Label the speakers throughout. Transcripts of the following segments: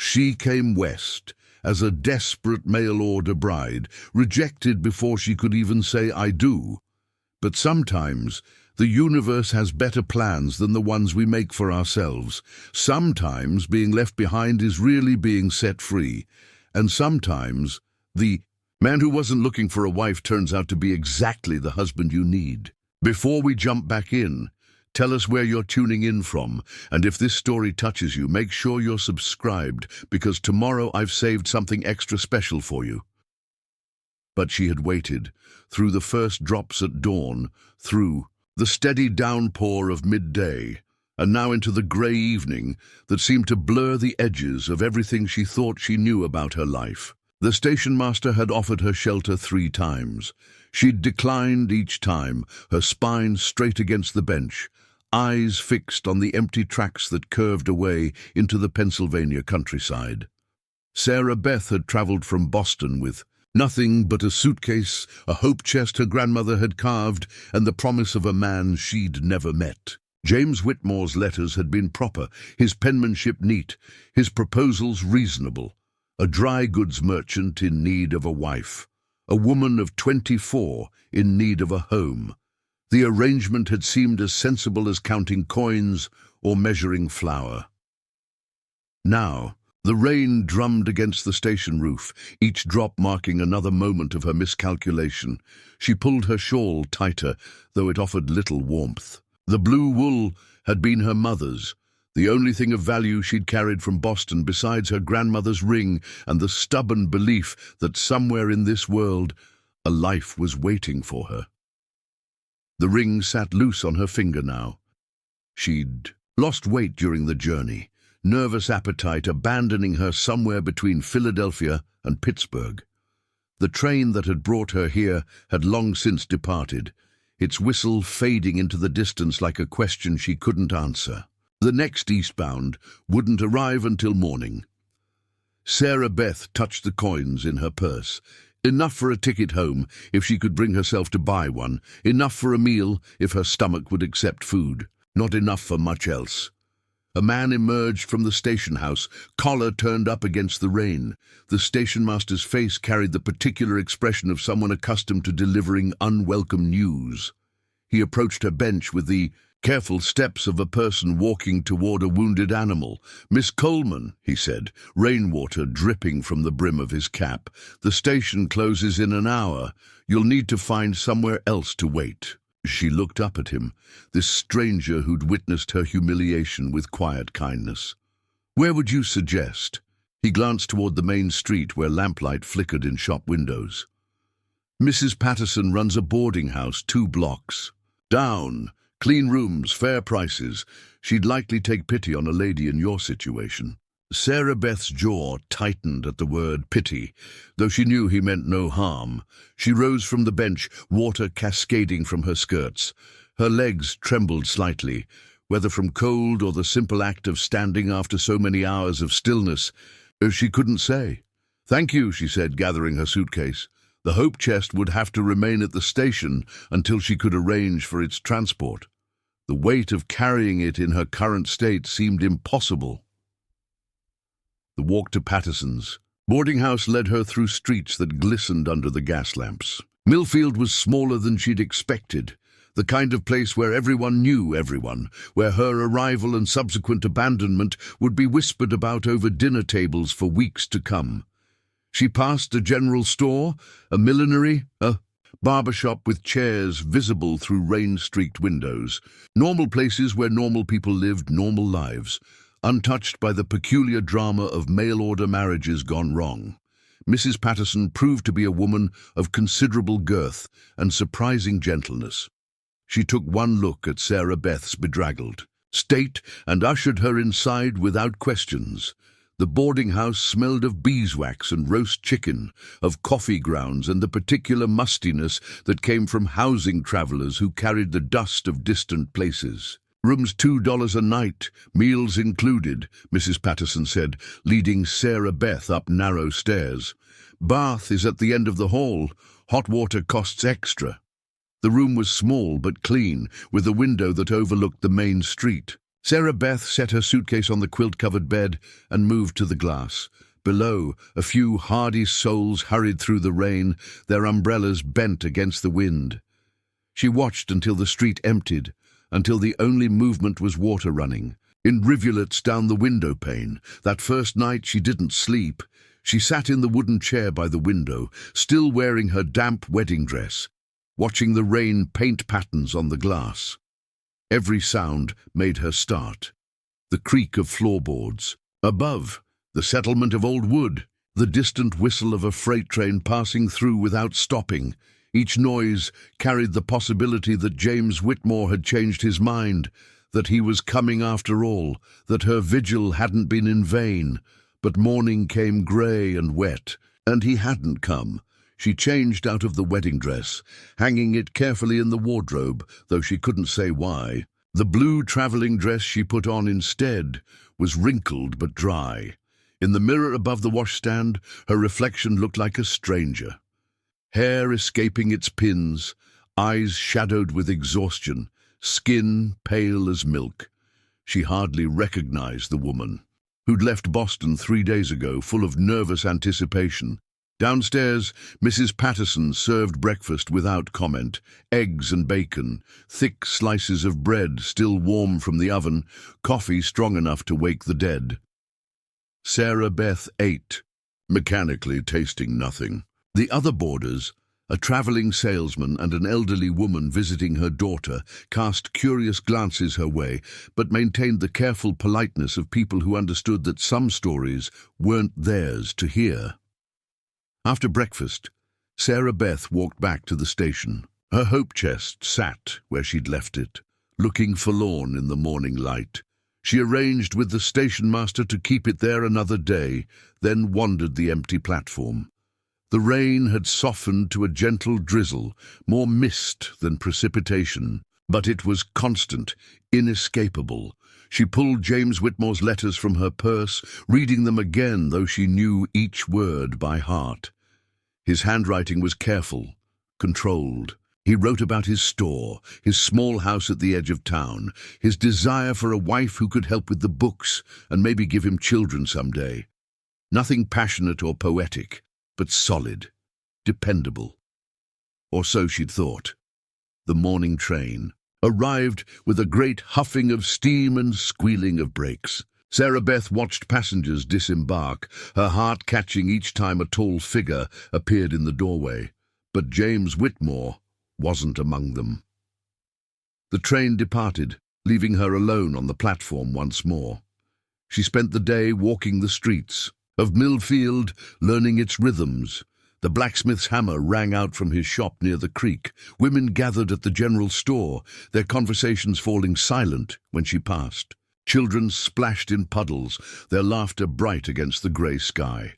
Speaker 1: She came west as a desperate mail-order bride, rejected before she could even say "I do." But sometimes the universe has better plans than the ones we make for ourselves. Sometimes being left behind is really being set free. And sometimes the man who wasn't looking for a wife turns out to be exactly the husband you need. Before we jump back in, tell us where you're tuning in from, and if this story touches you, make sure you're subscribed, because tomorrow I've saved something extra special for you. But she had waited, through the first drops at dawn, through the steady downpour of midday, and now into the grey evening that seemed to blur the edges of everything she thought she knew about her life. The station master had offered her shelter 3 times. She'd declined each time, her spine straight against the bench, eyes fixed on the empty tracks that curved away into the Pennsylvania countryside. Sarah Beth had travelled from Boston with nothing but a suitcase, a hope chest her grandmother had carved, and the promise of a man she'd never met. James Whitmore's letters had been proper, his penmanship neat, his proposals reasonable. A dry goods merchant in need of a wife, a woman of 24 in need of a home. The arrangement had seemed as sensible as counting coins or measuring flour. Now, the rain drummed against the station roof, each drop marking another moment of her miscalculation. She pulled her shawl tighter, though it offered little warmth. The blue wool had been her mother's, the only thing of value she'd carried from Boston besides her grandmother's ring and the stubborn belief that somewhere in this world a life was waiting for her. The ring sat loose on her finger now. She'd lost weight during the journey, nervous appetite abandoning her somewhere between Philadelphia and Pittsburgh. The train that had brought her here had long since departed, its whistle fading into the distance like a question she couldn't answer. The next eastbound wouldn't arrive until morning. Sarah Beth touched the coins in her purse. Enough for a ticket home if she could bring herself to buy one, enough for a meal if her stomach would accept food, not enough for much else. A man emerged from the station house, collar turned up against the rain. The station master's face carried the particular expression of someone accustomed to delivering unwelcome news. He approached her bench with the careful steps of a person walking toward a wounded animal. "Miss Coleman," he said, rainwater dripping from the brim of his cap. "The station closes in an hour. You'll need to find somewhere else to wait." She looked up at him, this stranger who'd witnessed her humiliation with quiet kindness. "Where would you suggest?" He glanced toward the main street where lamplight flickered in shop windows. "Mrs. Patterson runs a boarding house 2 blocks down. Clean rooms, fair prices. She'd likely take pity on a lady in your situation." Sarah Beth's jaw tightened at the word pity, though she knew he meant no harm. She rose from the bench, water cascading from her skirts. Her legs trembled slightly, whether from cold or the simple act of standing after so many hours of stillness. She couldn't say. "Thank you," she said, gathering her suitcase. The hope chest would have to remain at the station until she could arrange for its transport. The weight of carrying it in her current state seemed impossible. The walk to Patterson's boarding house led her through streets that glistened under the gas lamps. Millfield was smaller than she'd expected, the kind of place where everyone knew everyone, where her arrival and subsequent abandonment would be whispered about over dinner tables for weeks to come. She passed a general store, a millinery, a barbershop with chairs visible through rain-streaked windows. Normal places where normal people lived normal lives, untouched by the peculiar drama of mail-order marriages gone wrong. Mrs. Patterson proved to be a woman of considerable girth and surprising gentleness. She took one look at Sarah Beth's bedraggled state and ushered her inside without questions. The boarding house smelled of beeswax and roast chicken, of coffee grounds and the particular mustiness that came from housing travelers who carried the dust of distant places. "Rooms $2 a night, meals included," Mrs. Patterson said, leading Sarah Beth up narrow stairs. "Bath is at the end of the hall. Hot water costs extra." The room was small but clean, with a window that overlooked the main street. Sarah Beth set her suitcase on the quilt-covered bed and moved to the glass. Below, a few hardy souls hurried through the rain, their umbrellas bent against the wind. She watched until the street emptied, until the only movement was water running, in rivulets down the window pane. That first night she didn't sleep. She sat in the wooden chair by the window, still wearing her damp wedding dress, watching the rain paint patterns on the glass. Every sound made her start. The creak of floorboards. Above, the settlement of old wood. The distant whistle of a freight train passing through without stopping. Each noise carried the possibility that James Whitmore had changed his mind, that he was coming after all, that her vigil hadn't been in vain. But morning came grey and wet, and he hadn't come. She changed out of the wedding dress, hanging it carefully in the wardrobe, though she couldn't say why. The blue travelling dress she put on instead was wrinkled but dry. In the mirror above the washstand, her reflection looked like a stranger. Hair escaping its pins, eyes shadowed with exhaustion, skin pale as milk. She hardly recognized the woman, who'd left Boston 3 days ago, full of nervous anticipation. Downstairs, Mrs. Patterson served breakfast without comment, eggs and bacon, thick slices of bread still warm from the oven, coffee strong enough to wake the dead. Sarah Beth ate, mechanically tasting nothing. The other boarders, a traveling salesman and an elderly woman visiting her daughter, cast curious glances her way, but maintained the careful politeness of people who understood that some stories weren't theirs to hear. After breakfast, Sarah Beth walked back to the station. Her hope chest sat where she'd left it, looking forlorn in the morning light. She arranged with the station master to keep it there another day, then wandered the empty platform. The rain had softened to a gentle drizzle, more mist than precipitation, but it was constant, inescapable. She pulled James Whitmore's letters from her purse, reading them again, though she knew each word by heart. His handwriting was careful, controlled. He wrote about his store, his small house at the edge of town, his desire for a wife who could help with the books and maybe give him children someday. Nothing passionate or poetic, but solid, dependable. Or so she'd thought. The morning train arrived with a great huffing of steam and squealing of brakes. Sarah Beth watched passengers disembark, her heart catching each time a tall figure appeared in the doorway. But James Whitmore wasn't among them. The train departed, leaving her alone on the platform once more. She spent the day walking the streets of Millfield, learning its rhythms. The blacksmith's hammer rang out from his shop near the creek. Women gathered at the general store, their conversations falling silent when she passed. Children splashed in puddles, their laughter bright against the grey sky.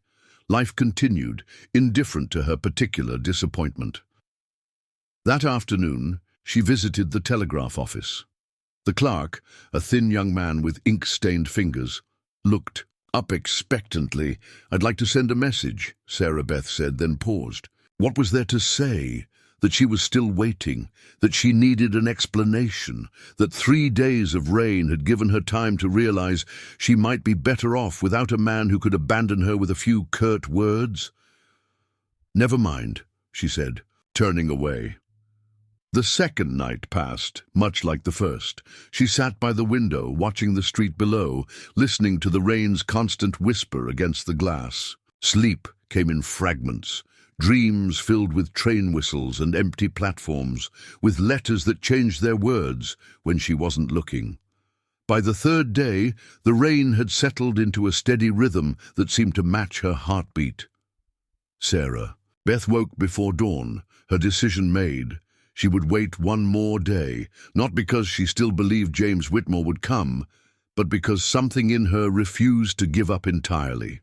Speaker 1: Life continued, indifferent to her particular disappointment. That afternoon, she visited the telegraph office. The clerk, a thin young man with ink-stained fingers, looked up expectantly. "I'd like to send a message," Sarah Beth said, then paused. What was there to say? That she was still waiting, that she needed an explanation, that 3 days of rain had given her time to realize she might be better off without a man who could abandon her with a few curt words. "Never mind," she said, turning away. The second night passed, much like the first. She sat by the window, watching the street below, listening to the rain's constant whisper against the glass. Sleep came in fragments, dreams filled with train whistles and empty platforms, with letters that changed their words when she wasn't looking. By the third day, the rain had settled into a steady rhythm that seemed to match her heartbeat. Sarah Beth woke before dawn, her decision made. She would wait one more day, not because she still believed James Whitmore would come, but because something in her refused to give up entirely.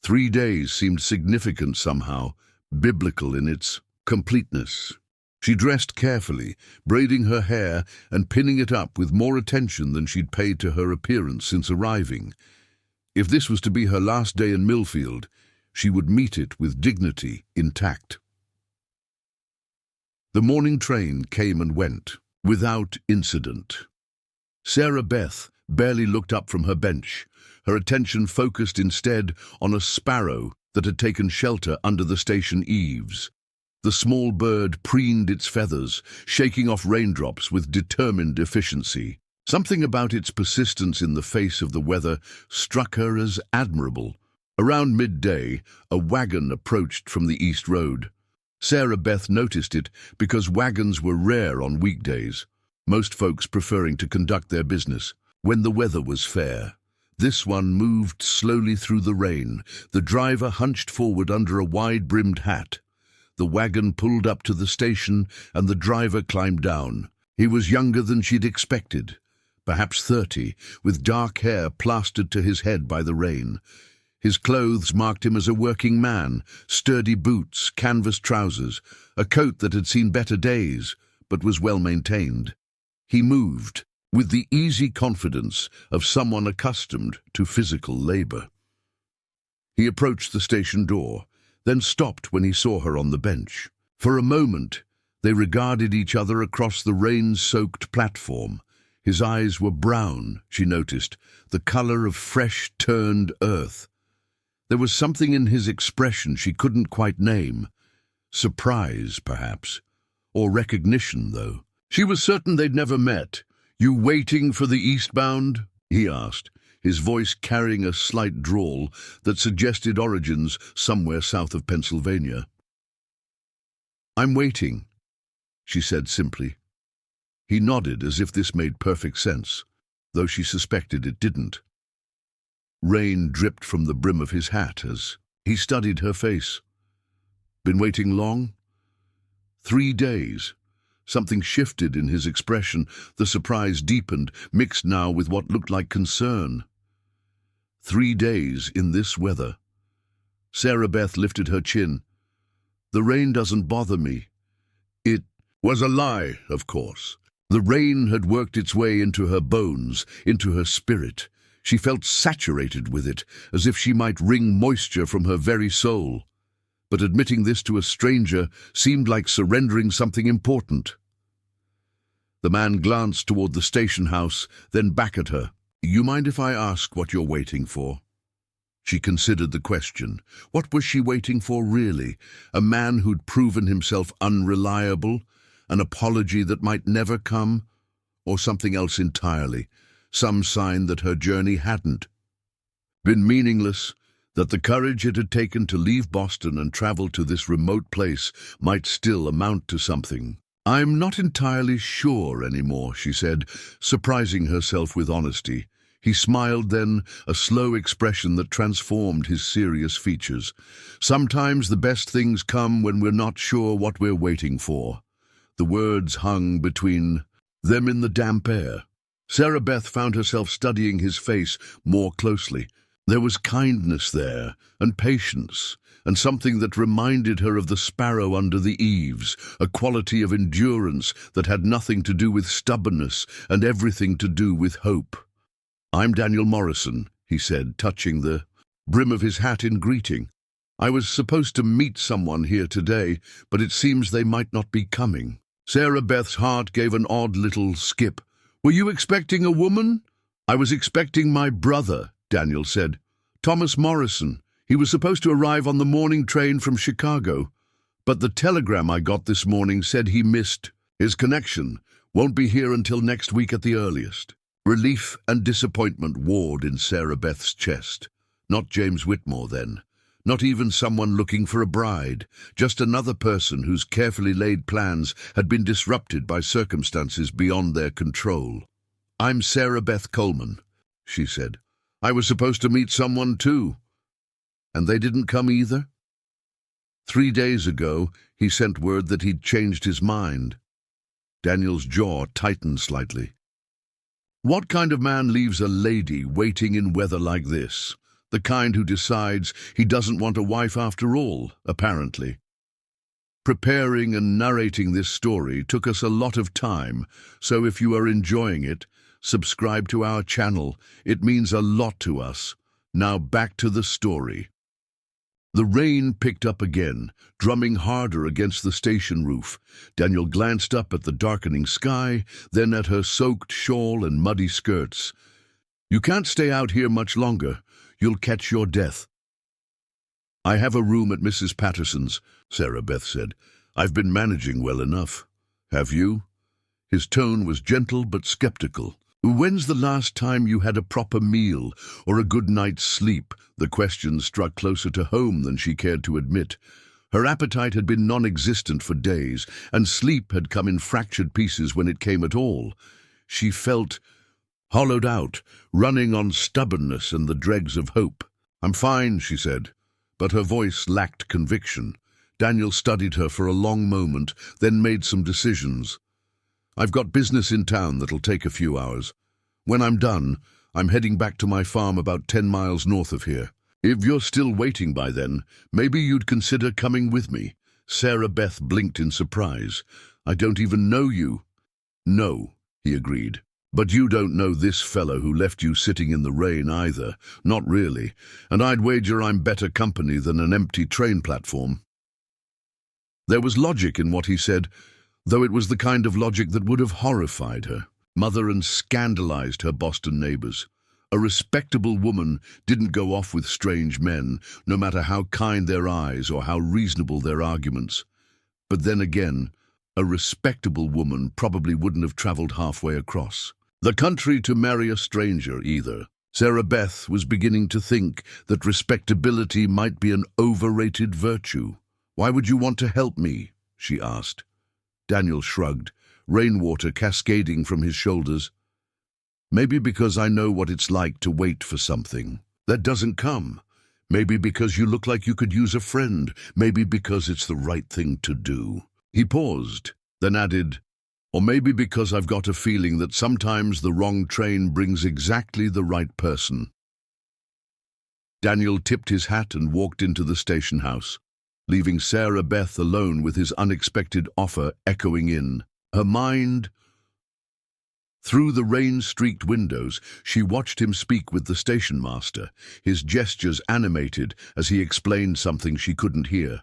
Speaker 1: 3 days seemed significant somehow, biblical in its completeness. She dressed carefully, braiding her hair and pinning it up with more attention than she'd paid to her appearance since arriving. If this was to be her last day in Millfield, she would meet it with dignity intact. The morning train came and went, without incident. Sarah Beth barely looked up from her bench, her attention focused instead on a sparrow that had taken shelter under the station eaves. The small bird preened its feathers, shaking off raindrops with determined efficiency. Something about its persistence in the face of the weather struck her as admirable. Around midday, a wagon approached from the East Road. Sarah Beth noticed it because wagons were rare on weekdays, most folks preferring to conduct their business when the weather was fair. This one moved slowly through the rain, the driver hunched forward under a wide-brimmed hat. The wagon pulled up to the station and the driver climbed down. He was younger than she'd expected, perhaps 30, with dark hair plastered to his head by the rain. His clothes marked him as a working man, sturdy boots, canvas trousers, a coat that had seen better days, but was well maintained. He moved with the easy confidence of someone accustomed to physical labor. He approached the station door, then stopped when he saw her on the bench. For a moment, they regarded each other across the rain-soaked platform. His eyes were brown, she noticed, the color of fresh, turned earth. There was something in his expression she couldn't quite name. Surprise, perhaps. Or recognition, though. She was certain they'd never met. "You waiting for the eastbound?" he asked, his voice carrying a slight drawl that suggested origins somewhere south of Pennsylvania. "I'm waiting," she said simply. He nodded as if this made perfect sense, though she suspected it didn't. Rain dripped from the brim of his hat as he studied her face. "Been waiting long?" 3 days. Something shifted in his expression. The surprise deepened, mixed now with what looked like concern. 3 days in this weather. Sarah Beth lifted her chin. "The rain doesn't bother me." It was a lie, of course. The rain had worked its way into her bones, into her spirit. She felt saturated with it, as if she might wring moisture from her very soul. But admitting this to a stranger seemed like surrendering something important. The man glanced toward the station house, then back at her. "You mind if I ask what you're waiting for?" She considered the question. What was she waiting for, really? A man who'd proven himself unreliable? An apology that might never come? Or something else entirely? Some sign that her journey hadn't been meaningless, that the courage it had taken to leave Boston and travel to this remote place might still amount to something. "I'm not entirely sure anymore," she said, surprising herself with honesty. He smiled then, a slow expression that transformed his serious features. "Sometimes the best things come when we're not sure what we're waiting for." The words hung between them in the damp air. Sarah Beth found herself studying his face more closely. There was kindness there, and patience, and something that reminded her of the sparrow under the eaves, a quality of endurance that had nothing to do with stubbornness and everything to do with hope. "I'm Daniel Morrison," he said, touching the brim of his hat in greeting. "I was supposed to meet someone here today, but it seems they might not be coming." Sarah Beth's heart gave an odd little skip. "Were you expecting a woman?" "I was expecting my brother," Daniel said. "Thomas Morrison. He was supposed to arrive on the morning train from Chicago, but the telegram I got this morning said he missed his connection. Won't be here until next week at the earliest." Relief and disappointment warred in Sarah Beth's chest. Not James Whitmore, then. Not even someone looking for a bride. Just another person whose carefully laid plans had been disrupted by circumstances beyond their control. "I'm Sarah Beth Coleman," she said. "I was supposed to meet someone too." "And they didn't come either?" 3 days ago, he sent word that he'd changed his mind. Daniel's jaw tightened slightly. What kind of man leaves a lady waiting in weather like this? The kind who decides he doesn't want a wife after all, apparently. Preparing and narrating this story took us a lot of time, so if you are enjoying it, subscribe to our channel. It means a lot to us. Now back to the story. The rain picked up again, drumming harder against the station roof. Daniel glanced up at the darkening sky, then at her soaked shawl and muddy skirts. You can't stay out here much longer. You'll catch your death. I have a room at Mrs. Patterson's, Sarah Beth said. I've been managing well enough. Have you? His tone was gentle but skeptical. When's the last time you had a proper meal or a good night's sleep? The question struck closer to home than she cared to admit. Her appetite had been non-existent for days, and sleep had come in fractured pieces when it came at all. She felt hollowed out, running on stubbornness and the dregs of hope. I'm fine, she said, but her voice lacked conviction. Daniel studied her for a long moment, then made some decisions. I've got business in town that'll take a few hours. When I'm done, I'm heading back to my farm about 10 miles north of here. If you're still waiting by then, maybe you'd consider coming with me. Sarah Beth blinked in surprise. I don't even know you. No, he agreed. But you don't know this fellow who left you sitting in the rain either. Not really. And I'd wager I'm better company than an empty train platform. There was logic in what he said, though it was the kind of logic that would have horrified her, mother and scandalized her Boston neighbors. A respectable woman didn't go off with strange men, no matter how kind their eyes or how reasonable their arguments. But then again, a respectable woman probably wouldn't have traveled halfway across the country to marry a stranger either. Sarah Beth was beginning to think that respectability might be an overrated virtue. Why would you want to help me? She asked. Daniel shrugged, rainwater cascading from his shoulders. Maybe because I know what it's like to wait for something that doesn't come. Maybe because you look like you could use a friend. Maybe because it's the right thing to do. He paused, then added, or maybe because I've got a feeling that sometimes the wrong train brings exactly the right person. Daniel tipped his hat and walked into the station house, leaving Sarah Beth alone with his unexpected offer echoing in her mind. Through the rain-streaked windows, she watched him speak with the station master, his gestures animated as he explained something she couldn't hear.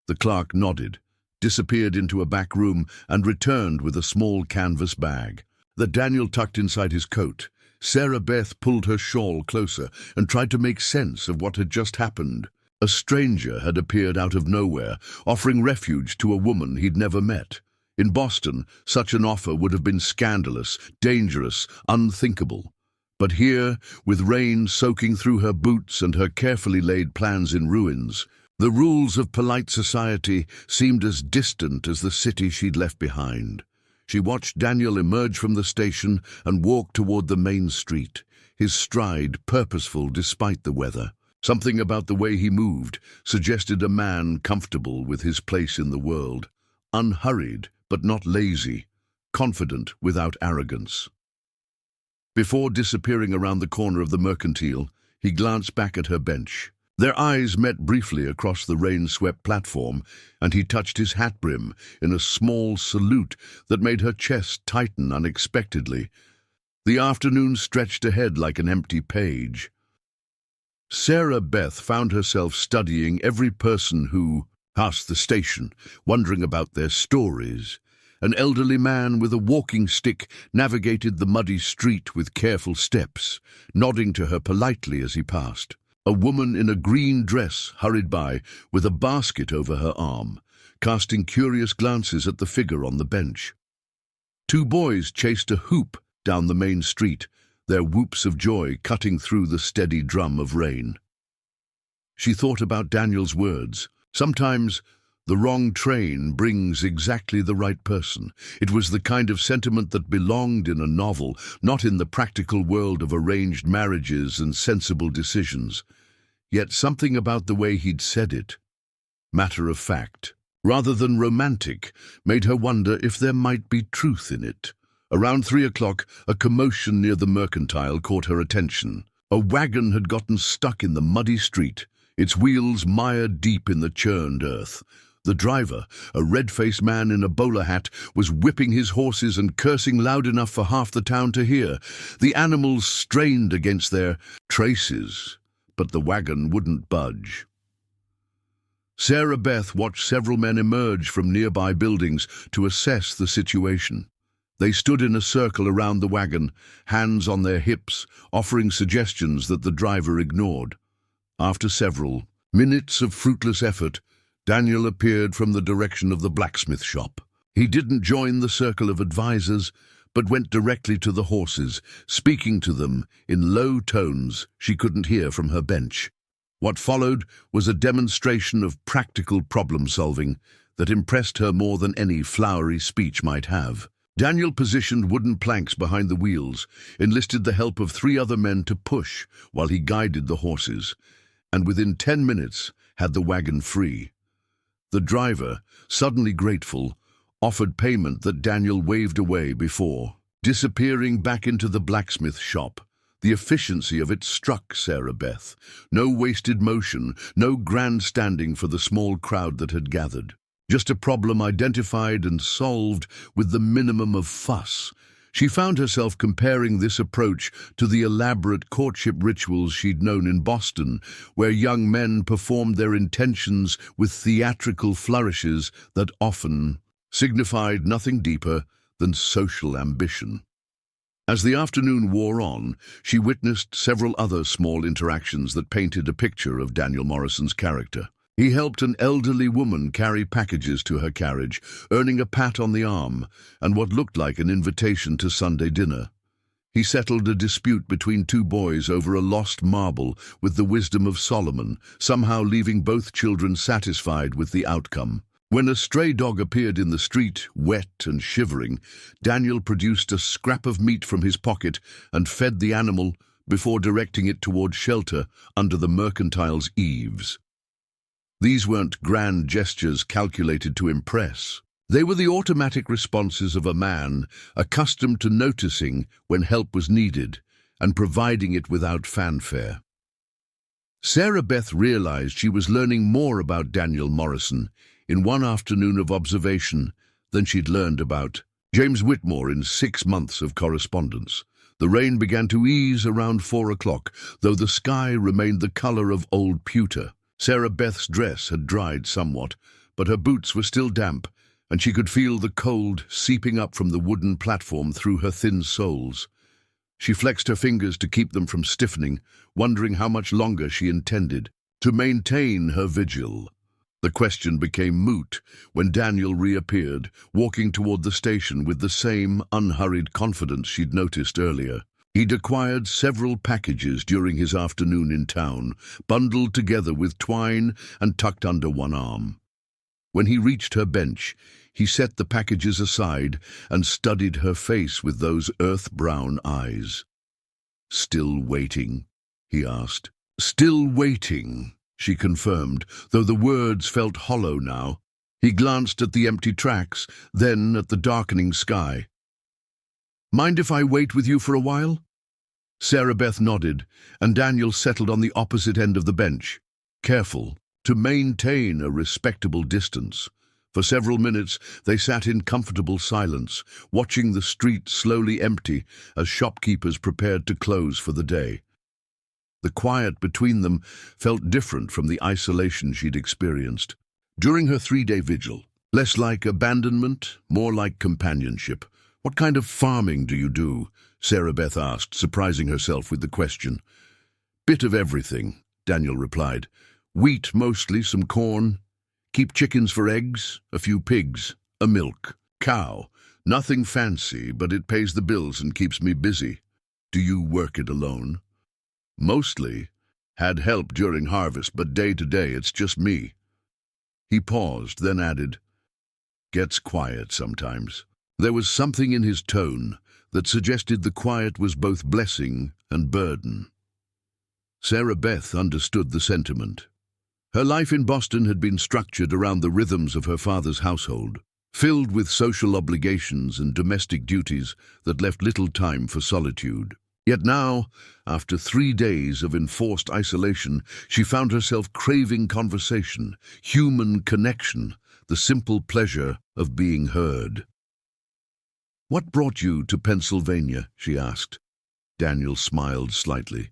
Speaker 1: The clerk nodded, disappeared into a back room, and returned with a small canvas bag that Daniel tucked inside his coat. Sarah Beth pulled her shawl closer and tried to make sense of what had just happened. A stranger had appeared out of nowhere, offering refuge to a woman he'd never met. In Boston, such an offer would have been scandalous, dangerous, unthinkable. But here, with rain soaking through her boots and her carefully laid plans in ruins, the rules of polite society seemed as distant as the city she'd left behind. She watched Daniel emerge from the station and walk toward the main street, his stride purposeful despite the weather. Something about the way he moved suggested a man comfortable with his place in the world, unhurried but not lazy, confident without arrogance. Before disappearing around the corner of the Mercantile, he glanced back at her bench. Their eyes met briefly across the rain-swept platform, and he touched his hat brim in a small salute that made her chest tighten unexpectedly. The afternoon stretched ahead like an empty page. Sarah Beth found herself studying every person who passed the station, wondering about their stories. An elderly man with a walking stick navigated the muddy street with careful steps, nodding to her politely as he passed. A woman in a green dress hurried by with a basket over her arm, casting curious glances at the figure on the bench. Two boys chased a hoop down the main street, their whoops of joy cutting through the steady drum of rain. She thought about Daniel's words. Sometimes the wrong train brings exactly the right person. It was the kind of sentiment that belonged in a novel, not in the practical world of arranged marriages and sensible decisions. Yet something about the way he'd said it, matter of fact, rather than romantic, made her wonder if there might be truth in it. Around 3 o'clock, a commotion near the Mercantile caught her attention. A wagon had gotten stuck in the muddy street, its wheels mired deep in the churned earth. The driver, a red-faced man in a bowler hat, was whipping his horses and cursing loud enough for half the town to hear. The animals strained against their traces, but the wagon wouldn't budge. Sarah Beth watched several men emerge from nearby buildings to assess the situation. They stood in a circle around the wagon, hands on their hips, offering suggestions that the driver ignored. After several minutes of fruitless effort, Daniel appeared from the direction of the blacksmith shop. He didn't join the circle of advisors, but went directly to the horses, speaking to them in low tones she couldn't hear from her bench. What followed was a demonstration of practical problem-solving that impressed her more than any flowery speech might have. Daniel positioned wooden planks behind the wheels, enlisted the help of 3 other men to push while he guided the horses, and within 10 minutes had the wagon free. The driver, suddenly grateful, offered payment that Daniel waved away before. Disappearing back into the blacksmith shop, the efficiency of it struck Sarah Beth. No wasted motion, no grandstanding for the small crowd that had gathered. Just a problem identified and solved with the minimum of fuss. She found herself comparing this approach to the elaborate courtship rituals she'd known in Boston, where young men performed their intentions with theatrical flourishes that often signified nothing deeper than social ambition. As the afternoon wore on, she witnessed several other small interactions that painted a picture of Daniel Morrison's character. He helped an elderly woman carry packages to her carriage, earning a pat on the arm and what looked like an invitation to Sunday dinner. He settled a dispute between 2 boys over a lost marble with the wisdom of Solomon, somehow leaving both children satisfied with the outcome. When a stray dog appeared in the street, wet and shivering, Daniel produced a scrap of meat from his pocket and fed the animal before directing it toward shelter under the mercantile's eaves. These weren't grand gestures calculated to impress. They were the automatic responses of a man accustomed to noticing when help was needed and providing it without fanfare. Sarah Beth realized she was learning more about Daniel Morrison in one afternoon of observation than she'd learned about James Whitmore in 6 months of correspondence. The rain began to ease around 4 o'clock, though the sky remained the color of old pewter. Sarah Beth's dress had dried somewhat, but her boots were still damp, and she could feel the cold seeping up from the wooden platform through her thin soles. She flexed her fingers to keep them from stiffening, wondering how much longer she intended to maintain her vigil. The question became moot when Daniel reappeared, walking toward the station with the same unhurried confidence she'd noticed earlier. He'd acquired several packages during his afternoon in town, bundled together with twine and tucked under one arm. When he reached her bench, he set the packages aside and studied her face with those earth-brown eyes. "Still waiting?" he asked. "Still waiting," she confirmed, though the words felt hollow now. He glanced at the empty tracks, then at the darkening sky. "Mind if I wait with you for a while?" Sarah Beth nodded, and Daniel settled on the opposite end of the bench, careful to maintain a respectable distance. For several minutes they sat in comfortable silence, watching the street slowly empty as shopkeepers prepared to close for the day. The quiet between them felt different from the isolation she'd experienced during her 3-day vigil. Less like abandonment, more like companionship. "What kind of farming do you do?" Sarah Beth asked, surprising herself with the question. "Bit of everything," Daniel replied. "Wheat mostly, some corn. Keep chickens for eggs, a few pigs, a milk. Cow. Nothing fancy, but it pays the bills and keeps me busy." "Do you work it alone?" "Mostly. Had help during harvest, but day to day it's just me." He paused, then added, "Gets quiet sometimes." There was something in his tone that suggested the quiet was both blessing and burden. Sarah Beth understood the sentiment. Her life in Boston had been structured around the rhythms of her father's household, filled with social obligations and domestic duties that left little time for solitude. Yet now, after 3 days of enforced isolation, she found herself craving conversation, human connection, the simple pleasure of being heard. "What brought you to Pennsylvania?" she asked. Daniel smiled slightly.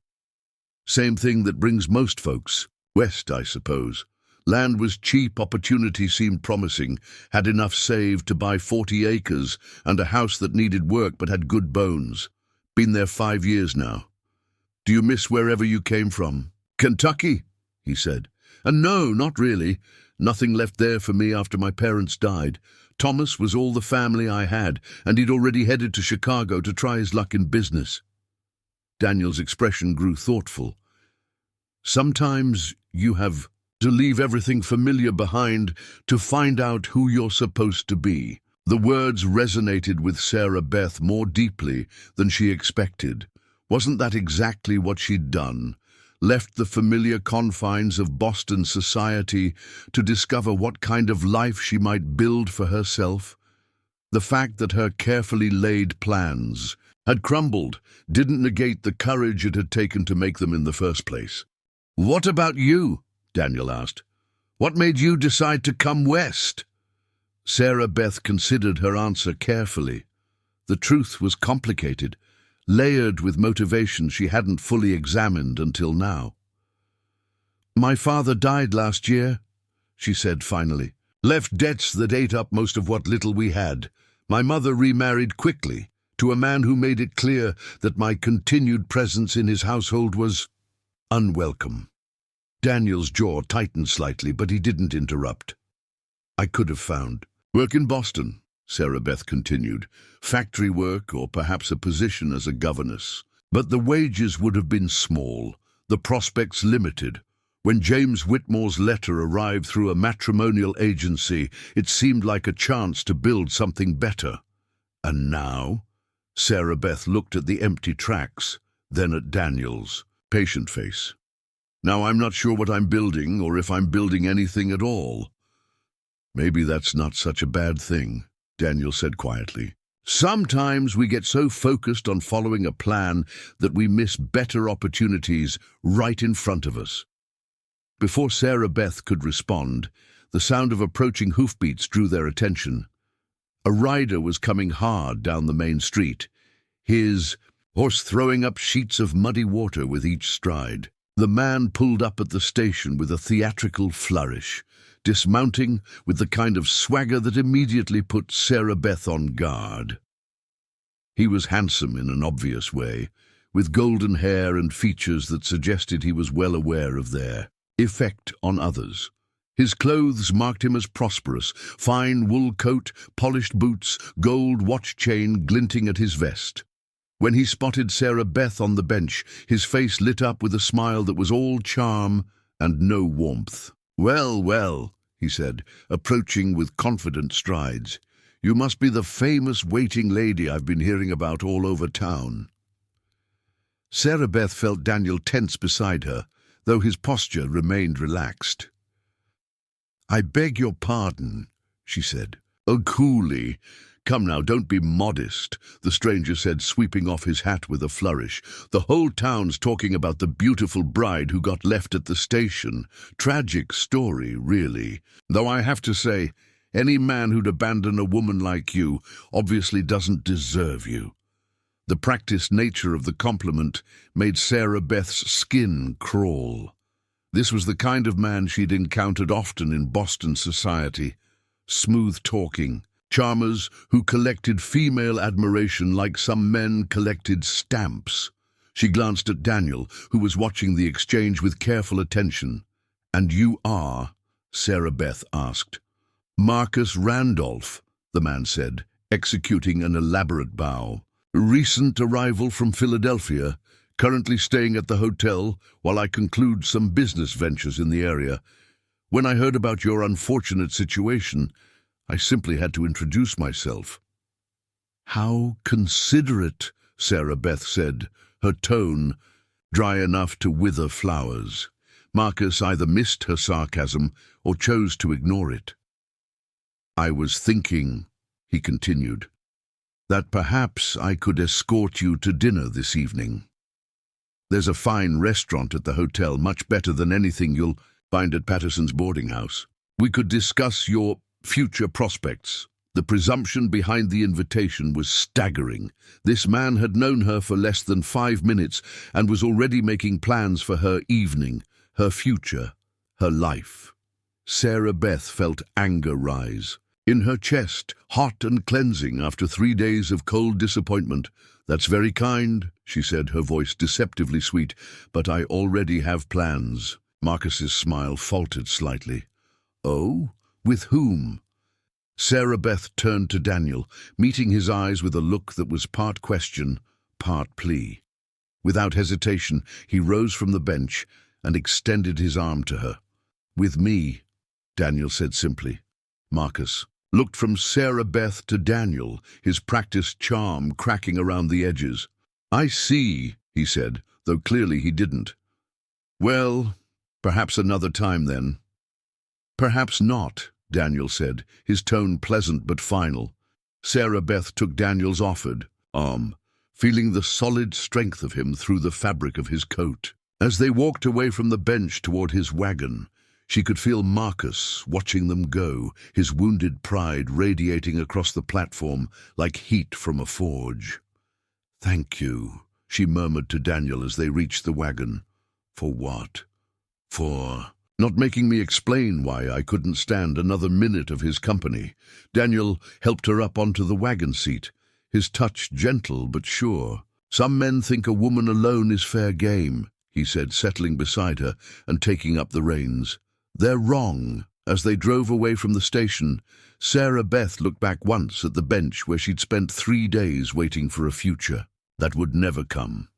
Speaker 1: "Same thing that brings most folks. West, I suppose. Land was cheap, opportunity seemed promising, had enough saved to buy 40 acres and a house that needed work but had good bones. Been there 5 years now. Do you miss wherever you came from? Kentucky, he said. And no, not really. Nothing left there for me after my parents died. Thomas was all the family I had, and he'd already headed to Chicago to try his luck in business. Daniel's expression grew thoughtful. Sometimes you have to leave everything familiar behind to find out who you're supposed to be. The words resonated with Sarah Beth more deeply than she expected. Wasn't that exactly what she'd done? Left the familiar confines of Boston society to discover what kind of life she might build for herself? The fact that her carefully laid plans had crumbled didn't negate the courage it had taken to make them in the first place. "What about you?" Daniel asked. "What made you decide to come west?" Sarah Beth considered her answer carefully. The truth was complicated, layered with motivations she hadn't fully examined until now. "My father died last year," she said finally. "Left debts that ate up most of what little we had. My mother remarried quickly to a man who made it clear that my continued presence in his household was unwelcome." Daniel's jaw tightened slightly, but he didn't interrupt. "I could have found work in Boston," Sarah Beth continued. "Factory work or perhaps a position as a governess. But the wages would have been small, the prospects limited. When James Whitmore's letter arrived through a matrimonial agency, it seemed like a chance to build something better. And now?" Sarah Beth looked at the empty tracks, then at Daniel's patient face. "Now I'm not sure what I'm building or if I'm building anything at all." "Maybe that's not such a bad thing," Daniel said quietly. "Sometimes we get so focused on following a plan that we miss better opportunities right in front of us." Before Sarah Beth could respond, the sound of approaching hoofbeats drew their attention. A rider was coming hard down the main street, his horse throwing up sheets of muddy water with each stride. The man pulled up at the station with a theatrical flourish, dismounting with the kind of swagger that immediately put Sarah Beth on guard. He was handsome in an obvious way, with golden hair and features that suggested he was well aware of their effect on others. His clothes marked him as prosperous, fine wool coat, polished boots, gold watch chain glinting at his vest. When he spotted Sarah Beth on the bench, his face lit up with a smile that was all charm and no warmth. "Well, well," he said, approaching with confident strides. "You must be the famous waiting lady I've been hearing about all over town." Sarah Beth felt Daniel tense beside her, though his posture remained relaxed. "I beg your pardon," she said. "Oh, coolly. Come now, don't be modest," the stranger said, sweeping off his hat with a flourish. "The whole town's talking about the beautiful bride who got left at the station. Tragic story, really. Though I have to say, any man who'd abandon a woman like you obviously doesn't deserve you." The practiced nature of the compliment made Sarah Beth's skin crawl. This was the kind of man she'd encountered often in Boston society. Smooth-talking, charmers who collected female admiration like some men collected stamps. She glanced at Daniel, who was watching the exchange with careful attention. "And you are?" Sarah Beth asked. "Marcus Randolph," the man said, executing an elaborate bow. "Recent arrival from Philadelphia, currently staying at the hotel while I conclude some business ventures in the area. When I heard about your unfortunate situation, I simply had to introduce myself." "How considerate," Sarah Beth said, her tone dry enough to wither flowers. Marcus either missed her sarcasm or chose to ignore it. "I was thinking," he continued, "that perhaps I could escort you to dinner this evening. There's a fine restaurant at the hotel, much better than anything you'll find at Patterson's boarding house. We could discuss your future prospects." The presumption behind the invitation was staggering. This man had known her for less than 5 minutes and was already making plans for her evening, her future, her life. Sarah Beth felt anger rise. In her chest, hot and cleansing after 3 days of cold disappointment. "That's very kind," she said, her voice deceptively sweet, "but I already have plans." Marcus's smile faltered slightly. "Oh? With whom?" Sarah Beth turned to Daniel, meeting his eyes with a look that was part question, part plea. Without hesitation, he rose from the bench and extended his arm to her. "With me," Daniel said simply. Marcus looked from Sarah Beth to Daniel, his practiced charm cracking around the edges. "I see," he said, though clearly he didn't. "Well, perhaps another time then." "Perhaps not," Daniel said, his tone pleasant but final. Sarah Beth took Daniel's offered arm, feeling the solid strength of him through the fabric of his coat. As they walked away from the bench toward his wagon, she could feel Marcus watching them go, his wounded pride radiating across the platform like heat from a forge. "Thank you," she murmured to Daniel as they reached the wagon. "For what?" "For not making me explain why I couldn't stand another minute of his company." Daniel helped her up onto the wagon seat, his touch gentle but sure. "Some men think a woman alone is fair game," he said, settling beside her and taking up the reins. "They're wrong." As they drove away from the station, Sarah Beth looked back once at the bench where she'd spent 3 days waiting for a future that would never come.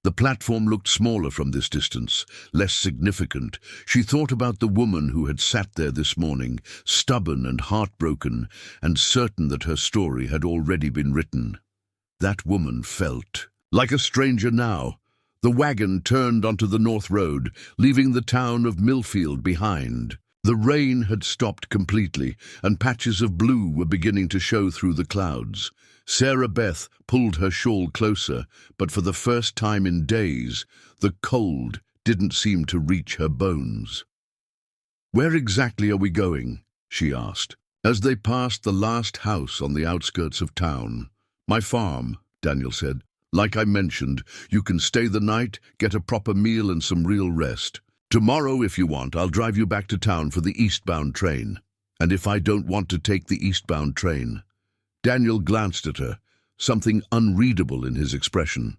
Speaker 1: The platform looked smaller from this distance, less significant. She thought about the woman who had sat there this morning, stubborn and heartbroken, and certain that her story had already been written. That woman felt like a stranger now. The wagon turned onto the North Road, leaving the town of Millfield behind. The rain had stopped completely, and patches of blue were beginning to show through the clouds. Sarah Beth pulled her shawl closer, but for the first time in days, the cold didn't seem to reach her bones. "Where exactly are we going?" she asked, as they passed the last house on the outskirts of town. "My farm," Daniel said. "Like I mentioned, you can stay the night, get a proper meal and some real rest. Tomorrow, if you want, I'll drive you back to town for the eastbound train. And if I don't want to take the eastbound train?" Daniel glanced at her, something unreadable in his expression.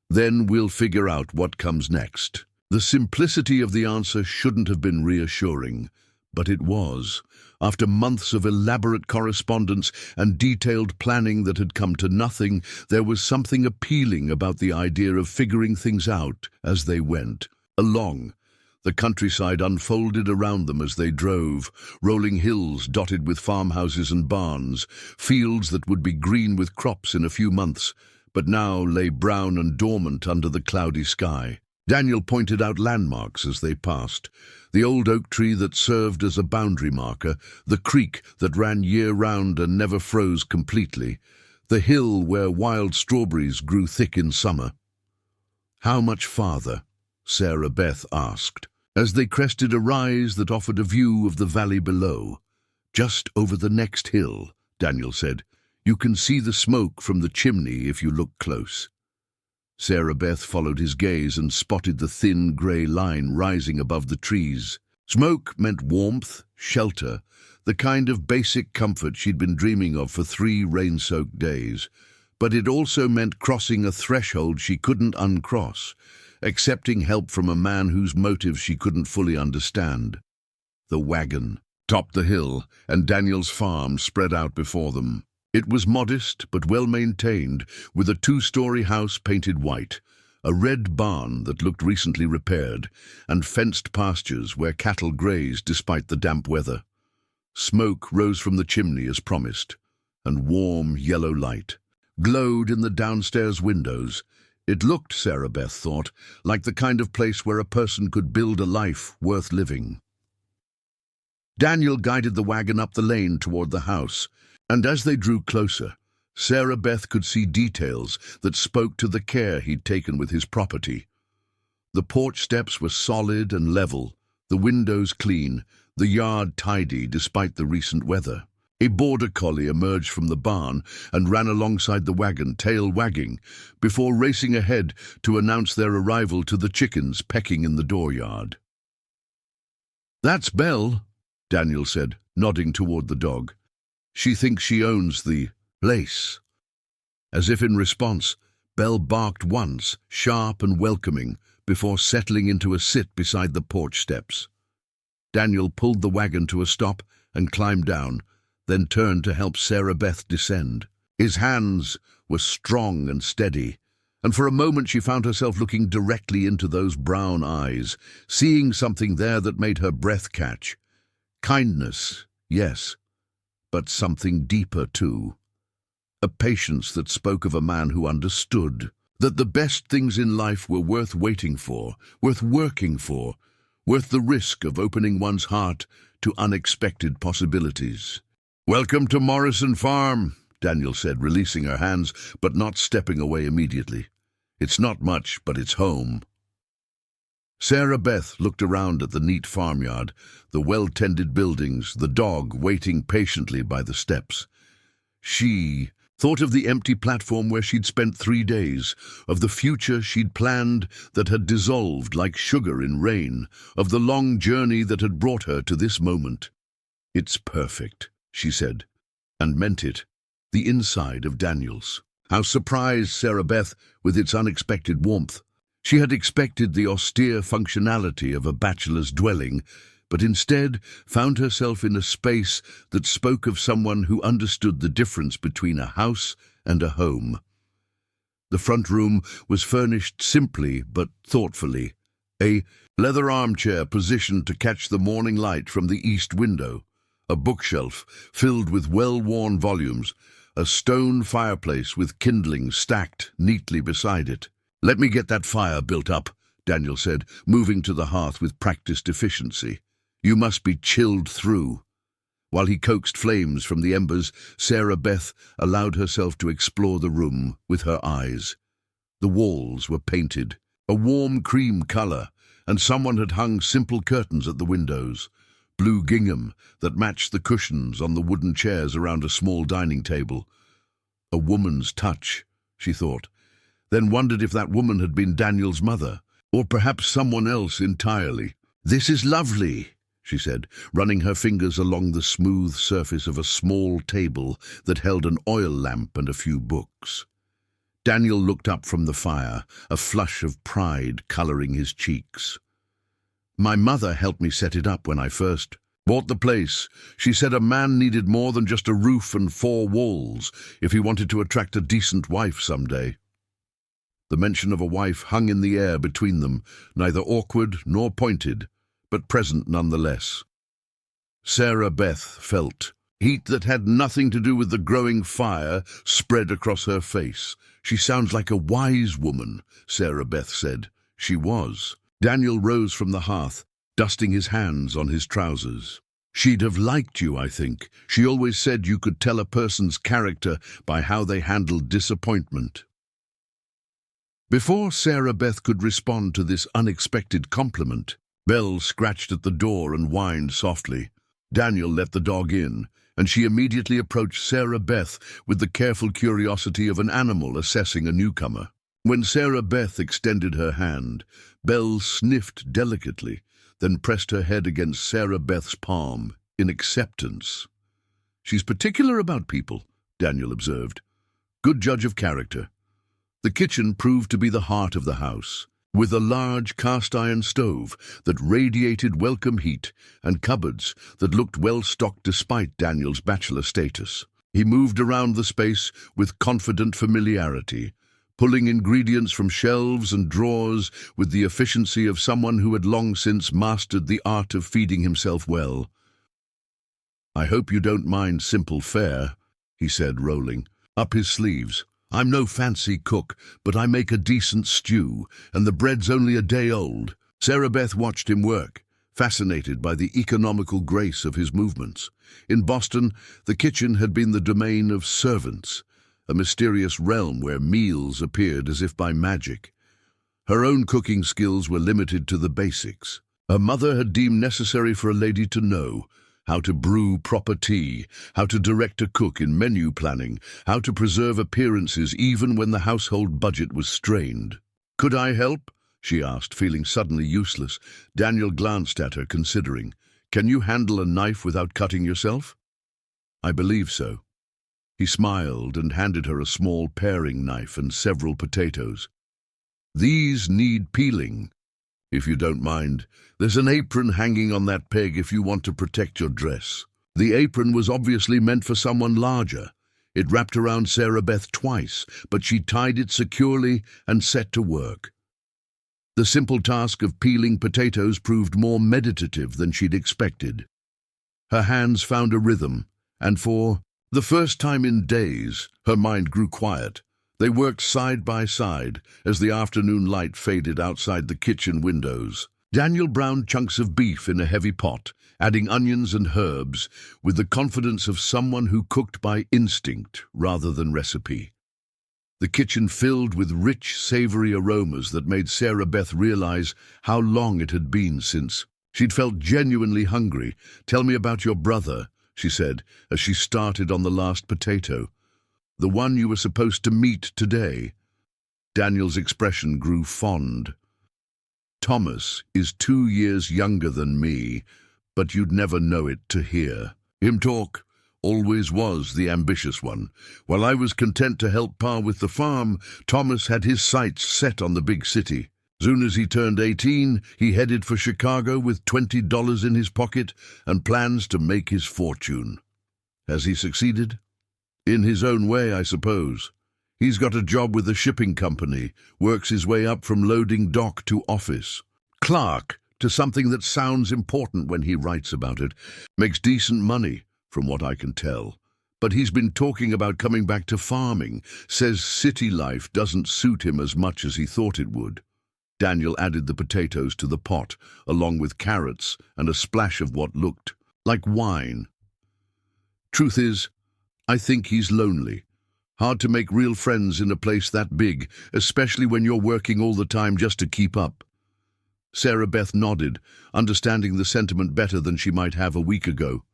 Speaker 1: "Then we'll figure out what comes next." The simplicity of the answer shouldn't have been reassuring, but it was. After months of elaborate correspondence and detailed planning that had come to nothing, there was something appealing about the idea of figuring things out as they went along. The countryside unfolded around them as they drove, rolling hills dotted with farmhouses and barns, fields that would be green with crops in a few months, but now lay brown and dormant under the cloudy sky. Daniel pointed out landmarks as they passed. The old oak tree that served as a boundary marker, the creek that ran year-round and never froze completely, the hill where wild strawberries grew thick in summer. "How much farther?" Sarah Beth asked, as they crested a rise that offered a view of the valley below. "Just over the next hill," Daniel said. "You can see the smoke from the chimney if you look close." Sarah Beth followed his gaze and spotted the thin grey line rising above the trees. Smoke meant warmth, shelter, the kind of basic comfort she'd been dreaming of for 3 rain-soaked days. But it also meant crossing a threshold she couldn't uncross, accepting help from a man whose motives she couldn't fully understand. The wagon topped the hill, and Daniel's farm spread out before them. It was modest but well-maintained, with a 2-story house painted white, a red barn that looked recently repaired, and fenced pastures where cattle grazed despite the damp weather. Smoke rose from the chimney as promised, and warm yellow light glowed in the downstairs windows. It looked, Sarah Beth thought, like the kind of place where a person could build a life worth living. Daniel guided the wagon up the lane toward the house, and as they drew closer, Sarah Beth could see details that spoke to the care he'd taken with his property. The porch steps were solid and level, the windows clean, the yard tidy despite the recent weather. A border collie emerged from the barn and ran alongside the wagon, tail wagging, before racing ahead to announce their arrival to the chickens pecking in the dooryard. "That's Belle," Daniel said, nodding toward the dog. "She thinks she owns the place." As if in response, Belle barked once, sharp and welcoming, before settling into a sit beside the porch steps. Daniel pulled the wagon to a stop and climbed down, then turned to help Sarah Beth descend. His hands were strong and steady, and for a moment she found herself looking directly into those brown eyes, seeing something there that made her breath catch. Kindness, yes, but something deeper too. A patience that spoke of a man who understood that the best things in life were worth waiting for, worth working for, worth the risk of opening one's heart to unexpected possibilities. "Welcome to Morrison Farm," Daniel said, releasing her hands, but not stepping away immediately. "It's not much, but it's home." Sarah Beth looked around at the neat farmyard, the well-tended buildings, the dog waiting patiently by the steps. She thought of the empty platform where she'd spent 3 days, of the future she'd planned that had dissolved like sugar in rain, of the long journey that had brought her to this moment. "It's perfect," she said, and meant it. The inside of Daniel's. How surprised Sarah Beth with its unexpected warmth. She had expected the austere functionality of a bachelor's dwelling, but instead found herself in a space that spoke of someone who understood the difference between a house and a home. The front room was furnished simply but thoughtfully. A leather armchair positioned to catch the morning light from the east window, a bookshelf filled with well-worn volumes, a stone fireplace with kindlings stacked neatly beside it. "Let me get that fire built up," Daniel said, moving to the hearth with practiced efficiency. "You must be chilled through." While he coaxed flames from the embers, Sarah Beth allowed herself to explore the room with her eyes. The walls were painted, a warm cream color, and someone had hung simple curtains at the windows. Blue gingham that matched the cushions on the wooden chairs around a small dining table. A woman's touch, she thought, then wondered if that woman had been Daniel's mother, or perhaps someone else entirely. "This is lovely," she said, running her fingers along the smooth surface of a small table that held an oil lamp and a few books. Daniel looked up from the fire, a flush of pride coloring his cheeks. "My mother helped me set it up when I first bought the place. She said a man needed more than just a roof and 4 walls if he wanted to attract a decent wife someday." The mention of a wife hung in the air between them, neither awkward nor pointed, but present nonetheless. Sarah Beth felt heat that had nothing to do with the growing fire spread across her face. "She sounds like a wise woman," Sarah Beth said. She was. Daniel rose from the hearth, dusting his hands on his trousers. "She'd have liked you, I think. She always said you could tell a person's character by how they handled disappointment." Before Sarah Beth could respond to this unexpected compliment, Belle scratched at the door and whined softly. Daniel let the dog in, and she immediately approached Sarah Beth with the careful curiosity of an animal assessing a newcomer. When Sarah Beth extended her hand, Belle sniffed delicately, then pressed her head against Sarah Beth's palm in acceptance. "She's particular about people," Daniel observed. "Good judge of character." The kitchen proved to be the heart of the house, with a large cast-iron stove that radiated welcome heat and cupboards that looked well-stocked despite Daniel's bachelor status. He moved around the space with confident familiarity, pulling ingredients from shelves and drawers with the efficiency of someone who had long since mastered the art of feeding himself well. "I hope you don't mind simple fare," he said, rolling up his sleeves. "I'm no fancy cook, but I make a decent stew, and the bread's only a day old." Sarah Beth watched him work, fascinated by the economical grace of his movements. In Boston, the kitchen had been the domain of servants, a mysterious realm where meals appeared as if by magic. Her own cooking skills were limited to the basics. Her mother had deemed necessary for a lady to know how to brew proper tea, how to direct a cook in menu planning, how to preserve appearances even when the household budget was strained. "Could I help?" she asked, feeling suddenly useless. Daniel glanced at her, considering. Can you handle a knife without cutting yourself? I believe so. He smiled and handed her a small paring knife and several potatoes. These need peeling, if you don't mind. There's an apron hanging on that peg if you want to protect your dress. The apron was obviously meant for someone larger. It wrapped around Sarah Beth twice, but she tied it securely and set to work. The simple task of peeling potatoes proved more meditative than she'd expected. Her hands found a rhythm, and for the first time in days, her mind grew quiet. They worked side by side as the afternoon light faded outside the kitchen windows. Daniel browned chunks of beef in a heavy pot, adding onions and herbs with the confidence of someone who cooked by instinct rather than recipe. The kitchen filled with rich, savory aromas that made Sarah Beth realize how long it had been since she'd felt genuinely hungry. "Tell me about your brother," she said as she started on the last potato. "The one you were supposed to meet today." Daniel's expression grew fond. "Thomas is 2 years younger than me, but you'd never know it to hear him talk. Always was the ambitious one. While I was content to help Pa with the farm, Thomas had his sights set on the big city. Soon as he turned 18, he headed for Chicago with $20 in his pocket and plans to make his fortune. Has he succeeded? In his own way, I suppose. He's got a job with a shipping company, works his way up from loading dock to office clerk to something that sounds important when he writes about it. Makes decent money, from what I can tell. But he's been talking about coming back to farming, says city life doesn't suit him as much as he thought it would." Daniel added the potatoes to the pot, along with carrots and a splash of what looked like wine. "Truth is, I think he's lonely. Hard to make real friends in a place that big, especially when you're working all the time just to keep up." Sarah Beth nodded, understanding the sentiment better than she might have a week ago.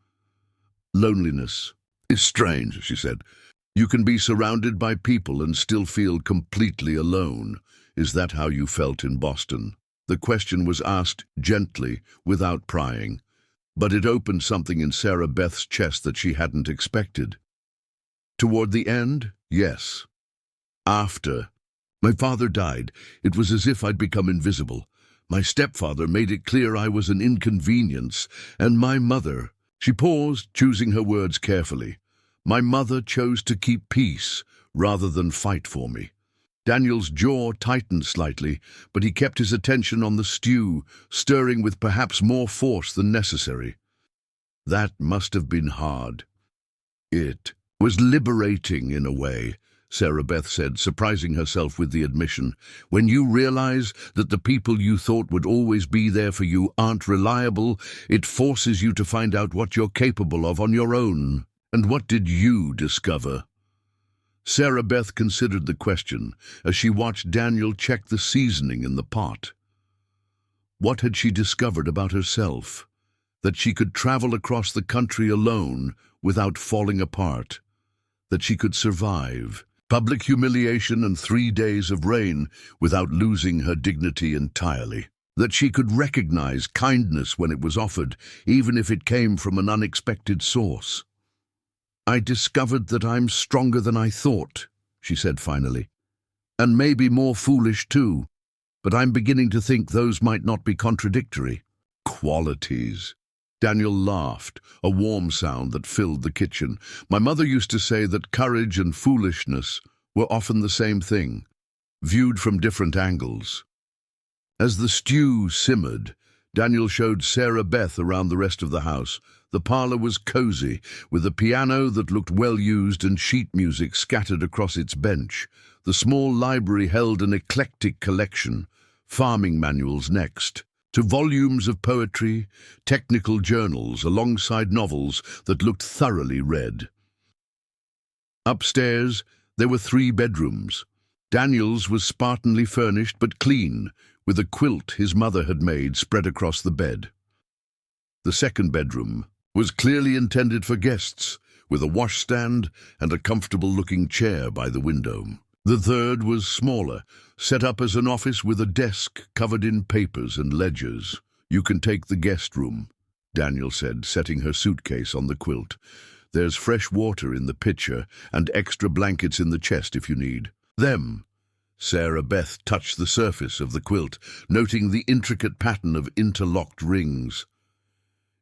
Speaker 1: "Loneliness is strange," she said. "You can be surrounded by people and still feel completely alone. Is that how you felt in Boston?" The question was asked gently, without prying, but it opened something in Sarah Beth's chest that she hadn't expected. "Toward the end, yes. After my father died, it was as if I'd become invisible. My stepfather made it clear I was an inconvenience, and my mother—" She paused, choosing her words carefully. "My mother chose to keep peace rather than fight for me." Daniel's jaw tightened slightly, but he kept his attention on the stew, stirring with perhaps more force than necessary. "That must have been hard." "It was liberating in a way," Sarah Beth said, surprising herself with the admission. "When you realize that the people you thought would always be there for you aren't reliable, it forces you to find out what you're capable of on your own." "And what did you discover?" Sarah Beth considered the question as she watched Daniel check the seasoning in the pot. What had she discovered about herself? That she could travel across the country alone without falling apart. That she could survive public humiliation and 3 days of rain without losing her dignity entirely. That she could recognize kindness when it was offered, even if it came from an unexpected source. "I discovered that I'm stronger than I thought," she said finally. "And maybe more foolish too, but I'm beginning to think those might not be contradictory." "Qualities." Daniel laughed, a warm sound that filled the kitchen. "My mother used to say that courage and foolishness were often the same thing, viewed from different angles." As the stew simmered, Daniel showed Sarah Beth around the rest of the house. The parlor was cozy, with a piano that looked well used and sheet music scattered across its bench. The small library held an eclectic collection, farming manuals next, to volumes of poetry, technical journals alongside novels that looked thoroughly read. Upstairs, there were 3 bedrooms. Daniel's was spartanly furnished but clean, with a quilt his mother had made spread across the bed. The second bedroom was clearly intended for guests, with a washstand and a comfortable-looking chair by the window. The third was smaller, set up as an office with a desk covered in papers and ledgers. "You can take the guest room," Daniel said, setting her suitcase on the quilt. "There's fresh water in the pitcher and extra blankets in the chest if you need them." Sarah Beth touched the surface of the quilt, noting the intricate pattern of interlocked rings.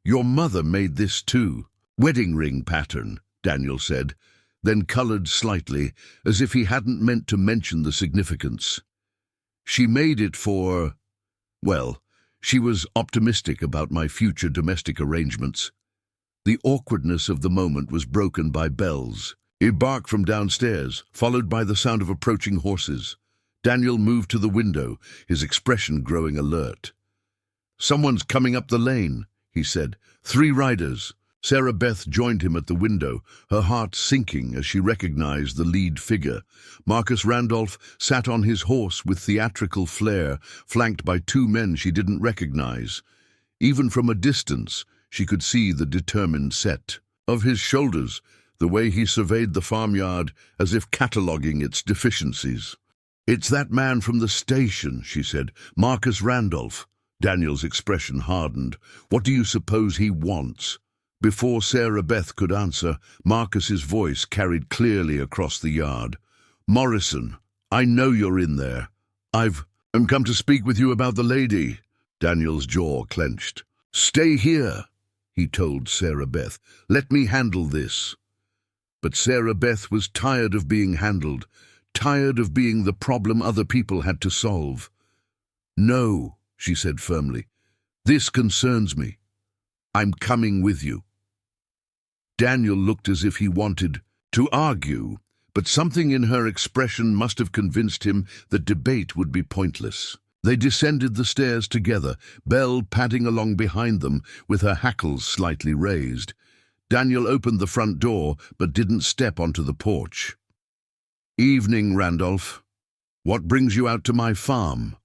Speaker 1: "Your mother made this too." "Wedding ring pattern," Daniel said, then colored slightly, as if he hadn't meant to mention the significance. "She made it for... well, she was optimistic about my future domestic arrangements." The awkwardness of the moment was broken by bells. A bark from downstairs, followed by the sound of approaching horses. Daniel moved to the window, his expression growing alert. "Someone's coming up the lane," he said. "3 riders." Sarah Beth joined him at the window, her heart sinking as she recognized the lead figure. Marcus Randolph sat on his horse with theatrical flair, flanked by 2 men she didn't recognize. Even from a distance, she could see the determined set of his shoulders, the way he surveyed the farmyard as if cataloging its deficiencies. "It's that man from the station," she said. "Marcus Randolph." Daniel's expression hardened. "What do you suppose he wants?" Before Sarah Beth could answer, Marcus's voice carried clearly across the yard. "Morrison, I know you're in there. I've come to speak with you about the lady." Daniel's jaw clenched. "Stay here," he told Sarah Beth. "Let me handle this." But Sarah Beth was tired of being handled, tired of being the problem other people had to solve. "No," she said firmly. "This concerns me. I'm coming with you." Daniel looked as if he wanted to argue, but something in her expression must have convinced him that debate would be pointless. They descended the stairs together, Belle padding along behind them with her hackles slightly raised. Daniel opened the front door but didn't step onto the porch. "Evening, Randolph. What brings you out to my farm?"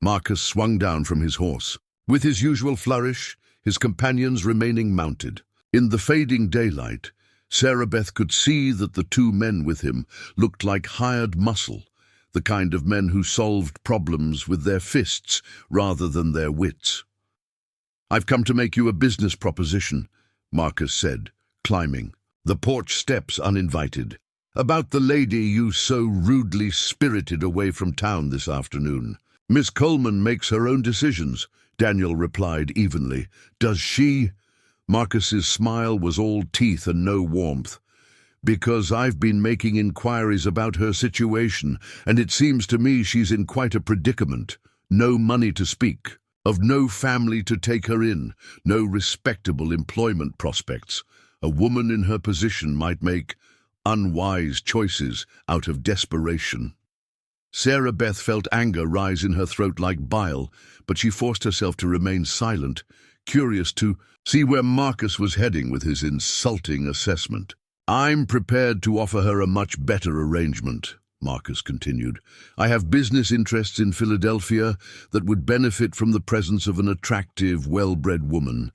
Speaker 1: Marcus swung down from his horse. With his usual flourish, his companions remaining mounted. In the fading daylight, Sarah Beth could see that the 2 men with him looked like hired muscle, the kind of men who solved problems with their fists rather than their wits. "I've come to make you a business proposition," Marcus said, climbing the porch steps uninvited. "About the lady you so rudely spirited away from town this afternoon." "Miss Coleman makes her own decisions," Daniel replied evenly. "Does she?" Marcus's smile was all teeth and no warmth. "Because I've been making inquiries about her situation, and it seems to me she's in quite a predicament. No money to speak of, no family to take her in, no respectable employment prospects. A woman in her position might make unwise choices out of desperation." Sarah Beth felt anger rise in her throat like bile, but she forced herself to remain silent, curious to see where Marcus was heading with his insulting assessment. "I'm prepared to offer her a much better arrangement," Marcus continued. "I have business interests in Philadelphia that would benefit from the presence of an attractive, well-bred woman.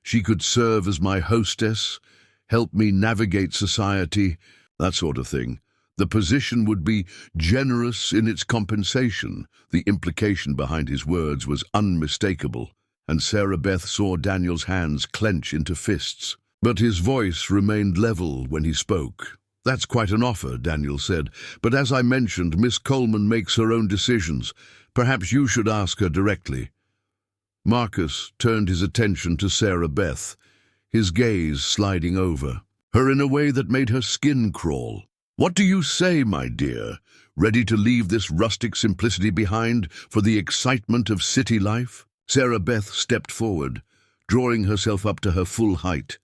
Speaker 1: She could serve as my hostess, help me navigate society, that sort of thing. The position would be generous in its compensation." The implication behind his words was unmistakable, and Sarah Beth saw Daniel's hands clench into fists. But his voice remained level when he spoke. "That's quite an offer," Daniel said, "but as I mentioned, Miss Coleman makes her own decisions. Perhaps you should ask her directly." Marcus turned his attention to Sarah Beth, his gaze sliding over her in a way that made her skin crawl. "What do you say, my dear? Ready to leave this rustic simplicity behind for the excitement of city life?" Sarah Beth stepped forward, drawing herself up to her full height.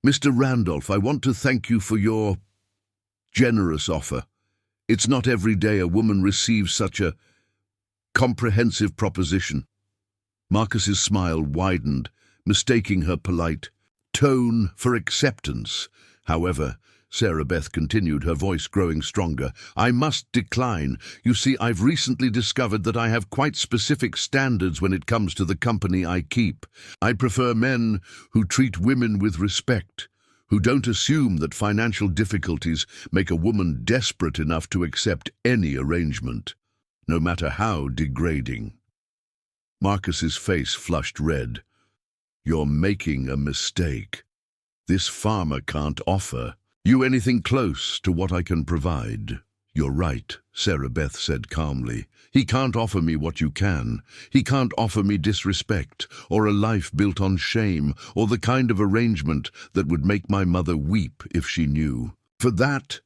Speaker 1: "Mr. Randolph, I want to thank you for your generous offer. It's not every day a woman receives such a comprehensive proposition." Marcus's smile widened, mistaking her polite tone for acceptance. "However," Sarah Beth continued, her voice growing stronger, "I must decline. You see, I've recently discovered that I have quite specific standards when it comes to the company I keep. I prefer men who treat women with respect, who don't assume that financial difficulties make a woman desperate enough to accept any arrangement, no matter how degrading." Marcus's face flushed red. "You're making a mistake. This farmer can't offer you anything close to what I can provide." "You're right," Sarah Beth said calmly. "He can't offer me what you can. He can't offer me disrespect, or a life built on shame, or the kind of arrangement that would make my mother weep if she knew. For that,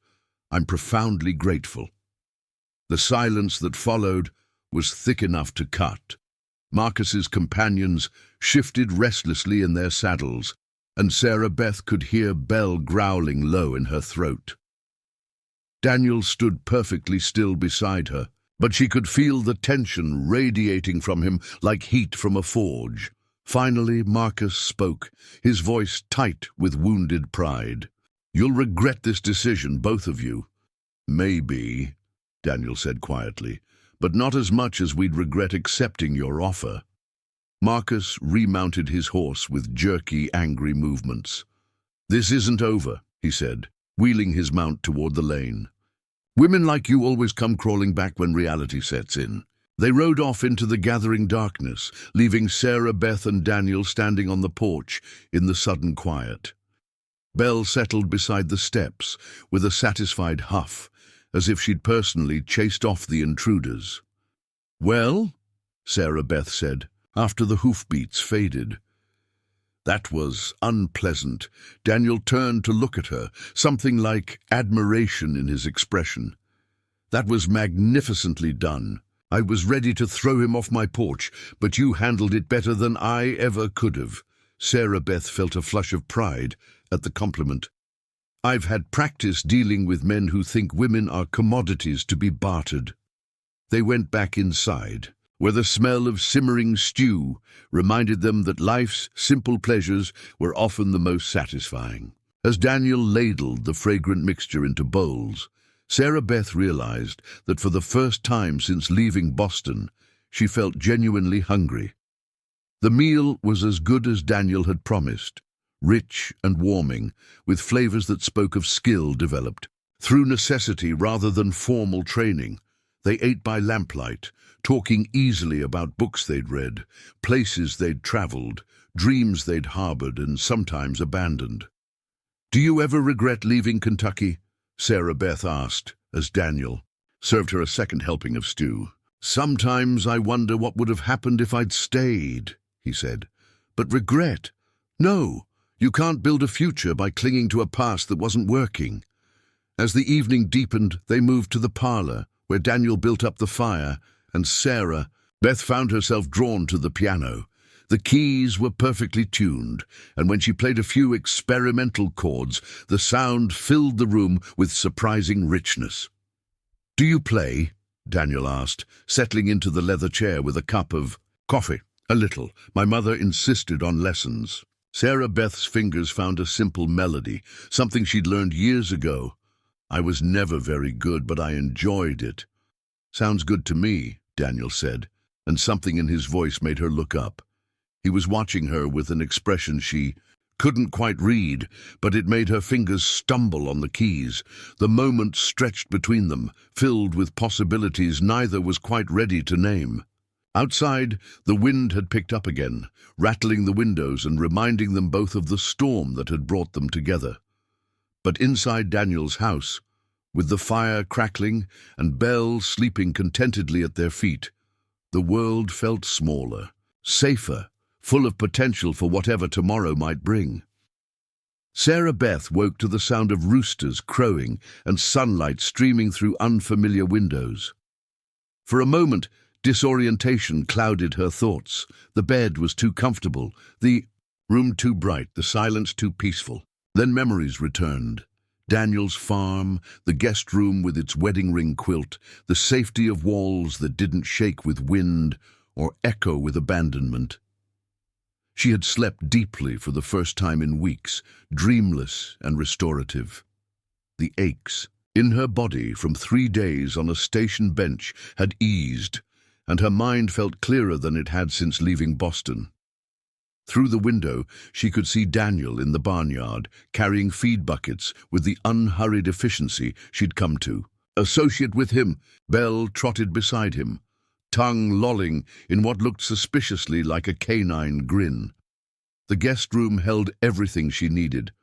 Speaker 1: I'm profoundly grateful." The silence that followed was thick enough to cut. Marcus's companions shifted restlessly in their saddles, and Sarah Beth could hear Belle growling low in her throat. Daniel stood perfectly still beside her, but she could feel the tension radiating from him like heat from a forge. Finally, Marcus spoke, his voice tight with wounded pride. "You'll regret this decision, both of you." "Maybe," Daniel said quietly, "but not as much as we'd regret accepting your offer." Marcus remounted his horse with jerky, angry movements. "This isn't over," he said, wheeling his mount toward the lane. "Women like you always come crawling back when reality sets in." They rode off into the gathering darkness, leaving Sarah Beth and Daniel standing on the porch in the sudden quiet. Belle settled beside the steps with a satisfied huff, as if she'd personally chased off the intruders. "Well?" Sarah Beth said, after the hoofbeats faded. "That was unpleasant." Daniel turned to look at her, something like admiration in his expression. "That was magnificently done. I was ready to throw him off my porch, but you handled it better than I ever could have." Sarah Beth felt a flush of pride at the compliment. "I've had practice dealing with men who think women are commodities to be bartered." They went back inside, where the smell of simmering stew reminded them that life's simple pleasures were often the most satisfying. As Daniel ladled the fragrant mixture into bowls, Sarah Beth realized that for the first time since leaving Boston, she felt genuinely hungry. The meal was as good as Daniel had promised, rich and warming, with flavors that spoke of skill developed through necessity rather than formal training. They ate by lamplight, talking easily about books they'd read, places they'd traveled, dreams they'd harbored and sometimes abandoned. "Do you ever regret leaving Kentucky?" Sarah Beth asked, as Daniel served her a second helping of stew. "Sometimes I wonder what would have happened if I'd stayed," he said. "But regret? No, you can't build a future by clinging to a past that wasn't working." As the evening deepened, they moved to the parlor, where Daniel built up the fire, and Sarah Beth found herself drawn to the piano. The keys were perfectly tuned, and when she played a few experimental chords, the sound filled the room with surprising richness. "Do you play?" Daniel asked, settling into the leather chair with a cup of coffee. "A little. My mother insisted on lessons." Sarah Beth's fingers found a simple melody, something she'd learned years ago. "I was never very good, but I enjoyed it." "Sounds good to me," Daniel said, and something in his voice made her look up. He was watching her with an expression she couldn't quite read, but it made her fingers stumble on the keys. The moment stretched between them, filled with possibilities neither was quite ready to name. Outside, the wind had picked up again, rattling the windows and reminding them both of the storm that had brought them together. But inside Daniel's house, with the fire crackling and Belle sleeping contentedly at their feet, the world felt smaller, safer, full of potential for whatever tomorrow might bring. Sarah Beth woke to the sound of roosters crowing and sunlight streaming through unfamiliar windows. For a moment, disorientation clouded her thoughts. The bed was too comfortable, the room too bright, the silence too peaceful. Then memories returned. Daniel's farm, the guest room with its wedding ring quilt, the safety of walls that didn't shake with wind or echo with abandonment. She had slept deeply for the first time in weeks, dreamless and restorative. The aches in her body from 3 days on a station bench had eased, and her mind felt clearer than it had since leaving Boston. Through the window, she could see Daniel in the barnyard, carrying feed buckets with the unhurried efficiency she'd come to. Associate with him, Belle trotted beside him, tongue lolling in what looked suspiciously like a canine grin. The guest room held everything she needed.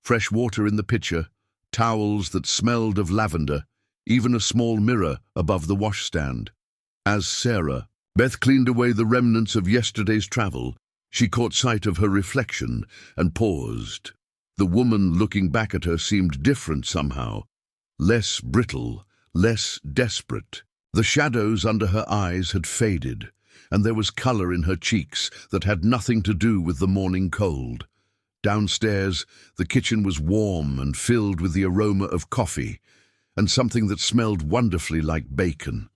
Speaker 1: Fresh water in the pitcher, towels that smelled of lavender, even a small mirror above the washstand. As Beth cleaned away the remnants of yesterday's travel, she caught sight of her reflection and paused. The woman looking back at her seemed different somehow, less brittle, less desperate. The shadows under her eyes had faded, and there was color in her cheeks that had nothing to do with the morning cold. Downstairs, the kitchen was warm and filled with the aroma of coffee, and something that smelled wonderfully like bacon.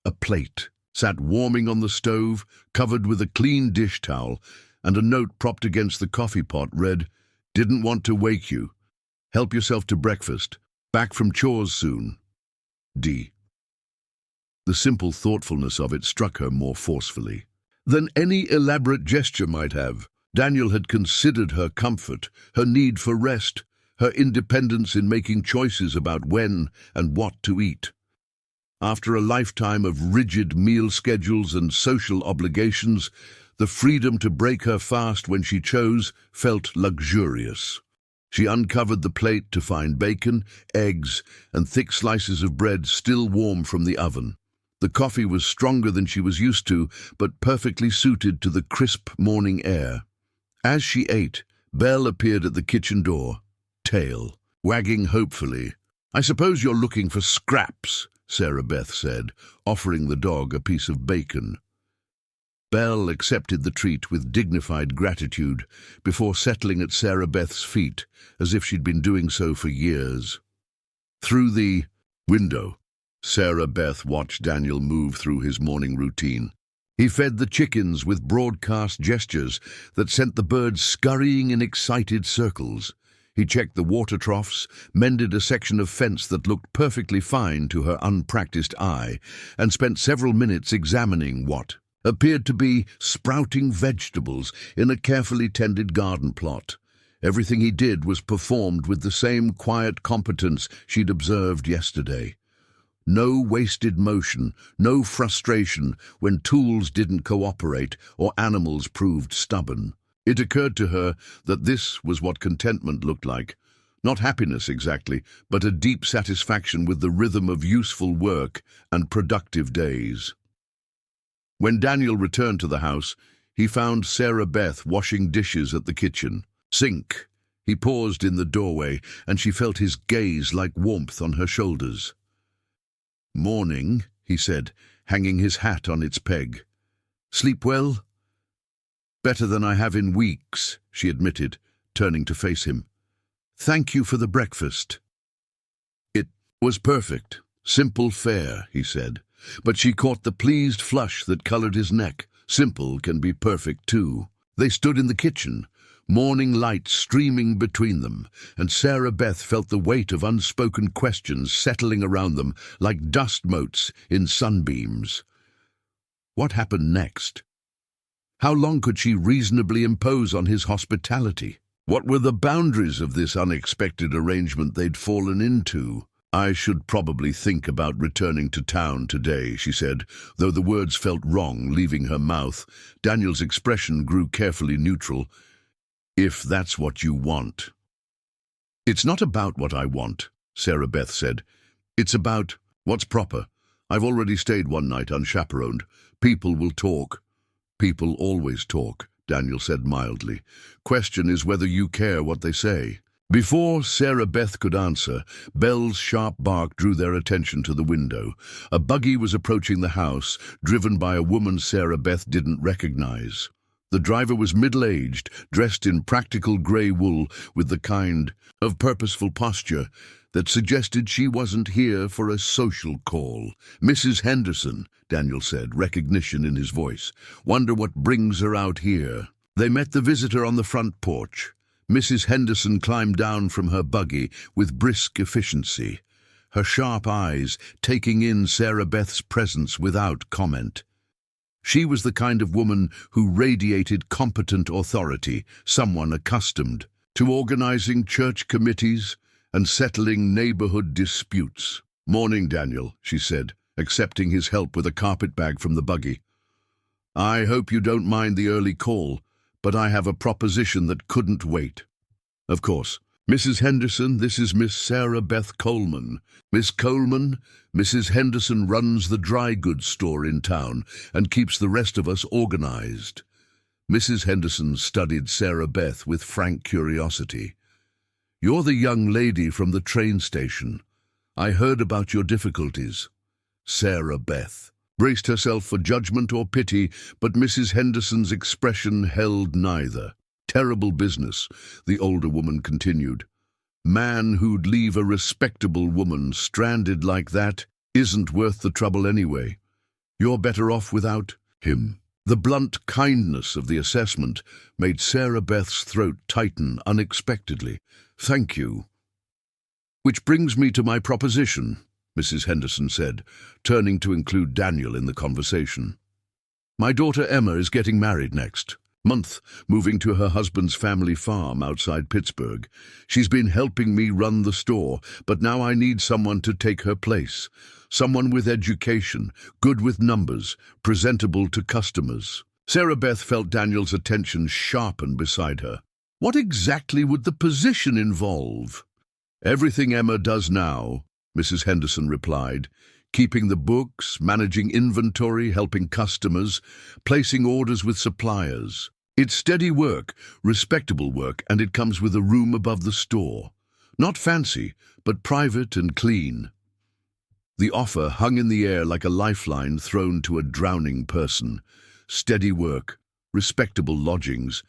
Speaker 1: A plate sat warming on the stove, covered with a clean dish towel, and a note propped against the coffee pot read, "Didn't want to wake you. Help yourself to breakfast. Back from chores soon. D." The simple thoughtfulness of it struck her more forcefully than any elaborate gesture might have. Daniel had considered her comfort, her need for rest, her independence in making choices about when and what to eat. After a lifetime of rigid meal schedules and social obligations, the freedom to break her fast when she chose felt luxurious. She uncovered the plate to find bacon, eggs, and thick slices of bread still warm from the oven. The coffee was stronger than she was used to, but perfectly suited to the crisp morning air. As she ate, Belle appeared at the kitchen door, tail wagging hopefully. "I suppose you're looking for scraps," Beth said, offering the dog a piece of bacon. Belle accepted the treat with dignified gratitude before settling at Beth's feet, as if she'd been doing so for years. Through the window, Beth watched Daniel move through his morning routine. He fed the chickens with broadcast gestures that sent the birds scurrying in excited circles. He checked the water troughs, mended a section of fence that looked perfectly fine to her unpracticed eye, and spent several minutes examining what appeared to be sprouting vegetables in a carefully tended garden plot. Everything he did was performed with the same quiet competence she'd observed yesterday. No wasted motion, no frustration when tools didn't cooperate or animals proved stubborn. It occurred to her that this was what contentment looked like. Not happiness exactly, but a deep satisfaction with the rhythm of useful work and productive days. When Daniel returned to the house, he found Beth washing dishes at the kitchen sink. He paused in the doorway, and she felt his gaze like warmth on her shoulders. "Morning," he said, hanging his hat on its peg. "Sleep well?" "Better than I have in weeks," she admitted, turning to face him. "Thank you for the breakfast." "It was perfect. Simple fare," he said, but she caught the pleased flush that colored his neck. Simple can be perfect too. They stood in the kitchen, morning light streaming between them, and Beth felt the weight of unspoken questions settling around them like dust motes in sunbeams. What happened next? How long could she reasonably impose on his hospitality? What were the boundaries of this unexpected arrangement they'd fallen into? "I should probably think about returning to town today," she said, though the words felt wrong leaving her mouth. Daniel's expression grew carefully neutral. "If that's what you want." "It's not about what I want," Beth said. "It's about what's proper. I've already stayed one night unchaperoned. People will talk." "People always talk," Daniel said mildly. "Question is whether you care what they say." Before Beth could answer, Belle's sharp bark drew their attention to the window. A buggy was approaching the house, driven by a woman Beth didn't recognize. The driver was middle-aged, dressed in practical grey wool with the kind of purposeful posture that suggested she wasn't here for a social call. "Mrs. Henderson," Daniel said, recognition in his voice. "Wonder what brings her out here." They met the visitor on the front porch. Mrs. Henderson climbed down from her buggy with brisk efficiency, her sharp eyes taking in Beth's presence without comment. She was the kind of woman who radiated competent authority, someone accustomed to organizing church committees and settling neighborhood disputes. "Morning, Daniel," she said, accepting his help with a carpet bag from the buggy. "I hope you don't mind the early call, but I have a proposition that couldn't wait. Of course. Mrs. Henderson, this is Miss Sarah Beth Coleman. Miss Coleman, Mrs. Henderson runs the dry goods store in town and keeps the rest of us organized. Mrs. Henderson studied Sarah Beth with frank curiosity. You're the young lady from the train station. I heard about your difficulties. Sarah Beth braced herself for judgment or pity, but Mrs. Henderson's expression held neither. Terrible business, the older woman continued. Man who'd leave a respectable woman stranded like that isn't worth the trouble anyway. You're better off without him. The blunt kindness of the assessment made Sarah Beth's throat tighten unexpectedly. Thank you. Which brings me to my proposition, Mrs. Henderson said, turning to include Daniel in the conversation. My daughter Emma is getting married next month, moving to her husband's family farm outside Pittsburgh. She's been helping me run the store, but now I need someone to take her place. Someone with education, good with numbers, presentable to customers. Sarah Beth felt Daniel's attention sharpen beside her. What exactly would the position involve? Everything Emma does now, Mrs. Henderson replied. Keeping the books, managing inventory, helping customers, placing orders with suppliers. It's steady work, respectable work, and it comes with a room above the store. Not fancy, but private and clean. The offer hung in the air like a lifeline thrown to a drowning person. Steady work, respectable lodgings,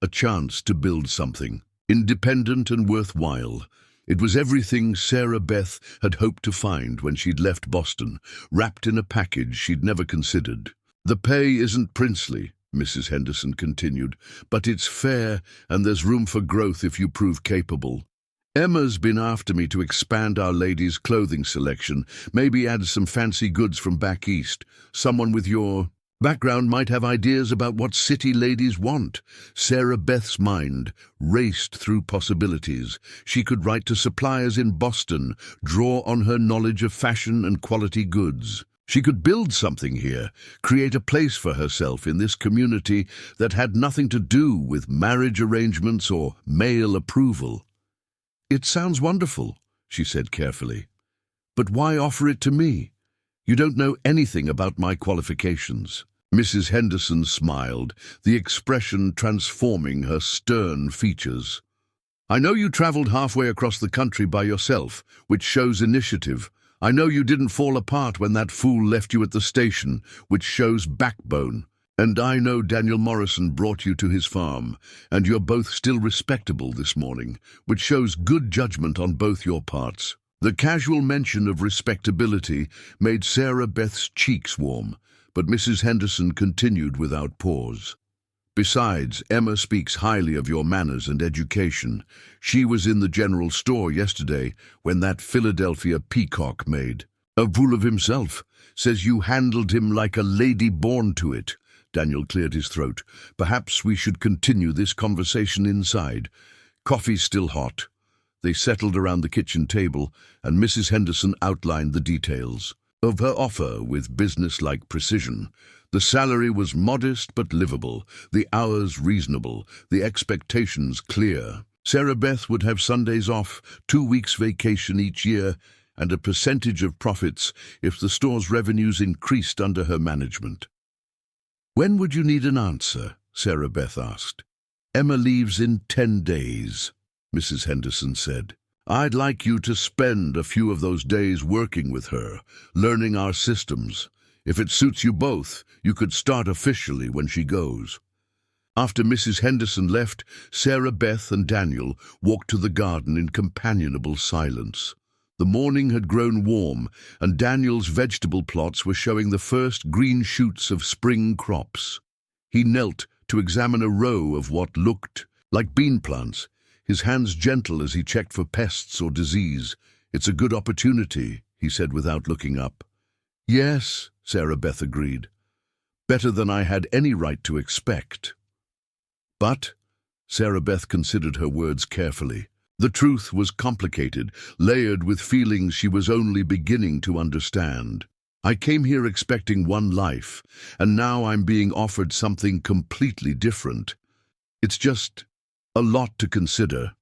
Speaker 1: a chance to build something, independent and worthwhile. It was everything Sarah Beth had hoped to find when she'd left Boston, wrapped in a package she'd never considered. The pay isn't princely, Mrs. Henderson continued, but it's fair and there's room for growth if you prove capable. Emma's been after me to expand our ladies' clothing selection, maybe add some fancy goods from back east. Someone with your background might have ideas about what city ladies want. Sarah Beth's mind raced through possibilities. She could write to suppliers in Boston, draw on her knowledge of fashion and quality goods. She could build something here, create a place for herself in this community that had nothing to do with marriage arrangements or male approval. It sounds wonderful, she said carefully. But why offer it to me? You don't know anything about my qualifications. Mrs. Henderson smiled, the expression transforming her stern features. I know you traveled halfway across the country by yourself, which shows initiative. I know you didn't fall apart when that fool left you at the station, which shows backbone. And I know Daniel Morrison brought you to his farm, and you're both still respectable this morning, which shows good judgment on both your parts. The casual mention of respectability made Sarah Beth's cheeks warm, but Mrs. Henderson continued without pause. Besides, Emma speaks highly of your manners and education. She was in the general store yesterday when that Philadelphia peacock made a fool of himself. Says you handled him like a lady born to it. Daniel cleared his throat. Perhaps we should continue this conversation inside. Coffee's still hot. They settled around the kitchen table, and Mrs. Henderson outlined the details of her offer with business-like precision. The salary was modest but livable, the hours reasonable, the expectations clear. Sarah Beth would have Sundays off, 2 weeks vacation each year, and a percentage of profits if the store's revenues increased under her management. When would you need an answer? Sarah Beth asked. Emma leaves in 10 days, Mrs. Henderson said. I'd like you to spend a few of those days working with her, learning our systems. If it suits you both, you could start officially when she goes. After Mrs. Henderson left, Sarah Beth and Daniel walked to the garden in companionable silence. The morning had grown warm, and Daniel's vegetable plots were showing the first green shoots of spring crops. He knelt to examine a row of what looked like bean plants, his hands gentle as he checked for pests or disease. It's a good opportunity, he said without looking up. Yes, Sarah Beth agreed. Better than I had any right to expect. But, Sarah Beth considered her words carefully. The truth was complicated, layered with feelings she was only beginning to understand. I came here expecting one life, and now I'm being offered something completely different. It's just a lot to consider.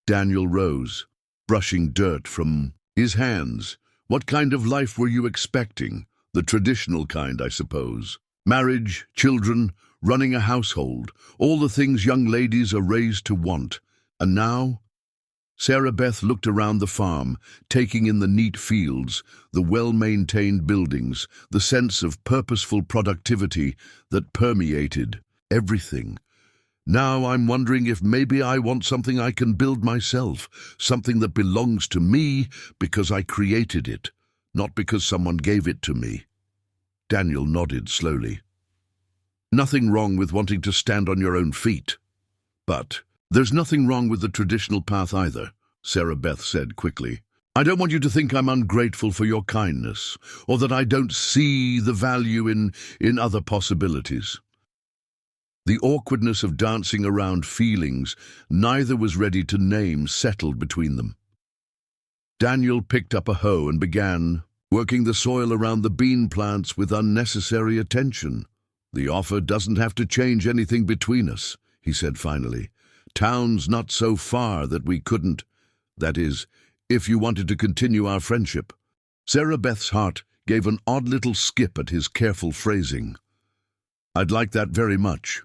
Speaker 1: Daniel rose, brushing dirt from his hands. What kind of life were you expecting? The traditional kind, I suppose. Marriage, children, running a household, all the things young ladies are raised to want. And now? Sarah Beth looked around the farm, taking in the neat fields, the well-maintained buildings, the sense of purposeful productivity that permeated everything. Now I'm wondering if maybe I want something I can build myself, something that belongs to me because I created it, not because someone gave it to me. Daniel nodded slowly. Nothing wrong with wanting to stand on your own feet. But there's nothing wrong with the traditional path either, Sarah Beth said quickly. I don't want you to think I'm ungrateful for your kindness, or that I don't see the value in other possibilities. The awkwardness of dancing around feelings neither was ready to name settled between them. Daniel picked up a hoe and began working the soil around the bean plants with unnecessary attention. The offer doesn't have to change anything between us, he said finally. Town's not so far that we couldn't. That is, if you wanted to continue our friendship. Sarah Beth's heart gave an odd little skip at his careful phrasing. I'd like that very much.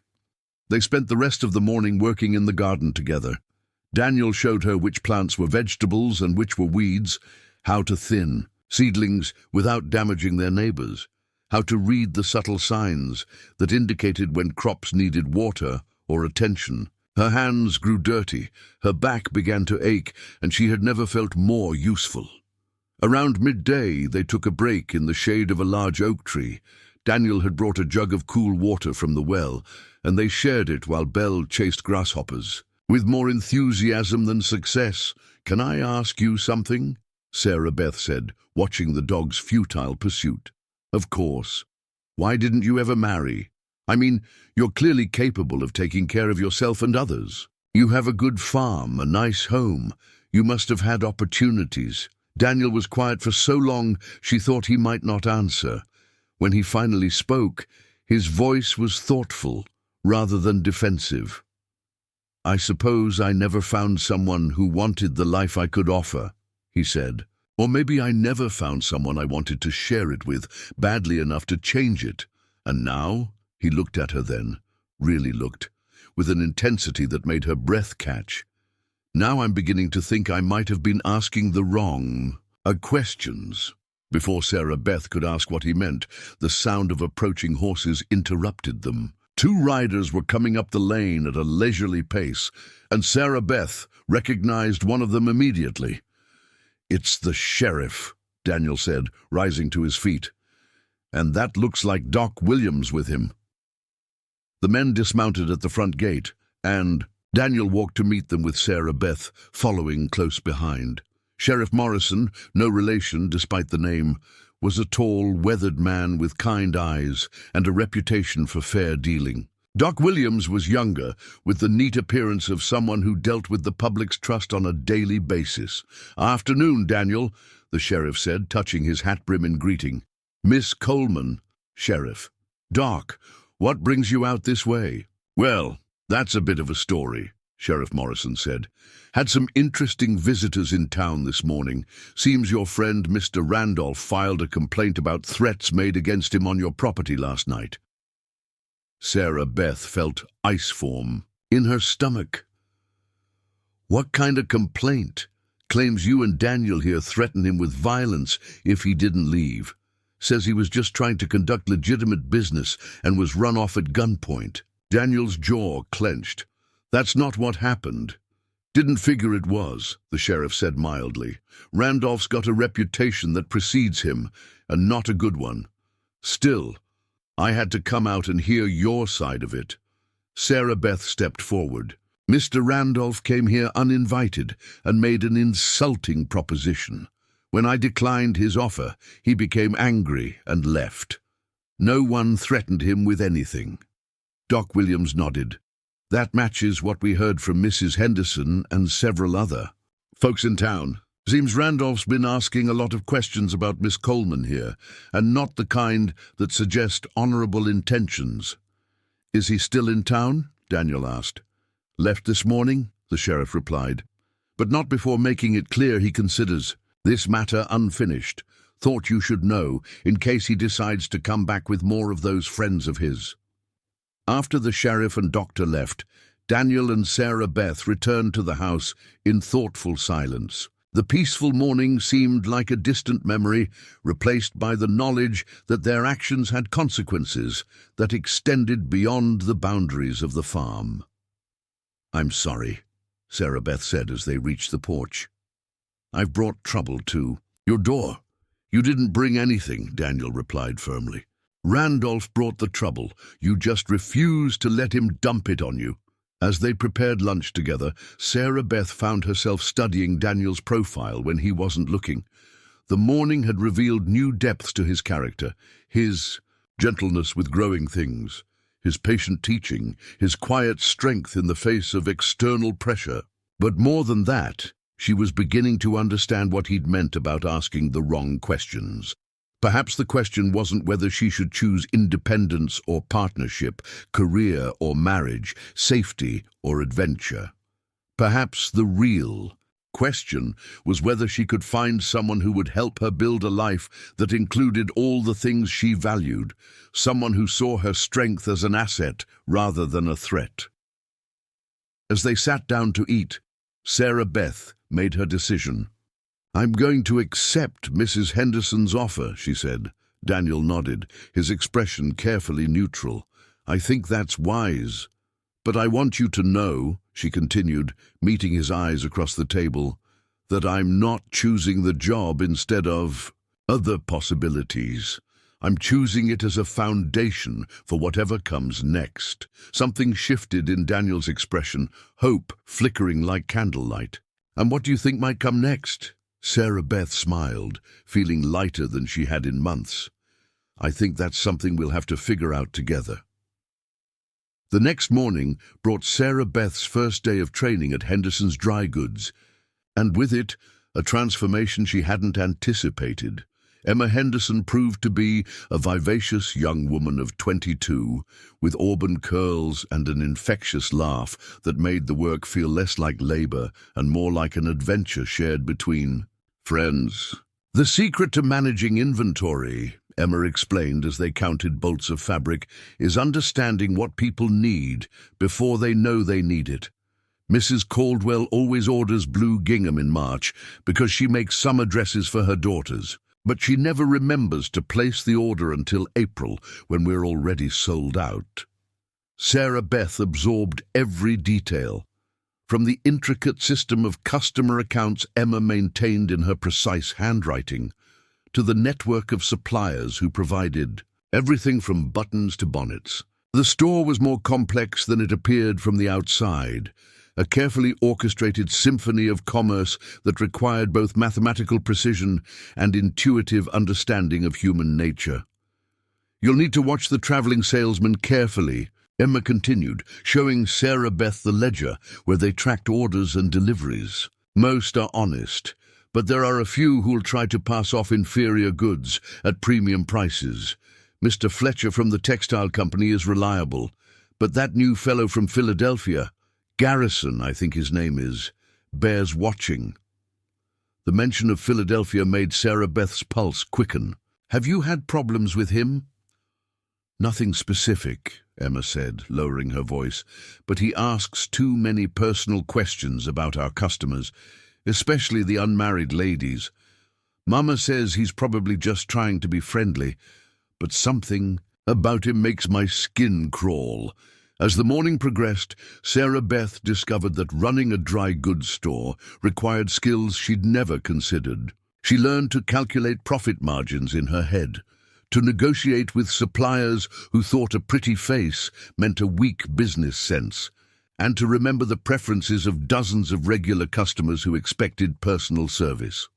Speaker 1: They spent the rest of the morning working in the garden together. Daniel showed her which plants were vegetables and which were weeds, how to thin seedlings without damaging their neighbors, how to read the subtle signs that indicated when crops needed water or attention. Her hands grew dirty, her back began to ache, and she had never felt more useful. Around midday, they took a break in the shade of a large oak tree. Daniel had brought a jug of cool water from the well, and they shared it while Belle chased grasshoppers. With more enthusiasm than success. Can I ask you something? Sarah Beth said, watching the dog's futile pursuit. Of course. Why didn't you ever marry? I mean, you're clearly capable of taking care of yourself and others. You have a good farm, a nice home. You must have had opportunities. Daniel was quiet for so long she thought he might not answer. When he finally spoke, his voice was thoughtful rather than defensive. I suppose I never found someone who wanted the life I could offer, he said. Or maybe I never found someone I wanted to share it with badly enough to change it. And now? He looked at her then, really looked, with an intensity that made her breath catch. Now I'm beginning to think I might have been asking the wrong questions. Before Sarah Beth could ask what he meant, the sound of approaching horses interrupted them. 2 riders were coming up the lane at a leisurely pace, and Sarah Beth recognized one of them immediately. It's the sheriff, Daniel said, rising to his feet. And that looks like Doc Williams with him. The men dismounted at the front gate, and Daniel walked to meet them with Sarah Beth following close behind. Sheriff Morrison, no relation despite the name, was a tall, weathered man with kind eyes and a reputation for fair dealing. Doc Williams was younger, with the neat appearance of someone who dealt with the public's trust on a daily basis. Afternoon, Daniel, the sheriff said, touching his hat brim in greeting. Miss Coleman, Sheriff. Doc, what brings you out this way? Well, that's a bit of a story, Sheriff Morrison said. Had some interesting visitors in town this morning. Seems your friend Mr. Randolph filed a complaint about threats made against him on your property last night. Sarah Beth felt ice form in her stomach. What kind of complaint? Claims you and Daniel here threatened him with violence if he didn't leave. Says he was just trying to conduct legitimate business and was run off at gunpoint. Daniel's jaw clenched. That's not what happened. Didn't figure it was, the sheriff said mildly. Randolph's got a reputation that precedes him, and not a good one. Still, I had to come out and hear your side of it. Sarah Beth stepped forward. Mr. Randolph came here uninvited and made an insulting proposition. When I declined his offer, he became angry and left. No one threatened him with anything. Doc Williams nodded. That matches what we heard from Mrs. Henderson and several other folks in town. Seems Randolph's been asking a lot of questions about Miss Coleman here, and not the kind that suggest honorable intentions. Is he still in town? Daniel asked. "Left this morning," the sheriff replied, "but not before making it clear he considers this matter unfinished. Thought you should know, in case he decides to come back with more of those friends of his." After the sheriff and doctor left, Daniel and Sarah Beth returned to the house in thoughtful silence. The peaceful morning seemed like a distant memory, replaced by the knowledge that their actions had consequences that extended beyond the boundaries of the farm. "I'm sorry," Sarah Beth said as they reached the porch. "I've brought trouble too." "Your door. You didn't bring anything," Daniel replied firmly. "Randolph brought the trouble. You just refused to let him dump it on you." As they prepared lunch together, Sarah Beth found herself studying Daniel's profile when he wasn't looking. The morning had revealed new depths to his character, his gentleness with growing things, his patient teaching, his quiet strength in the face of external pressure. But more than that, she was beginning to understand what he'd meant about asking the wrong questions. Perhaps the question wasn't whether she should choose independence or partnership, career or marriage, safety or adventure. Perhaps the real question was whether she could find someone who would help her build a life that included all the things she valued, someone who saw her strength as an asset rather than a threat. As they sat down to eat, Sarah Beth made her decision. "I'm going to accept Mrs. Henderson's offer," she said. Daniel nodded, his expression carefully neutral. "I think that's wise. But I want you to know," she continued, meeting his eyes across the table, "that I'm not choosing the job instead of other possibilities. I'm choosing it as a foundation for whatever comes next." Something shifted in Daniel's expression, hope flickering like candlelight. "And what do you think might come next?" Sarah Beth smiled, feeling lighter than she had in months. "I think that's something we'll have to figure out together." The next morning brought Sarah Beth's first day of training at Henderson's Dry Goods, and with it, a transformation she hadn't anticipated. Emma Henderson proved to be a vivacious young woman of 22, with auburn curls and an infectious laugh that made the work feel less like labor and more like an adventure shared between friends. "The secret to managing inventory," Emma explained as they counted bolts of fabric, "is understanding what people need before they know they need it. Mrs. Caldwell always orders blue gingham in March because she makes summer dresses for her daughters. But she never remembers to place the order until April, when we're already sold out." Sarah Beth absorbed every detail. From the intricate system of customer accounts Emma maintained in her precise handwriting, to the network of suppliers who provided everything from buttons to bonnets. The store was more complex than it appeared from the outside, a carefully orchestrated symphony of commerce that required both mathematical precision and intuitive understanding of human nature. "You'll need to watch the traveling salesman carefully," Emma continued, showing Sarah Beth the ledger where they tracked orders and deliveries. "Most are honest, but there are a few who'll try to pass off inferior goods at premium prices. Mr. Fletcher from the textile company is reliable, but that new fellow from Philadelphia, Garrison, I think his name is, bears watching." The mention of Philadelphia made Sarah Beth's pulse quicken. "Have you had problems with him?" "Nothing specific," Emma said, lowering her voice, "but he asks too many personal questions about our customers, especially the unmarried ladies. Mama says he's probably just trying to be friendly, but something about him makes my skin crawl." As the morning progressed, Sarah Beth discovered that running a dry goods store required skills she'd never considered. She learned to calculate profit margins in her head, to negotiate with suppliers who thought a pretty face meant a weak business sense, and to remember the preferences of dozens of regular customers who expected personal service.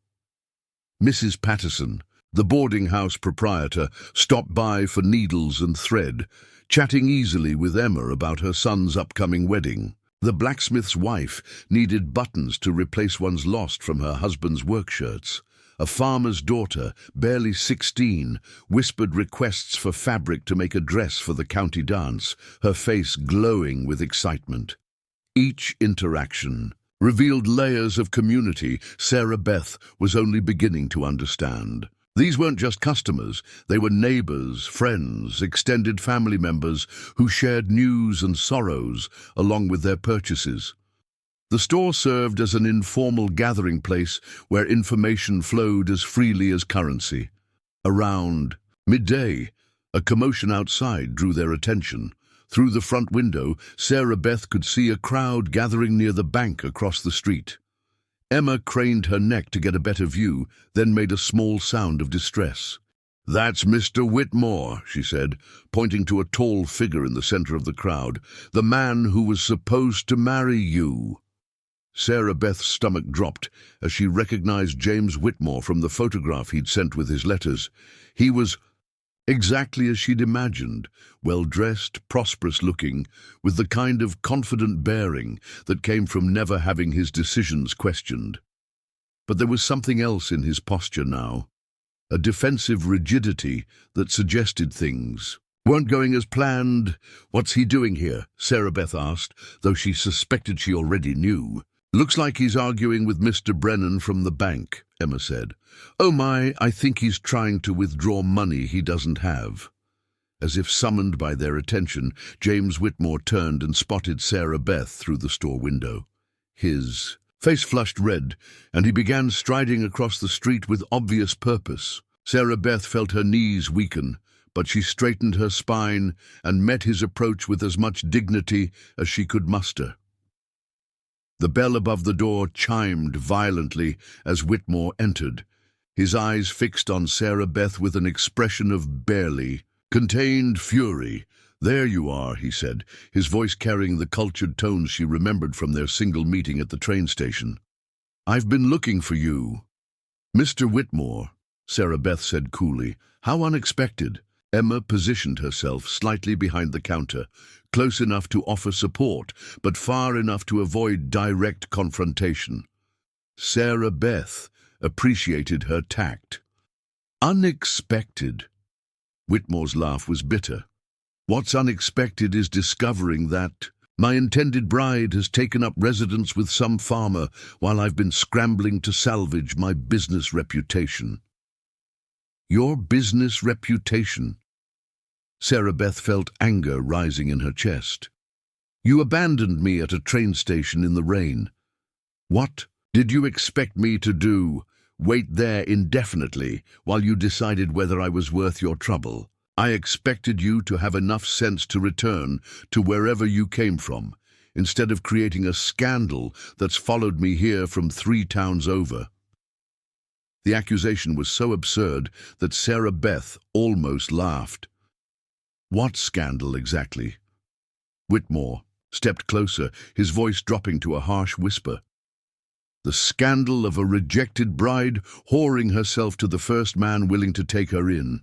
Speaker 1: Mrs. Patterson, the boarding house proprietor, stopped by for needles and thread, chatting easily with Emma about her son's upcoming wedding. The blacksmith's wife needed buttons to replace ones lost from her husband's work shirts. A farmer's daughter, barely 16, whispered requests for fabric to make a dress for the county dance, her face glowing with excitement. Each interaction revealed layers of community Sarah Beth was only beginning to understand. These weren't just customers, they were neighbors, friends, extended family members who shared news and sorrows along with their purchases. The store served as an informal gathering place where information flowed as freely as currency. Around midday, a commotion outside drew their attention. Through the front window, Sarah Beth could see a crowd gathering near the bank across the street. Emma craned her neck to get a better view, then made a small sound of distress. "That's Mr. Whitmore," she said, pointing to a tall figure in the center of the crowd. "The man who was supposed to marry you." Sarah Beth's stomach dropped as she recognized James Whitmore from the photograph he'd sent with his letters. He was exactly as she'd imagined, well-dressed, prosperous-looking, with the kind of confident bearing that came from never having his decisions questioned. But there was something else in his posture now, a defensive rigidity that suggested things weren't going as planned. "What's he doing here?" Sarah Beth asked, though she suspected she already knew. "Looks like he's arguing with Mr. Brennan from the bank," Emma said. "Oh my, I think he's trying to withdraw money he doesn't have." As if summoned by their attention, James Whitmore turned and spotted Sarah Beth through the store window. His face flushed red, and he began striding across the street with obvious purpose. Sarah Beth felt her knees weaken, but she straightened her spine and met his approach with as much dignity as she could muster. The bell above the door chimed violently as Whitmore entered, his eyes fixed on Sarah Beth with an expression of barely contained fury. "There you are," he said, his voice carrying the cultured tones she remembered from their single meeting at the train station. "I've been looking for you." "Mr. Whitmore," Sarah Beth said coolly. "How unexpected." Emma positioned herself slightly behind the counter, close enough to offer support, but far enough to avoid direct confrontation. Sarah Beth appreciated her tact. "Unexpected?" Whitmore's laugh was bitter. "What's unexpected is discovering that my intended bride has taken up residence with some farmer while I've been scrambling to salvage my business reputation." "Your business reputation?" Sarah Beth felt anger rising in her chest. "You abandoned me at a train station in the rain. What did you expect me to do? Wait there indefinitely while you decided whether I was worth your trouble? I expected you to have enough sense to return to wherever you came from, instead of creating a scandal that's followed me here from 3 towns over." The accusation was so absurd that Sarah Beth almost laughed. "What scandal exactly?" Whitmore stepped closer, his voice dropping to a harsh whisper. "The scandal of a rejected bride whoring herself to the first man willing to take her in."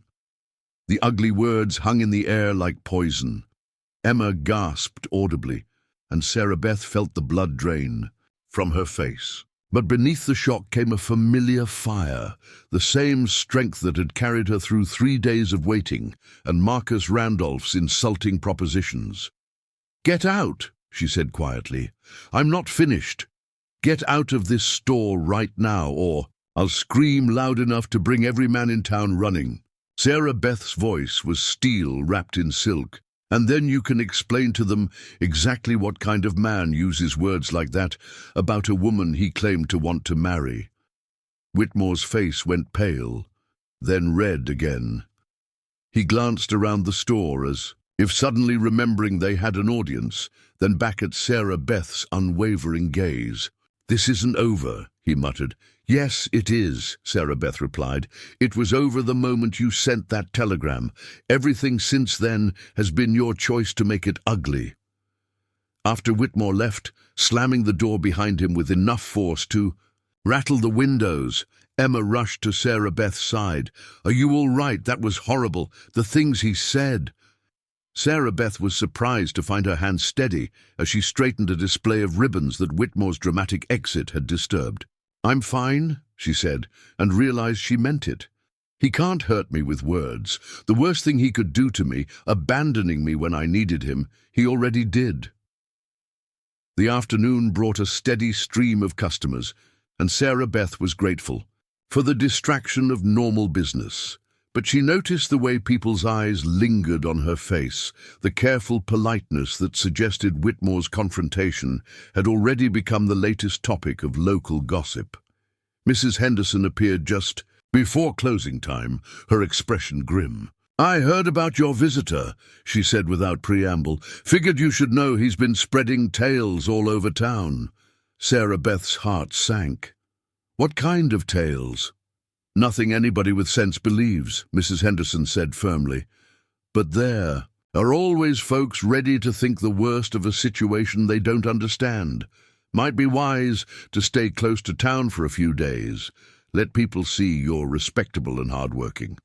Speaker 1: The ugly words hung in the air like poison. Emma gasped audibly, and Sarah Beth felt the blood drain from her face. But beneath the shock came a familiar fire, the same strength that had carried her through 3 days of waiting and Marcus Randolph's insulting propositions. "Get out," she said quietly. "I'm not finished. Get out of this store right now, or I'll scream loud enough to bring every man in town running." Sarah Beth's voice was steel wrapped in silk. "And then you can explain to them exactly what kind of man uses words like that about a woman he claimed to want to marry." Whitmore's face went pale, then red again. He glanced around the store as if suddenly remembering they had an audience, then back at Sarah Beth's unwavering gaze. "This isn't over," he muttered. "Yes, it is," Sarah Beth replied. "It was over the moment you sent that telegram. Everything since then has been your choice to make it ugly." After Whitmore left, slamming the door behind him with enough force to rattle the windows, Emma rushed to Sarah Beth's side. "Are you all right? That was horrible. The things he said." Sarah Beth was surprised to find her hand steady as she straightened a display of ribbons that Whitmore's dramatic exit had disturbed. "I'm fine," she said, and realized she meant it. He can't hurt me with words. The worst thing he could do to me, abandoning me when I needed him, he already did. The afternoon brought a steady stream of customers, and Sarah Beth was grateful for the distraction of normal business. But she noticed the way people's eyes lingered on her face. The careful politeness that suggested Whitmore's confrontation had already become the latest topic of local gossip. Mrs. Henderson appeared just before closing time, her expression grim. "I heard about your visitor," she said without preamble. "Figured you should know he's been spreading tales all over town." Sarah Beth's heart sank. "What kind of tales?" "Nothing anybody with sense believes," Mrs. Henderson said firmly. "But there are always folks ready to think the worst of a situation they don't understand. Might be wise to stay close to town for a few days. Let people see you're respectable and hardworking."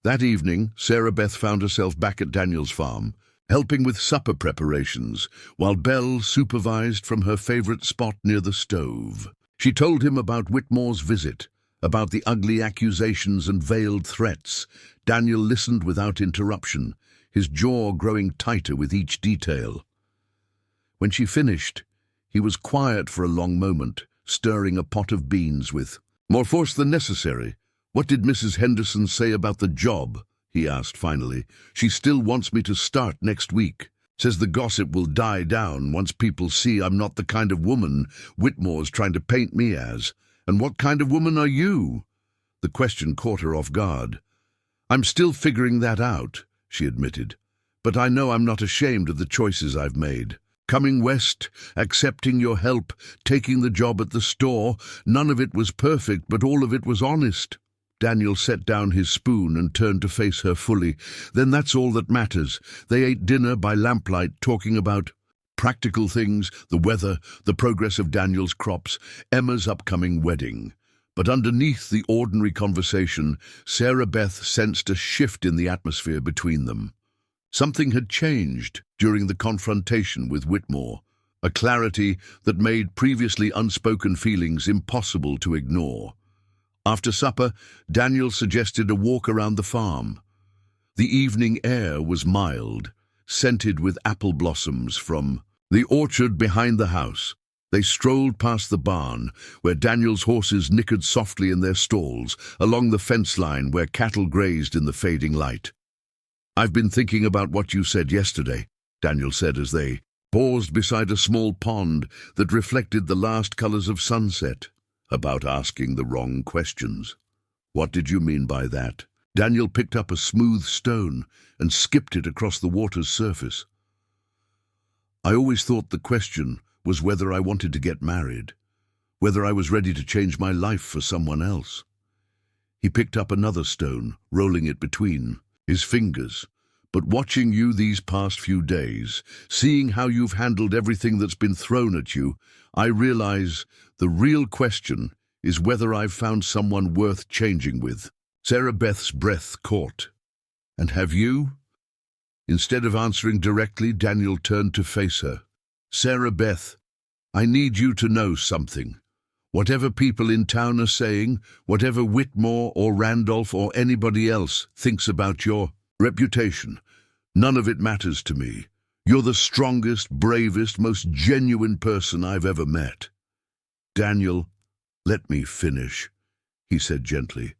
Speaker 1: That evening, Sarah Beth found herself back at Daniel's farm, helping with supper preparations, while Belle supervised from her favorite spot near the stove. She told him about Whitmore's visit, about the ugly accusations and veiled threats. Daniel listened without interruption, his jaw growing tighter with each detail. When she finished, he was quiet for a long moment, stirring a pot of beans with more force than necessary. "What did Mrs. Henderson say about the job?" he asked finally. "She still wants me to start next week. Says the gossip will die down once people see I'm not the kind of woman Whitmore's trying to paint me as. And what kind of woman are you?" The question caught her off guard. "I'm still figuring that out," she admitted. "But I know I'm not ashamed of the choices I've made. Coming west, accepting your help, taking the job at the store, none of it was perfect, but all of it was honest." Daniel set down his spoon and turned to face her fully. "Then that's all that matters." They ate dinner by lamplight, talking about practical things, the weather, the progress of Daniel's crops, Emma's upcoming wedding. But underneath the ordinary conversation, Sarah Beth sensed a shift in the atmosphere between them. Something had changed during the confrontation with Whitmore, a clarity that made previously unspoken feelings impossible to ignore. After supper, Daniel suggested a walk around the farm. The evening air was mild, scented with apple blossoms from the orchard behind the house. They strolled past the barn, where Daniel's horses nickered softly in their stalls, along the fence line where cattle grazed in the fading light. "I've been thinking about what you said yesterday," Daniel said as they paused beside a small pond that reflected the last colors of sunset. "About asking the wrong questions." "What did you mean by that?" Daniel picked up a smooth stone and skipped it across the water's surface. "I always thought the question was whether I wanted to get married, whether I was ready to change my life for someone else." He picked up another stone, rolling it between his fingers. "But watching you these past few days, seeing how you've handled everything that's been thrown at you, I realize the real question is whether I've found someone worth changing with." Sarah Beth's breath caught. "And have you?" Instead of answering directly, Daniel turned to face her. "Sarah Beth, I need you to know something. Whatever people in town are saying, whatever Whitmore or Randolph or anybody else thinks about your reputation, none of it matters to me. You're the strongest, bravest, most genuine person I've ever met." "Daniel, let me finish," he said gently.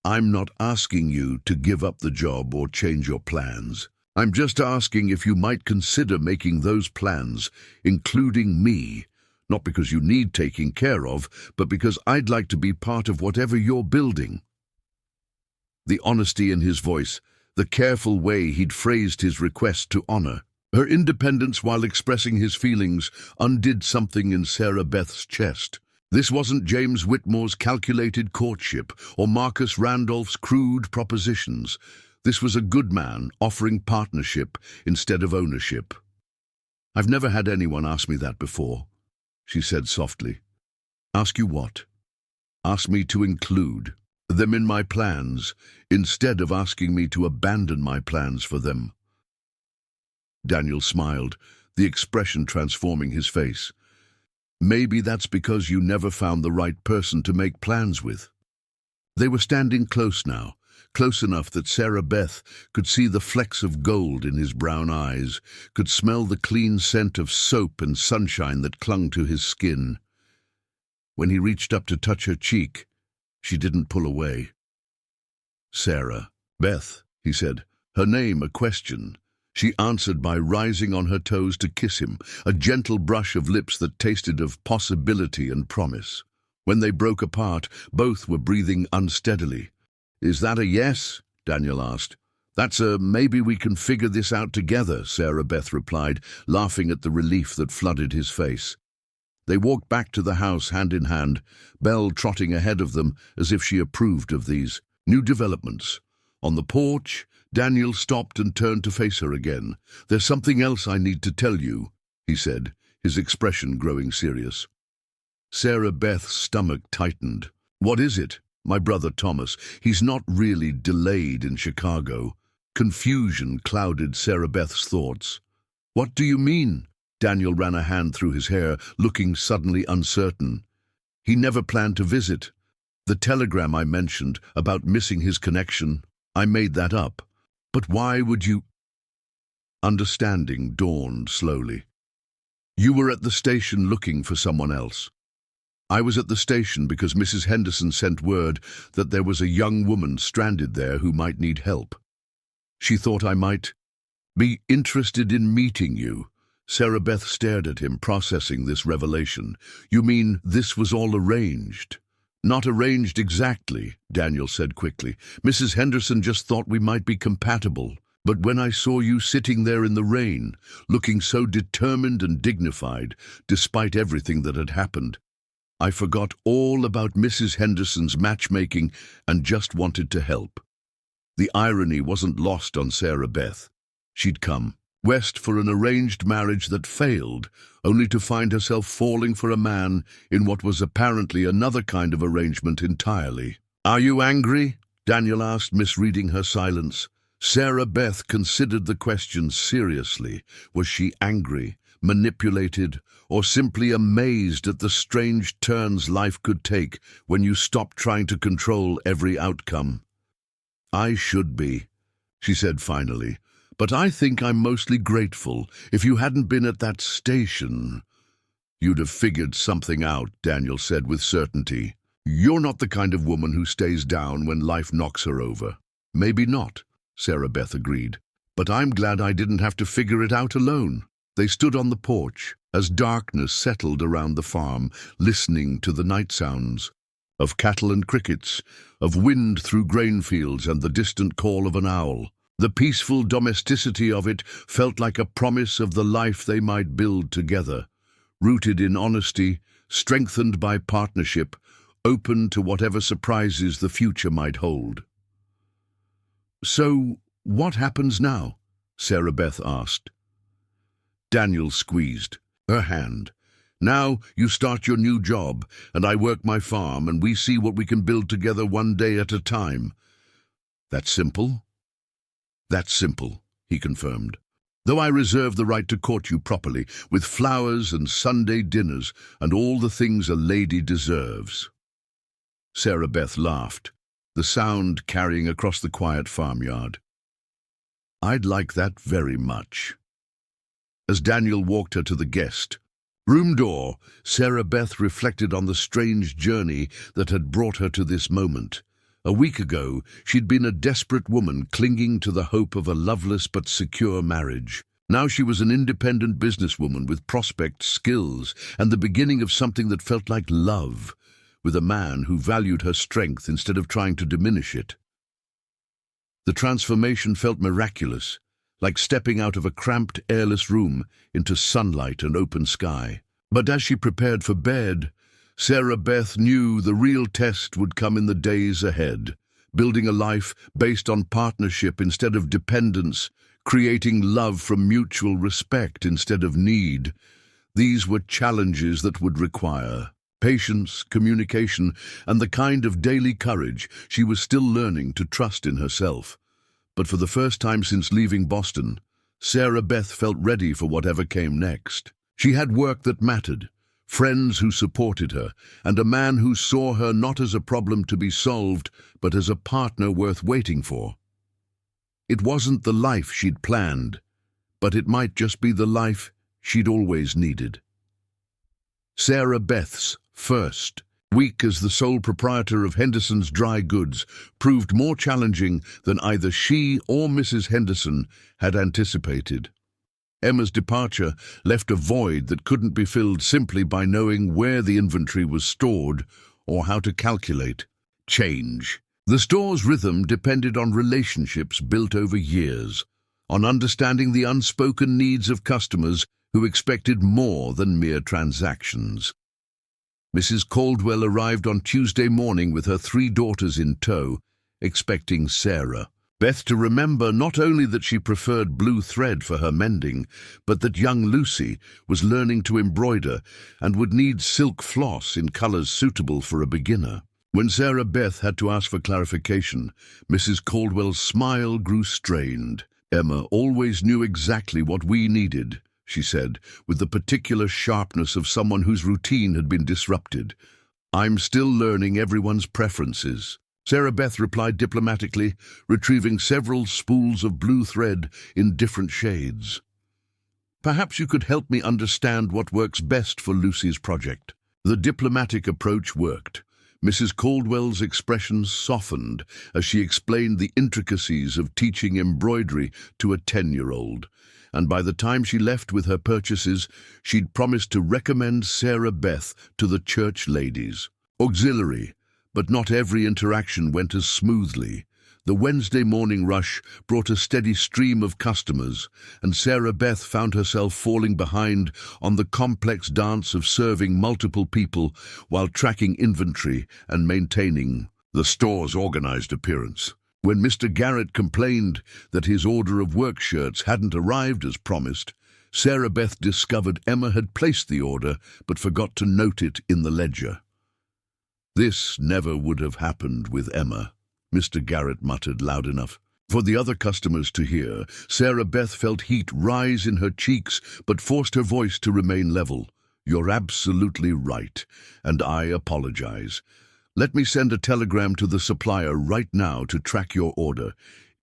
Speaker 1: "I'm not asking you to give up the job or change your plans. I'm just asking if you might consider making those plans, including me, not because you need taking care of, but because I'd like to be part of whatever you're building." The honesty in his voice, the careful way he'd phrased his request to honor her independence while expressing his feelings, undid something in Sarah Beth's chest. This wasn't James Whitmore's calculated courtship or Marcus Randolph's crude propositions. This was a good man offering partnership instead of ownership. "I've never had anyone ask me that before," she said softly. "Ask you what?" "Ask me to include them in my plans, instead of asking me to abandon my plans for them." Daniel smiled, the expression transforming his face. Maybe that's because you never found the right person to make plans with. They were standing close now, close enough that Sarah Beth could see the flecks of gold in his brown eyes, could smell the clean scent of soap and sunshine that clung to his skin. When he reached up to touch her cheek, she didn't pull away. "Sarah Beth," he said, her name a question. She answered by rising on her toes to kiss him, a gentle brush of lips that tasted of possibility and promise. When they broke apart, both were breathing unsteadily. "Is that a yes?" Daniel asked. "That's a maybe we can figure this out together," Sarah Beth replied, laughing at the relief that flooded his face. They walked back to the house hand in hand, Belle trotting ahead of them as if she approved of these new developments. On the porch, Daniel stopped and turned to face her again. "There's something else I need to tell you," he said, his expression growing serious. Sarah Beth's stomach tightened. "What is it?" "My brother Thomas. He's not really delayed in Chicago." Confusion clouded Sarah Beth's thoughts. "What do you mean?" Daniel ran a hand through his hair, looking suddenly uncertain. "He never planned to visit. The telegram I mentioned about missing his connection, I made that up. But why would you—" Understanding dawned slowly. "You were at the station looking for someone else. I was at the station because Mrs. Henderson sent word that there was a young woman stranded there who might need help. She thought I might be interested in meeting you." Sarah Beth stared at him, processing this revelation. "You mean this was all arranged?" "Not arranged exactly," Daniel said quickly. "Mrs. Henderson just thought we might be compatible. But when I saw you sitting there in the rain, looking so determined and dignified, despite everything that had happened, I forgot all about Mrs. Henderson's matchmaking and just wanted to help." The irony wasn't lost on Sarah Beth. She'd come west for an arranged marriage that failed, only to find herself falling for a man in what was apparently another kind of arrangement entirely. "Are you angry?" Daniel asked, misreading her silence. Sarah Beth considered the question seriously. Was she angry, manipulated, or simply amazed at the strange turns life could take when you stopped trying to control every outcome? "I should be," she said finally, "but I think I'm mostly grateful. If you hadn't been at that station—" "You'd have figured something out," Daniel said with certainty. "You're not the kind of woman who stays down when life knocks her over." "Maybe not," Sarah Beth agreed, "but I'm glad I didn't have to figure it out alone." They stood on the porch as darkness settled around the farm, listening to the night sounds of cattle and crickets, of wind through grain fields and the distant call of an owl. The peaceful domesticity of it felt like a promise of the life they might build together, rooted in honesty, strengthened by partnership, open to whatever surprises the future might hold. "So, what happens now?" Sarah Beth asked. Daniel squeezed her hand. "Now you start your new job, and I work my farm, and we see what we can build together one day at a time." "That's simple?" "That's simple," he confirmed. "Though I reserve the right to court you properly, with flowers and Sunday dinners and all the things a lady deserves." Sarah Beth laughed, the sound carrying across the quiet farmyard. "I'd like that very much." As Daniel walked her to the guest room door, Sarah Beth reflected on the strange journey that had brought her to this moment. A week ago, she'd been a desperate woman clinging to the hope of a loveless but secure marriage. Now she was an independent businesswoman with prospects, skills, and the beginning of something that felt like love, with a man who valued her strength instead of trying to diminish it. The transformation felt miraculous, like stepping out of a cramped, airless room into sunlight and open sky. But as she prepared for bed, Sarah Beth knew the real test would come in the days ahead, building a life based on partnership instead of dependence, creating love from mutual respect instead of need. These were challenges that would require patience, communication, and the kind of daily courage she was still learning to trust in herself. But for the first time since leaving Boston, Sarah Beth felt ready for whatever came next. She had work that mattered, friends who supported her, and a man who saw her not as a problem to be solved, but as a partner worth waiting for. It wasn't the life she'd planned, but it might just be the life she'd always needed. Sarah Beth's first week as the sole proprietor of Henderson's Dry Goods proved more challenging than either she or Mrs. Henderson had anticipated. Emma's departure left a void that couldn't be filled simply by knowing where the inventory was stored or how to calculate change. The store's rhythm depended on relationships built over years, on understanding the unspoken needs of customers who expected more than mere transactions. Mrs. Caldwell arrived on Tuesday morning with her 3 daughters in tow, expecting Sarah Beth to remember not only that she preferred blue thread for her mending, but that young Lucy was learning to embroider and would need silk floss in colors suitable for a beginner. When Sarah Beth had to ask for clarification, Mrs. Caldwell's smile grew strained. "Emma always knew exactly what we needed," she said, with the particular sharpness of someone whose routine had been disrupted. "I'm still learning everyone's preferences." Sarah Beth replied diplomatically, retrieving several spools of blue thread in different shades. "Perhaps you could help me understand what works best for Lucy's project." The diplomatic approach worked. Mrs. Caldwell's expression softened as she explained the intricacies of teaching embroidery to a 10-year-old. And by the time she left with her purchases, she'd promised to recommend Sarah Beth to the church ladies. Auxiliary, but not every interaction went as smoothly. The Wednesday morning rush brought a steady stream of customers, and Sarah Beth found herself falling behind on the complex dance of serving multiple people while tracking inventory and maintaining the store's organized appearance. When Mr. Garrett complained that his order of work shirts hadn't arrived as promised, Sarah Beth discovered Emma had placed the order but forgot to note it in the ledger. "This never would have happened with Emma," Mr. Garrett muttered loud enough for the other customers to hear. Sarah Beth felt heat rise in her cheeks but forced her voice to remain level. "You're absolutely right, and I apologize. Let me send a telegram to the supplier right now to track your order.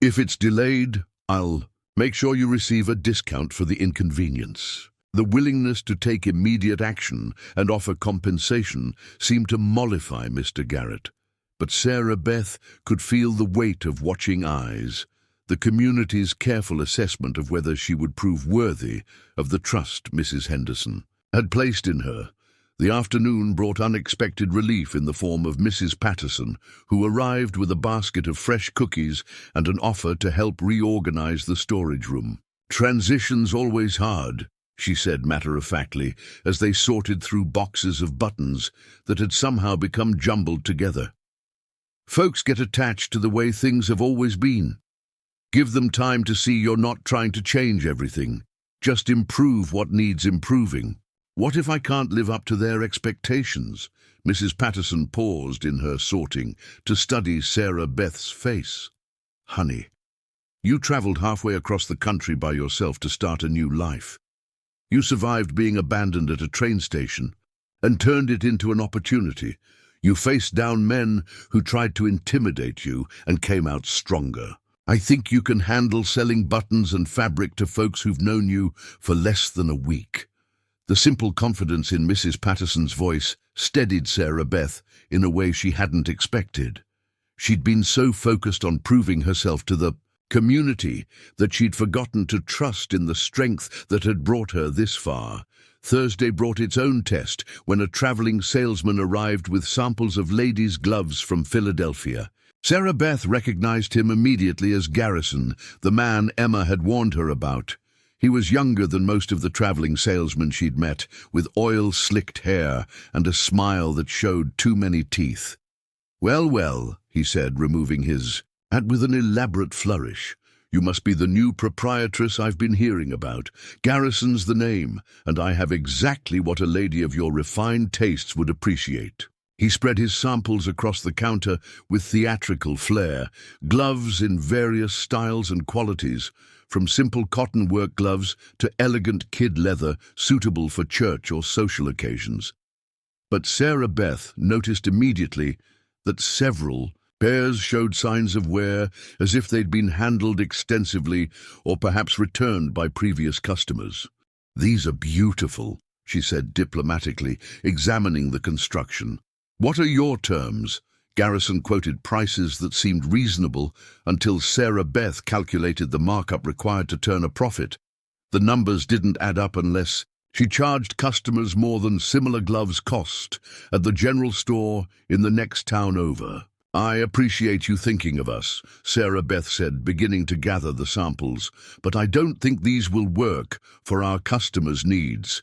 Speaker 1: If it's delayed, I'll make sure you receive a discount for the inconvenience." The willingness to take immediate action and offer compensation seemed to mollify Mr. Garrett. But Sarah Beth could feel the weight of watching eyes, the community's careful assessment of whether she would prove worthy of the trust Mrs. Henderson had placed in her. The afternoon brought unexpected relief in the form of Mrs. Patterson, who arrived with a basket of fresh cookies and an offer to help reorganize the storage room. "Transition's always hard," she said matter-of-factly, as they sorted through boxes of buttons that had somehow become jumbled together. "Folks get attached to the way things have always been. Give them time to see you're not trying to change everything. Just improve what needs improving." "What if I can't live up to their expectations?" Mrs. Patterson paused in her sorting to study Sarah Beth's face. "Honey, you traveled halfway across the country by yourself to start a new life. You survived being abandoned at a train station and turned it into an opportunity. You faced down men who tried to intimidate you and came out stronger. I think you can handle selling buttons and fabric to folks who've known you for less than a week." The simple confidence in Mrs. Patterson's voice steadied Sarah Beth in a way she hadn't expected. She'd been so focused on proving herself to the community that she'd forgotten to trust in the strength that had brought her this far. Thursday brought its own test when a traveling salesman arrived with samples of ladies' gloves from Philadelphia. Sarah Beth recognized him immediately as Garrison, the man Emma had warned her about. He was younger than most of the traveling salesmen she'd met, with oil-slicked hair and a smile that showed too many teeth. "Well, well," he said, removing his hat with an elaborate flourish. "You must be the new proprietress I've been hearing about. Garrison's the name, and I have exactly what a lady of your refined tastes would appreciate." He spread his samples across the counter with theatrical flair, gloves in various styles and qualities, from simple cotton work gloves to elegant kid leather suitable for church or social occasions. But Sarah Beth noticed immediately that several pairs showed signs of wear, as if they'd been handled extensively or perhaps returned by previous customers. "These are beautiful," she said diplomatically, examining the construction. "What are your terms?" Garrison quoted prices that seemed reasonable until Sarah Beth calculated the markup required to turn a profit. The numbers didn't add up unless she charged customers more than similar gloves cost at the general store in the next town over. "I appreciate you thinking of us," Sarah Beth said, beginning to gather the samples, "but I don't think these will work for our customers' needs."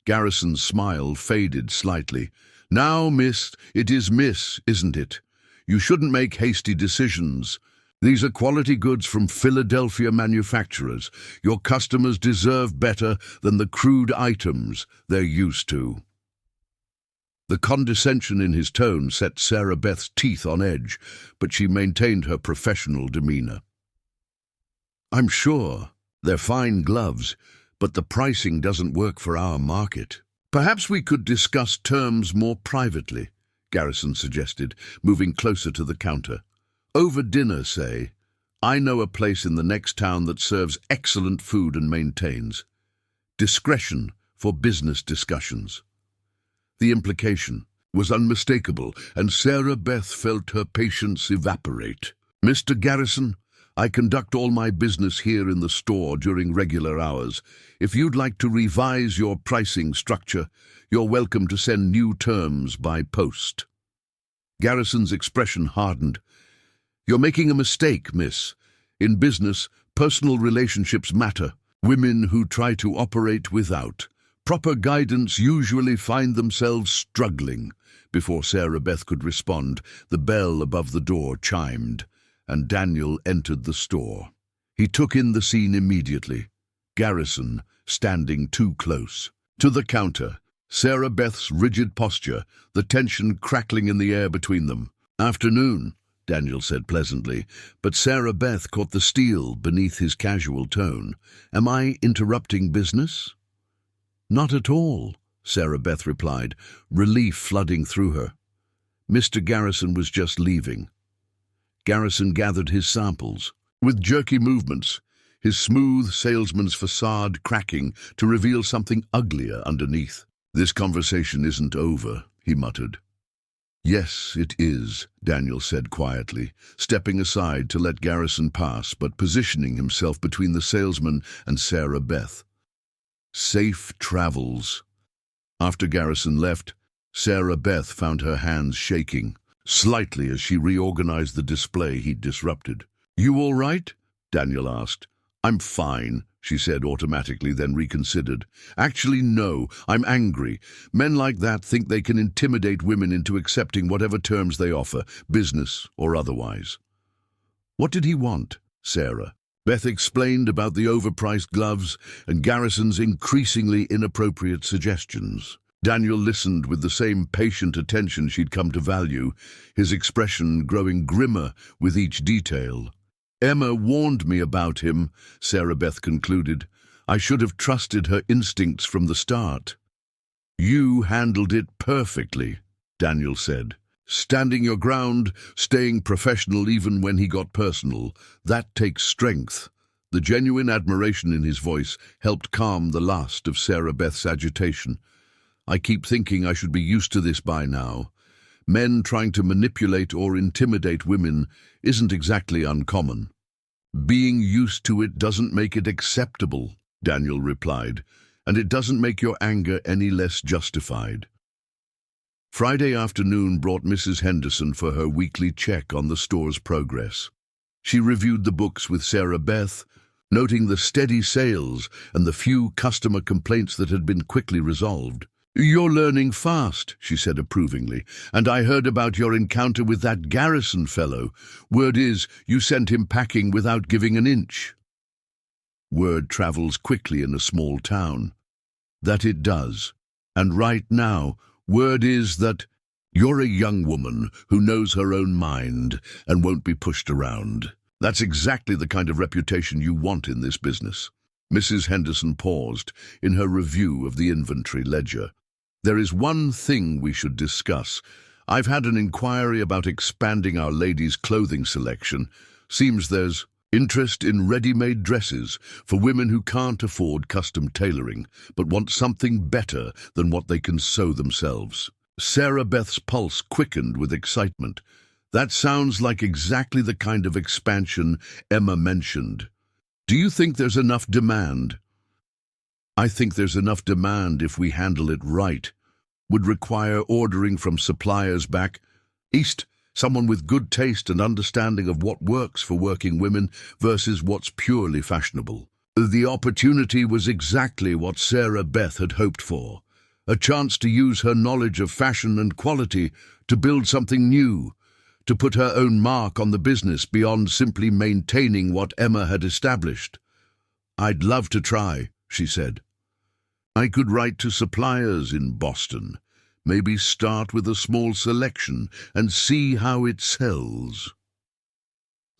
Speaker 1: Garrison's smile faded slightly. "Now, miss, it is miss, isn't it? You shouldn't make hasty decisions. These are quality goods from Philadelphia manufacturers. Your customers deserve better than the crude items they're used to." The condescension in his tone set Sarah Beth's teeth on edge, but she maintained her professional demeanor. "I'm sure they're fine gloves, but the pricing doesn't work for our market. Perhaps we could discuss terms more privately," Garrison suggested, moving closer to the counter. "Over dinner, say. I know a place in the next town that serves excellent food and maintains. Discretion for business discussions." The implication was unmistakable, and Sarah Beth felt her patience evaporate. "Mr. Garrison, I conduct all my business here in the store during regular hours. If you'd like to revise your pricing structure, you're welcome to send new terms by post." Garrison's expression hardened. "You're making a mistake, miss. In business, personal relationships matter. Women who try to operate without proper guidance usually find themselves struggling." Before Sarah Beth could respond, the bell above the door chimed, and Daniel entered the store. He took in the scene immediately, Garrison standing too close. To the counter, Sarah Beth's rigid posture, the tension crackling in the air between them. "Afternoon," Daniel said pleasantly, but Sarah Beth caught the steel beneath his casual tone. "Am I interrupting business?" "Not at all," Sarah Beth replied, relief flooding through her. "Mr. Garrison was just leaving." Garrison gathered his samples. With jerky movements, his smooth salesman's facade cracking to reveal something uglier underneath. "This conversation isn't over," he muttered. "Yes, it is," Daniel said quietly, stepping aside to let Garrison pass, but positioning himself between the salesman and Sarah Beth. "Safe travels." After Garrison left, Sarah Beth found her hands shaking slightly as she reorganized the display he'd disrupted. "You all right?" Daniel asked. "I'm fine," she said automatically, then reconsidered. "Actually, no, I'm angry. Men like that think they can intimidate women into accepting whatever terms they offer, business or otherwise." "What did he want, Sarah?" Beth explained about the overpriced gloves and Garrison's increasingly inappropriate suggestions. Daniel listened with the same patient attention she'd come to value, his expression growing grimmer with each detail. "Emma warned me about him," Sarah Beth concluded. "I should have trusted her instincts from the start." "You handled it perfectly," Daniel said. "Standing your ground, staying professional even when he got personal. That takes strength." The genuine admiration in his voice helped calm the last of Sarah Beth's agitation. "I keep thinking I should be used to this by now. Men trying to manipulate or intimidate women isn't exactly uncommon." "Being used to it doesn't make it acceptable," Daniel replied, "and it doesn't make your anger any less justified." Friday afternoon brought Mrs. Henderson for her weekly check on the store's progress. She reviewed the books with Sarah Beth, noting the steady sales and the few customer complaints that had been quickly resolved. "You're learning fast," she said approvingly, "and I heard about your encounter with that Garrison fellow. Word is, you sent him packing without giving an inch." Word travels quickly in a small town. That it does. And right now, word is that you're a young woman who knows her own mind and won't be pushed around. That's exactly the kind of reputation you want in this business. Mrs. Henderson paused in her review of the inventory ledger. There is one thing we should discuss. I've had an inquiry about expanding our ladies' clothing selection. Seems there's interest in ready-made dresses for women who can't afford custom tailoring, but want something better than what they can sew themselves. Sarah Beth's pulse quickened with excitement. That sounds like exactly the kind of expansion Emma mentioned. Do you think there's enough demand? I think there's enough demand if we handle it right. Would require ordering from suppliers back east, someone with good taste and understanding of what works for working women versus what's purely fashionable. The opportunity was exactly what Sarah Beth had hoped for. A chance to use her knowledge of fashion and quality to build something new, to put her own mark on the business beyond simply maintaining what Emma had established. I'd love to try, she said. I could write to suppliers in Boston, maybe start with a small selection and see how it sells.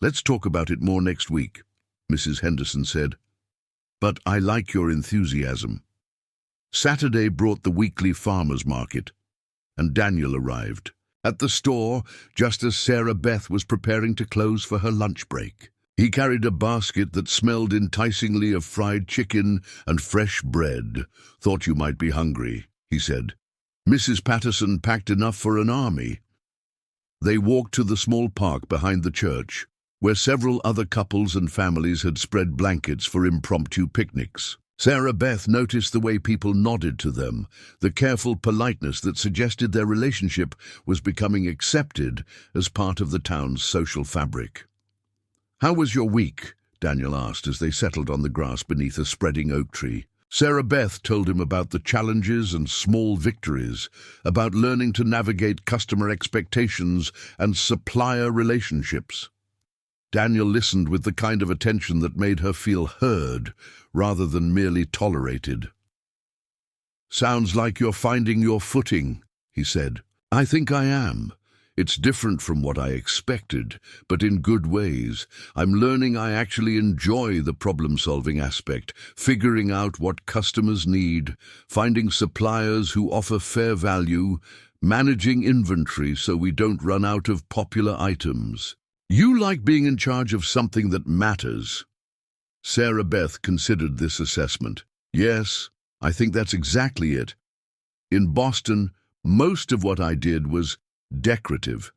Speaker 1: Let's talk about it more next week, Mrs. Henderson said. But I like your enthusiasm. Saturday brought the weekly farmers' market, and Daniel arrived at the store just as Sarah Beth was preparing to close for her lunch break. He carried a basket that smelled enticingly of fried chicken and fresh bread. Thought you might be hungry, he said. Mrs. Patterson packed enough for an army. They walked to the small park behind the church, where several other couples and families had spread blankets for impromptu picnics. Sarah Beth noticed the way people nodded to them, the careful politeness that suggested their relationship was becoming accepted as part of the town's social fabric. How was your week? Daniel asked as they settled on the grass beneath a spreading oak tree. Sarah Beth told him about the challenges and small victories, about learning to navigate customer expectations and supplier relationships. Daniel listened with the kind of attention that made her feel heard rather than merely tolerated. Sounds like you're finding your footing, he said. I think I am. It's different from what I expected, but in good ways. I'm learning I actually enjoy the problem-solving aspect, figuring out what customers need, finding suppliers who offer fair value, managing inventory so we don't run out of popular items. You like being in charge of something that matters. Sarah Beth considered this assessment. Yes, I think that's exactly it. In Boston, most of what I did was decorative.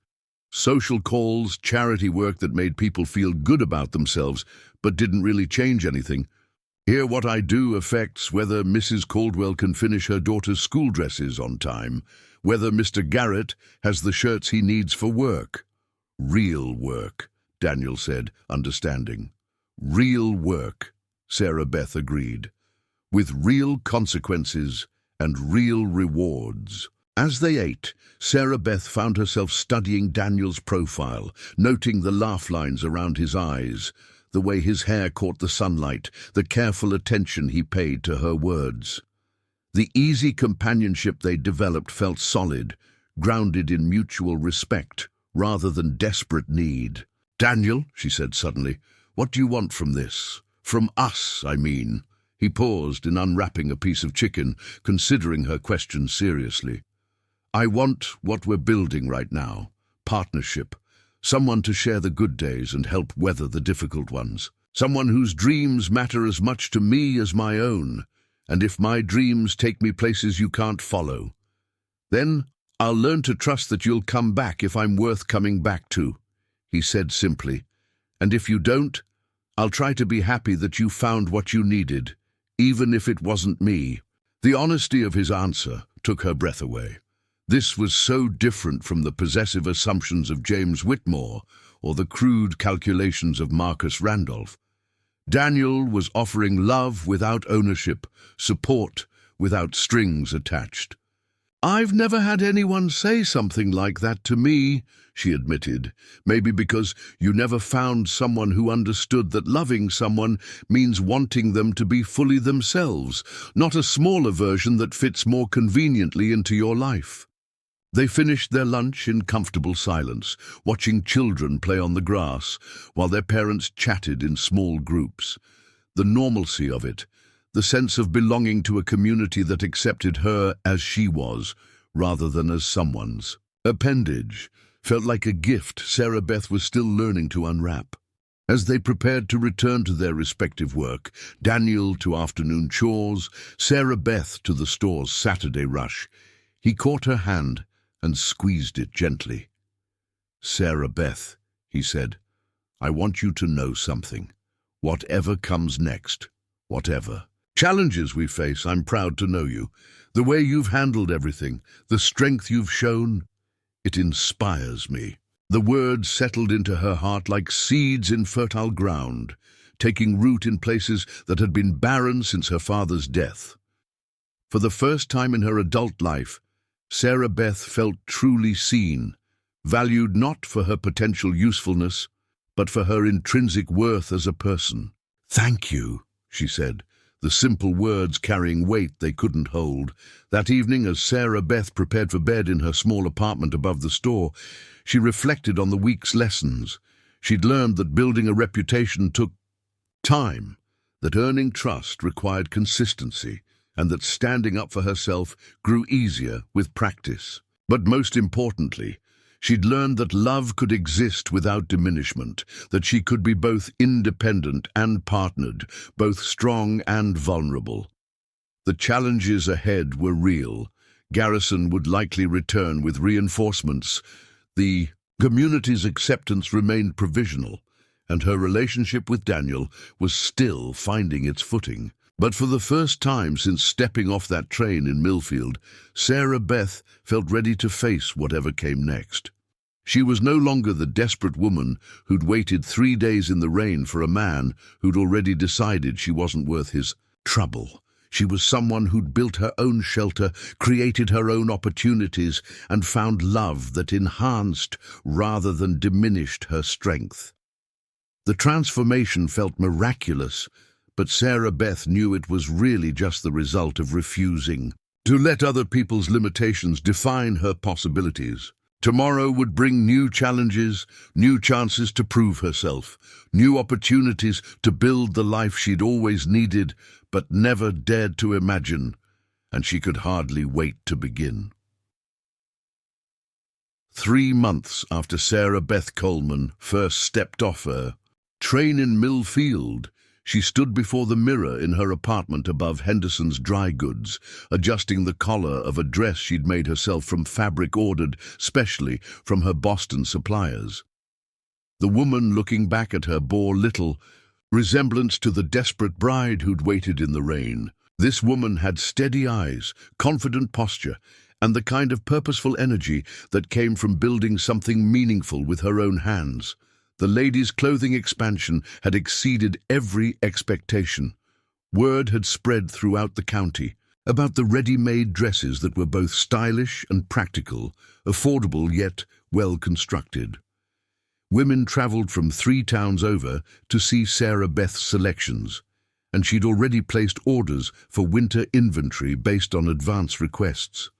Speaker 1: Social calls, charity work that made people feel good about themselves, but didn't really change anything. Here what I do affects whether Mrs. Caldwell can finish her daughter's school dresses on time, whether Mr. Garrett has the shirts he needs for work. Real work, Daniel said, understanding. Real work, Sarah Beth agreed, with real consequences and real rewards. As they ate, Sarah Beth found herself studying Daniel's profile, noting the laugh lines around his eyes, the way his hair caught the sunlight, the careful attention he paid to her words. The easy companionship they developed felt solid, grounded in mutual respect, rather than desperate need. Daniel, she said suddenly, what do you want from this? From us, I mean. He paused in unwrapping a piece of chicken, considering her question seriously. I want what we're building right now. Partnership. Someone to share the good days and help weather the difficult ones. Someone whose dreams matter as much to me as my own. And if my dreams take me places you can't follow, then I'll learn to trust that you'll come back if I'm worth coming back to, he said simply. And if you don't, I'll try to be happy that you found what you needed, even if it wasn't me. The honesty of his answer took her breath away. This was so different from the possessive assumptions of James Whitmore or the crude calculations of Marcus Randolph. Daniel was offering love without ownership, support without strings attached. I've never had anyone say something like that to me, she admitted, maybe because you never found someone who understood that loving someone means wanting them to be fully themselves, not a smaller version that fits more conveniently into your life. They finished their lunch in comfortable silence, watching children play on the grass, while their parents chatted in small groups. The normalcy of it, the sense of belonging to a community that accepted her as she was, rather than as someone's appendage, felt like a gift Sarah Beth was still learning to unwrap. As they prepared to return to their respective work, Daniel to afternoon chores, Sarah Beth to the store's Saturday rush, he caught her hand and squeezed it gently. "Sarah Beth," he said, "I want you to know something. Whatever comes next, whatever challenges we face, I'm proud to know you. The way you've handled everything, the strength you've shown, it inspires me." The words settled into her heart like seeds in fertile ground, taking root in places that had been barren since her father's death. For the first time in her adult life, Sarah Beth felt truly seen, valued not for her potential usefulness, but for her intrinsic worth as a person. "Thank you," she said, the simple words carrying weight they couldn't hold. That evening, as Sarah Beth prepared for bed in her small apartment above the store, she reflected on the week's lessons. She'd learned that building a reputation took time, that earning trust required consistency, and that standing up for herself grew easier with practice. But most importantly, she'd learned that love could exist without diminishment, that she could be both independent and partnered, both strong and vulnerable. The challenges ahead were real. Garrison would likely return with reinforcements. The community's acceptance remained provisional, and her relationship with Daniel was still finding its footing. But for the first time since stepping off that train in Millfield, Sarah Beth felt ready to face whatever came next. She was no longer the desperate woman who'd waited 3 days in the rain for a man who'd already decided she wasn't worth his trouble. She was someone who'd built her own shelter, created her own opportunities, and found love that enhanced rather than diminished her strength. The transformation felt miraculous, but Sarah Beth knew it was really just the result of refusing to let other people's limitations define her possibilities. Tomorrow would bring new challenges, new chances to prove herself, new opportunities to build the life she'd always needed but never dared to imagine, and she could hardly wait to begin. 3 months after Sarah Beth Coleman first stepped off her train in Millfield, she stood before the mirror in her apartment above Henderson's Dry Goods, adjusting the collar of a dress she'd made herself from fabric ordered specially from her Boston suppliers. The woman looking back at her bore little resemblance to the desperate bride who'd waited in the rain. This woman had steady eyes, confident posture, and the kind of purposeful energy that came from building something meaningful with her own hands. The lady's clothing expansion had exceeded every expectation. Word had spread throughout the county about the ready-made dresses that were both stylish and practical, affordable yet well-constructed. Women traveled from 3 towns over to see Sarah Beth's selections, and she'd already placed orders for winter inventory based on advance requests.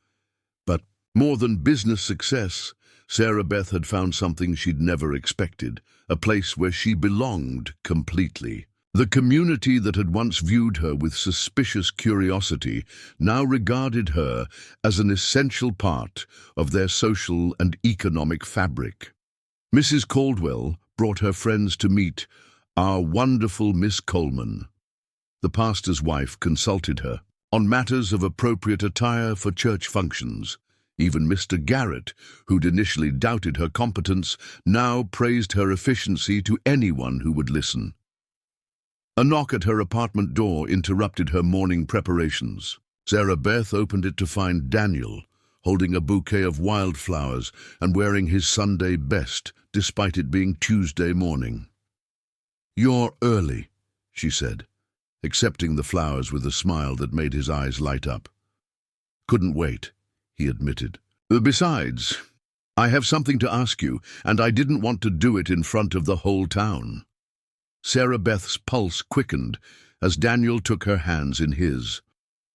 Speaker 1: But more than business success, Sarah Beth had found something she'd never expected, a place where she belonged completely. The community that had once viewed her with suspicious curiosity now regarded her as an essential part of their social and economic fabric. Mrs. Caldwell brought her friends to meet our wonderful Miss Coleman. The pastor's wife consulted her on matters of appropriate attire for church functions. Even Mr. Garrett, who'd initially doubted her competence, now praised her efficiency to anyone who would listen. A knock at her apartment door interrupted her morning preparations. Sarah Beth opened it to find Daniel, holding a bouquet of wildflowers and wearing his Sunday best, despite it being Tuesday morning. "You're early," she said, accepting the flowers with a smile that made his eyes light up. "Couldn't wait," he admitted. "Besides, I have something to ask you, and I didn't want to do it in front of the whole town." Sarah Beth's pulse quickened as Daniel took her hands in his.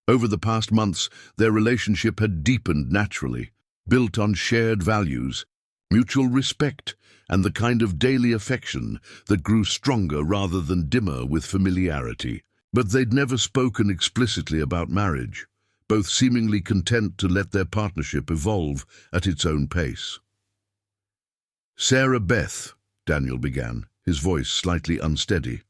Speaker 1: Over the past months, their relationship had deepened naturally, built on shared values, mutual respect, and the kind of daily affection that grew stronger rather than dimmer with familiarity. But they'd never spoken explicitly about marriage, both seemingly content to let their partnership evolve at its own pace. "Sarah Beth," Daniel began, his voice slightly unsteady.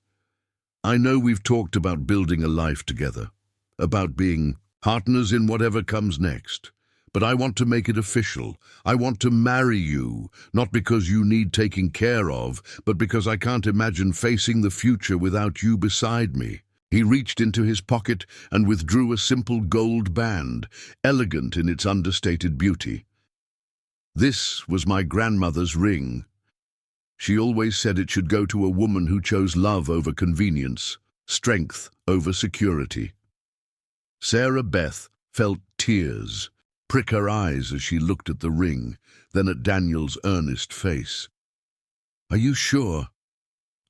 Speaker 1: "I know we've talked about building a life together, about being partners in whatever comes next. But I want to make it official. I want to marry you, not because you need taking care of, but because I can't imagine facing the future without you beside me." He reached into his pocket and withdrew a simple gold band, elegant in its understated beauty. "This was my grandmother's ring. She always said it should go to a woman who chose love over convenience, strength over security." Sarah Beth felt tears prick her eyes as she looked at the ring, then at Daniel's earnest face. "Are you sure?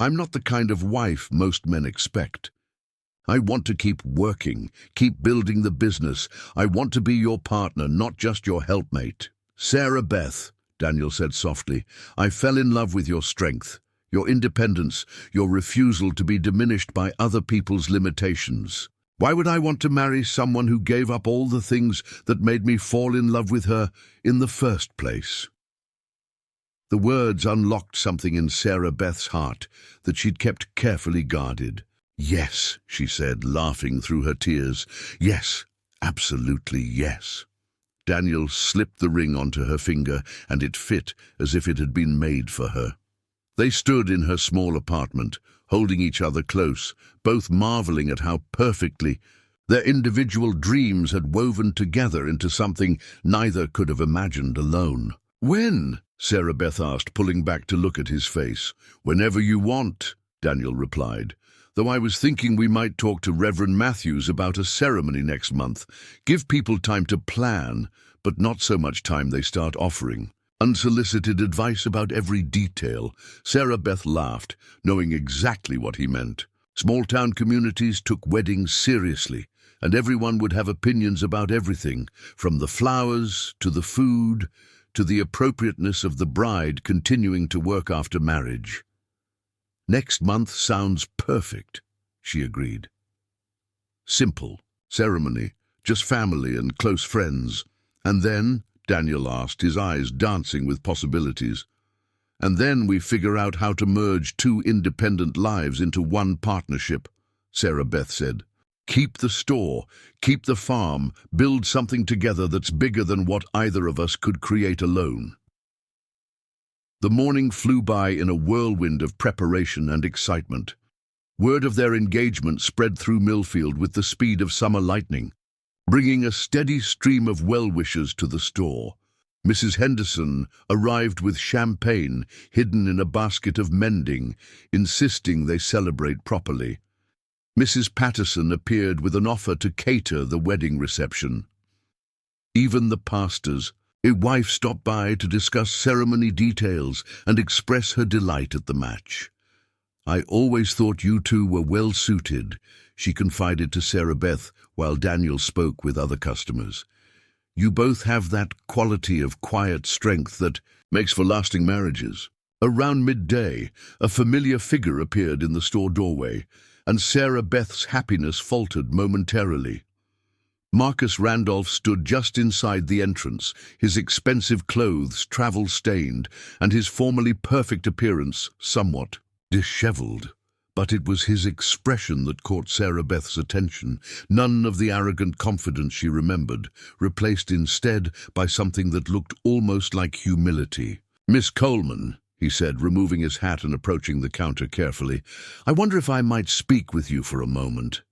Speaker 1: I'm not the kind of wife most men expect. I want to keep working, keep building the business. I want to be your partner, not just your helpmate." "Sarah Beth," Daniel said softly, "I fell in love with your strength, your independence, your refusal to be diminished by other people's limitations. Why would I want to marry someone who gave up all the things that made me fall in love with her in the first place?" The words unlocked something in Sarah Beth's heart that she'd kept carefully guarded. "Yes," she said, laughing through her tears. "Yes, absolutely yes." Daniel slipped the ring onto her finger, and it fit as if it had been made for her. They stood in her small apartment, holding each other close, both marveling at how perfectly their individual dreams had woven together into something neither could have imagined alone. "When?" Sarah Beth asked, pulling back to look at his face. "Whenever you want," Daniel replied. "Though I was thinking we might talk to Reverend Matthews about a ceremony next month. Give people time to plan, but not so much time they start offering unsolicited advice about every detail." Sarah Beth laughed, knowing exactly what he meant. Small-town communities took weddings seriously, and everyone would have opinions about everything, from the flowers to the food to the appropriateness of the bride continuing to work after marriage. "Next month sounds perfect," she agreed. "Simple ceremony, just family and close friends. And then," Daniel asked, his eyes dancing with possibilities, "and then we figure out how to merge two independent lives into one partnership," Sarah Beth said. "Keep the store, keep the farm, build something together that's bigger than what either of us could create alone." The morning flew by in a whirlwind of preparation and excitement. Word of their engagement spread through Millfield with the speed of summer lightning, bringing a steady stream of well-wishers to the store. Mrs. Henderson arrived with champagne hidden in a basket of mending, insisting they celebrate properly. Mrs. Patterson appeared with an offer to cater the wedding reception. Even the pastor's wife stopped by to discuss ceremony details and express her delight at the match. "I always thought you two were well-suited," she confided to Sarah Beth while Daniel spoke with other customers. "You both have that quality of quiet strength that makes for lasting marriages." Around midday, a familiar figure appeared in the store doorway, and Sarah Beth's happiness faltered momentarily. Marcus Randolph stood just inside the entrance, his expensive clothes travel-stained, and his formerly perfect appearance somewhat disheveled. But it was his expression that caught Sarah Beth's attention, none of the arrogant confidence she remembered, replaced instead by something that looked almost like humility. "Miss Coleman," he said, removing his hat and approaching the counter carefully, "I wonder if I might speak with you for a moment."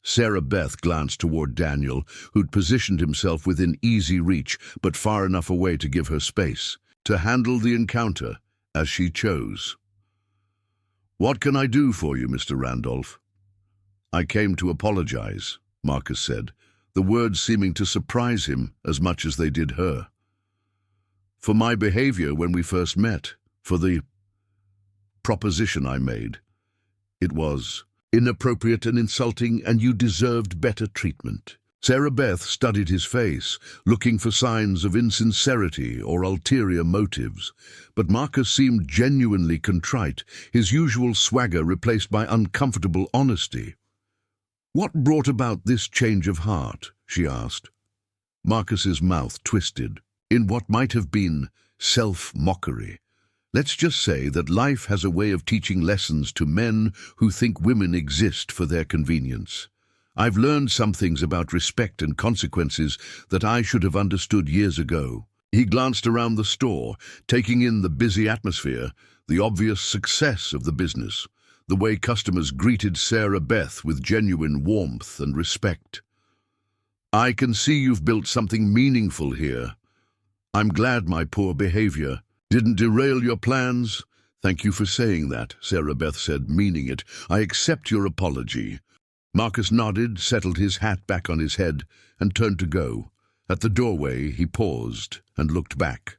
Speaker 1: Sarah Beth glanced toward Daniel, who'd positioned himself within easy reach, but far enough away to give her space to handle the encounter as she chose. "What can I do for you, Mr. Randolph?" "I came to apologize," Marcus said, the words seeming to surprise him as much as they did her. "For my behavior when we first met, for the proposition I made. It was inappropriate and insulting, and you deserved better treatment." Sarah Beth studied his face, looking for signs of insincerity or ulterior motives, but Marcus seemed genuinely contrite, his usual swagger replaced by uncomfortable honesty. "What brought about this change of heart?" she asked. Marcus's mouth twisted, in what might have been self-mockery. "Let's just say that life has a way of teaching lessons to men who think women exist for their convenience. I've learned some things about respect and consequences that I should have understood years ago." He glanced around the store, taking in the busy atmosphere, the obvious success of the business, the way customers greeted Sarah Beth with genuine warmth and respect. "I can see you've built something meaningful here. I'm glad my poor behavior didn't derail your plans." "Thank you for saying that," Sarah Beth said, meaning it. "I accept your apology." Marcus nodded, settled his hat back on his head, and turned to go. At the doorway, he paused and looked back.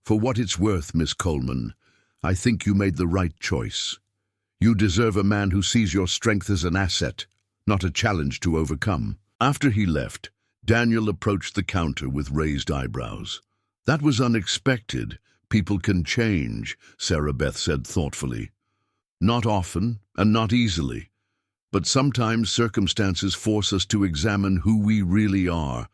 Speaker 1: "For what it's worth, Miss Coleman, I think you made the right choice. You deserve a man who sees your strength as an asset, not a challenge to overcome." After he left, Daniel approached the counter with raised eyebrows. "That was unexpected. People can change," Sarah Beth said thoughtfully. "Not often, and not easily. But sometimes circumstances force us to examine who we really are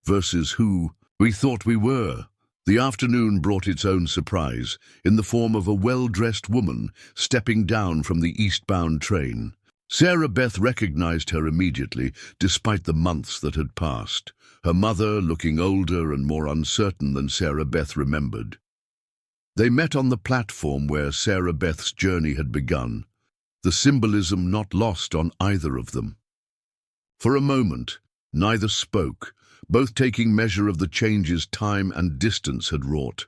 Speaker 1: versus who we thought we were." The afternoon brought its own surprise, in the form of a well-dressed woman stepping down from the eastbound train. Sarah Beth recognized her immediately, despite the months that had passed, her mother looking older and more uncertain than Sarah Beth remembered. They met on the platform where Sarah Beth's journey had begun, the symbolism not lost on either of them. For a moment, neither spoke, both taking measure of the changes time and distance had wrought.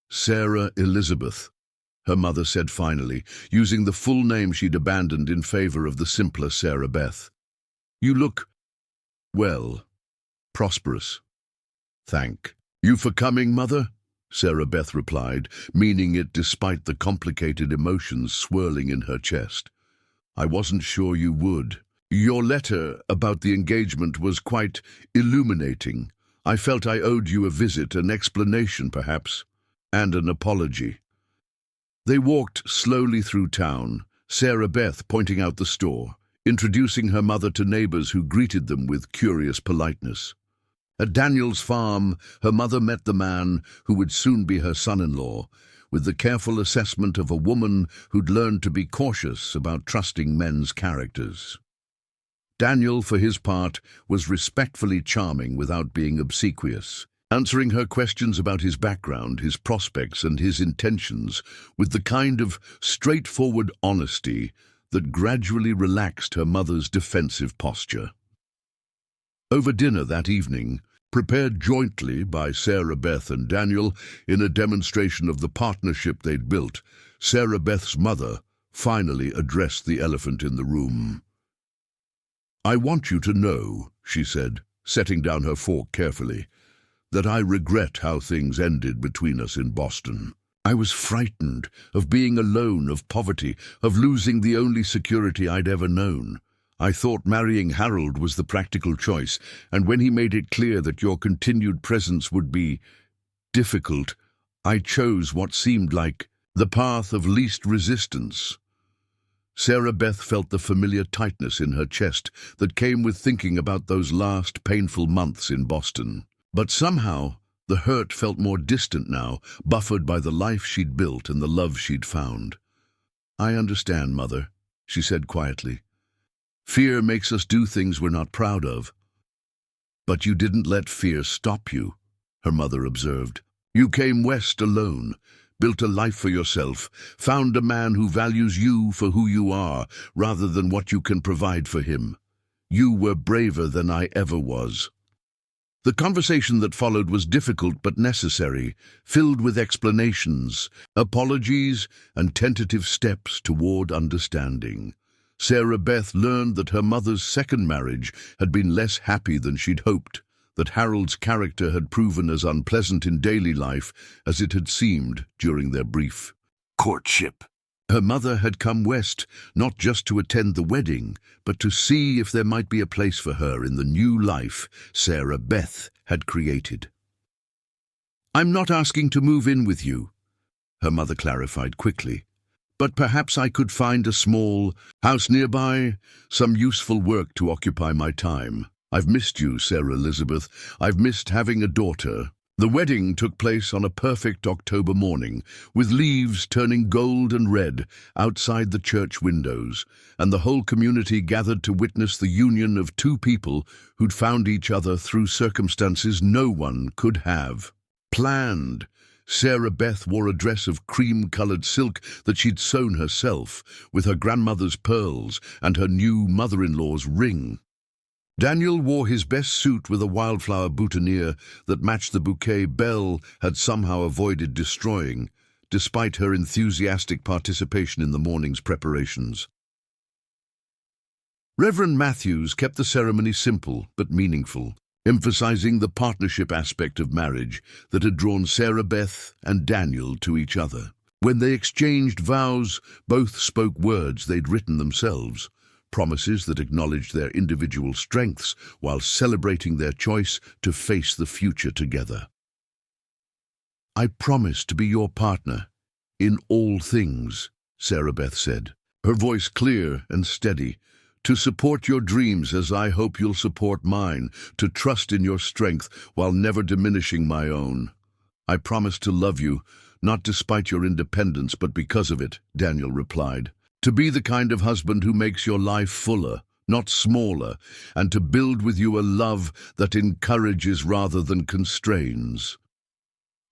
Speaker 1: "Sarah Elizabeth," her mother said finally, using the full name she'd abandoned in favor of the simpler Sarah Beth. "You look, well, prosperous." "Thank you for coming, Mother," Sarah Beth replied, meaning it despite the complicated emotions swirling in her chest. "I wasn't sure you would. Your letter about the engagement was quite illuminating. I felt I owed you a visit, an explanation perhaps, and an apology." They walked slowly through town, Sarah Beth pointing out the store, introducing her mother to neighbors who greeted them with curious politeness. At Daniel's farm, her mother met the man who would soon be her son-in-law, with the careful assessment of a woman who'd learned to be cautious about trusting men's characters. Daniel, for his part, was respectfully charming without being obsequious, answering her questions about his background, his prospects, and his intentions with the kind of straightforward honesty that gradually relaxed her mother's defensive posture. Over dinner that evening, prepared jointly by Sarah Beth and Daniel in a demonstration of the partnership they'd built, Sarah Beth's mother finally addressed the elephant in the room. "I want you to know," she said, setting down her fork carefully, "that I regret how things ended between us in Boston. I was frightened of being alone, of poverty, of losing the only security I'd ever known. I thought marrying Harold was the practical choice, and when he made it clear that your continued presence would be difficult, I chose what seemed like the path of least resistance." Sarah Beth felt the familiar tightness in her chest that came with thinking about those last painful months in Boston. But somehow, the hurt felt more distant now, buffered by the life she'd built and the love she'd found. "I understand, Mother," she said quietly. "Fear makes us do things we're not proud of." "But you didn't let fear stop you," her mother observed. "You came west alone, built a life for yourself, found a man who values you for who you are rather than what you can provide for him. You were braver than I ever was." The conversation that followed was difficult but necessary, filled with explanations, apologies, and tentative steps toward understanding. Sarah Beth learned that her mother's second marriage had been less happy than she'd hoped, that Harold's character had proven as unpleasant in daily life as it had seemed during their brief courtship. Her mother had come west, not just to attend the wedding, but to see if there might be a place for her in the new life Sarah Beth had created. "I'm not asking to move in with you," her mother clarified quickly. "But perhaps I could find a small house nearby, some useful work to occupy my time. I've missed you, Sarah Elizabeth. I've missed having a daughter." The wedding took place on a perfect October morning, with leaves turning gold and red outside the church windows, and the whole community gathered to witness the union of two people who'd found each other through circumstances no one could have planned. Sarah Beth wore a dress of cream-colored silk that she'd sewn herself, with her grandmother's pearls and her new mother-in-law's ring. Daniel wore his best suit with a wildflower boutonniere that matched the bouquet Belle had somehow avoided destroying, despite her enthusiastic participation in the morning's preparations. Reverend Matthews kept the ceremony simple but meaningful, emphasizing the partnership aspect of marriage that had drawn Sarah Beth and Daniel to each other. When they exchanged vows, both spoke words they'd written themselves, promises that acknowledged their individual strengths while celebrating their choice to face the future together. "I promise to be your partner in all things," Sarah Beth said, her voice clear and steady, "to support your dreams as I hope you'll support mine, to trust in your strength while never diminishing my own. I promise to love you, not despite your independence, but because of it," Daniel replied. "To be the kind of husband who makes your life fuller, not smaller, and to build with you a love that encourages rather than constrains."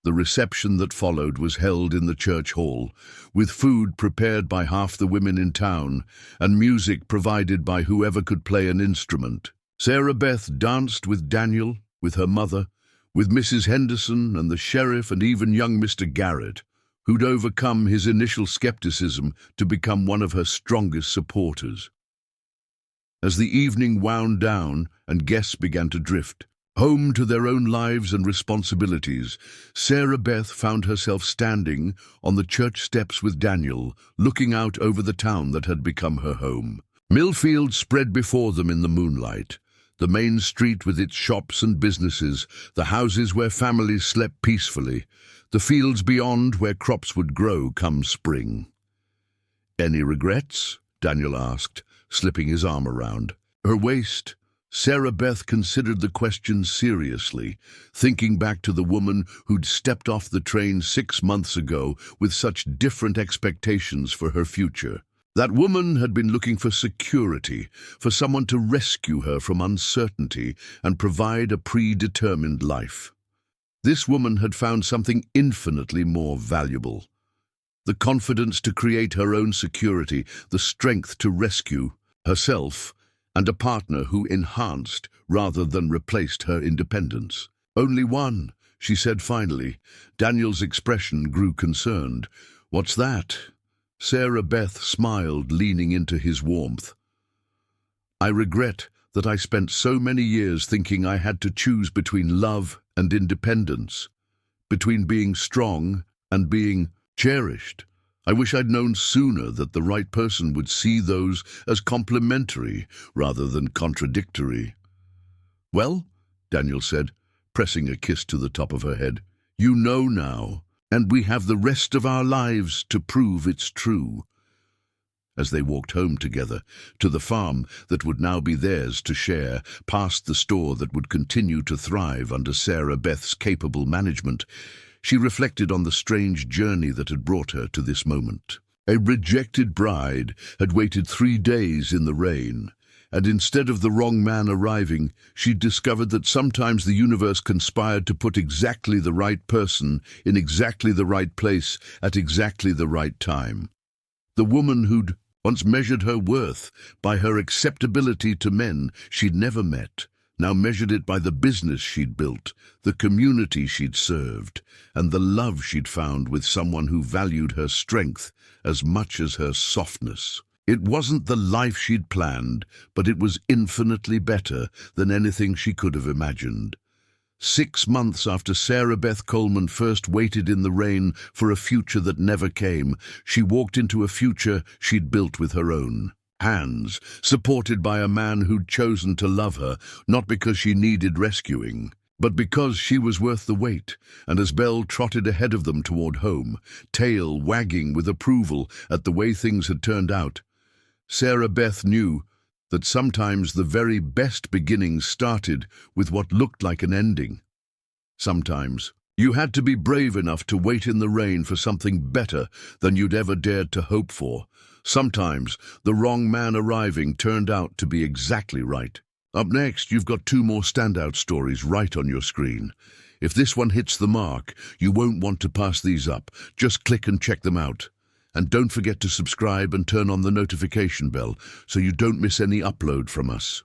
Speaker 1: The reception that followed was held in the church hall, with food prepared by half the women in town and music provided by whoever could play an instrument. Sarah Beth danced with Daniel, with her mother, with Mrs. Henderson and the sheriff, and even young Mr. Garrett, who'd overcome his initial skepticism to become one of her strongest supporters. As the evening wound down and guests began to drift home to their own lives and responsibilities, Sarah Beth found herself standing on the church steps with Daniel, looking out over the town that had become her home. Millfield spread before them in the moonlight, the main street with its shops and businesses, the houses where families slept peacefully, the fields beyond where crops would grow come spring. "Any regrets?" Daniel asked, slipping his arm around her waist. Sarah Beth considered the question seriously, thinking back to the woman who'd stepped off the train 6 months ago with such different expectations for her future. That woman had been looking for security, for someone to rescue her from uncertainty and provide a predetermined life. This woman had found something infinitely more valuable: the confidence to create her own security, the strength to rescue herself, and a partner who enhanced rather than replaced her independence. "Only one," she said finally. Daniel's expression grew concerned. "What's that?" Sarah Beth smiled, leaning into his warmth. "I regret that I spent so many years thinking I had to choose between love and independence, between being strong and being cherished. I wish I'd known sooner that the right person would see those as complementary rather than contradictory." "Well," Daniel said, pressing a kiss to the top of her head, "you know now, and we have the rest of our lives to prove it's true." As they walked home together, to the farm that would now be theirs to share, past the store that would continue to thrive under Sarah Beth's capable management, she reflected on the strange journey that had brought her to this moment. A rejected bride had waited 3 days in the rain, and instead of the wrong man arriving, she'd discovered that sometimes the universe conspired to put exactly the right person in exactly the right place at exactly the right time. The woman who'd once measured her worth by her acceptability to men she'd never met now measured it by the business she'd built, the community she'd served, and the love she'd found with someone who valued her strength as much as her softness. It wasn't the life she'd planned, but it was infinitely better than anything she could have imagined. 6 months after Sarah Beth Coleman first waited in the rain for a future that never came, she walked into a future she'd built with her own hands, supported by a man who'd chosen to love her, not because she needed rescuing, but because she was worth the wait. And as Belle trotted ahead of them toward home, tail wagging with approval at the way things had turned out, Sarah Beth knew that sometimes the very best beginnings started with what looked like an ending. Sometimes you had to be brave enough to wait in the rain for something better than you'd ever dared to hope for. Sometimes the wrong man arriving turned out to be exactly right. Up next, you've got 2 more standout stories right on your screen. If this one hits the mark, you won't want to pass these up. Just click and check them out. And don't forget to subscribe and turn on the notification bell so you don't miss any upload from us.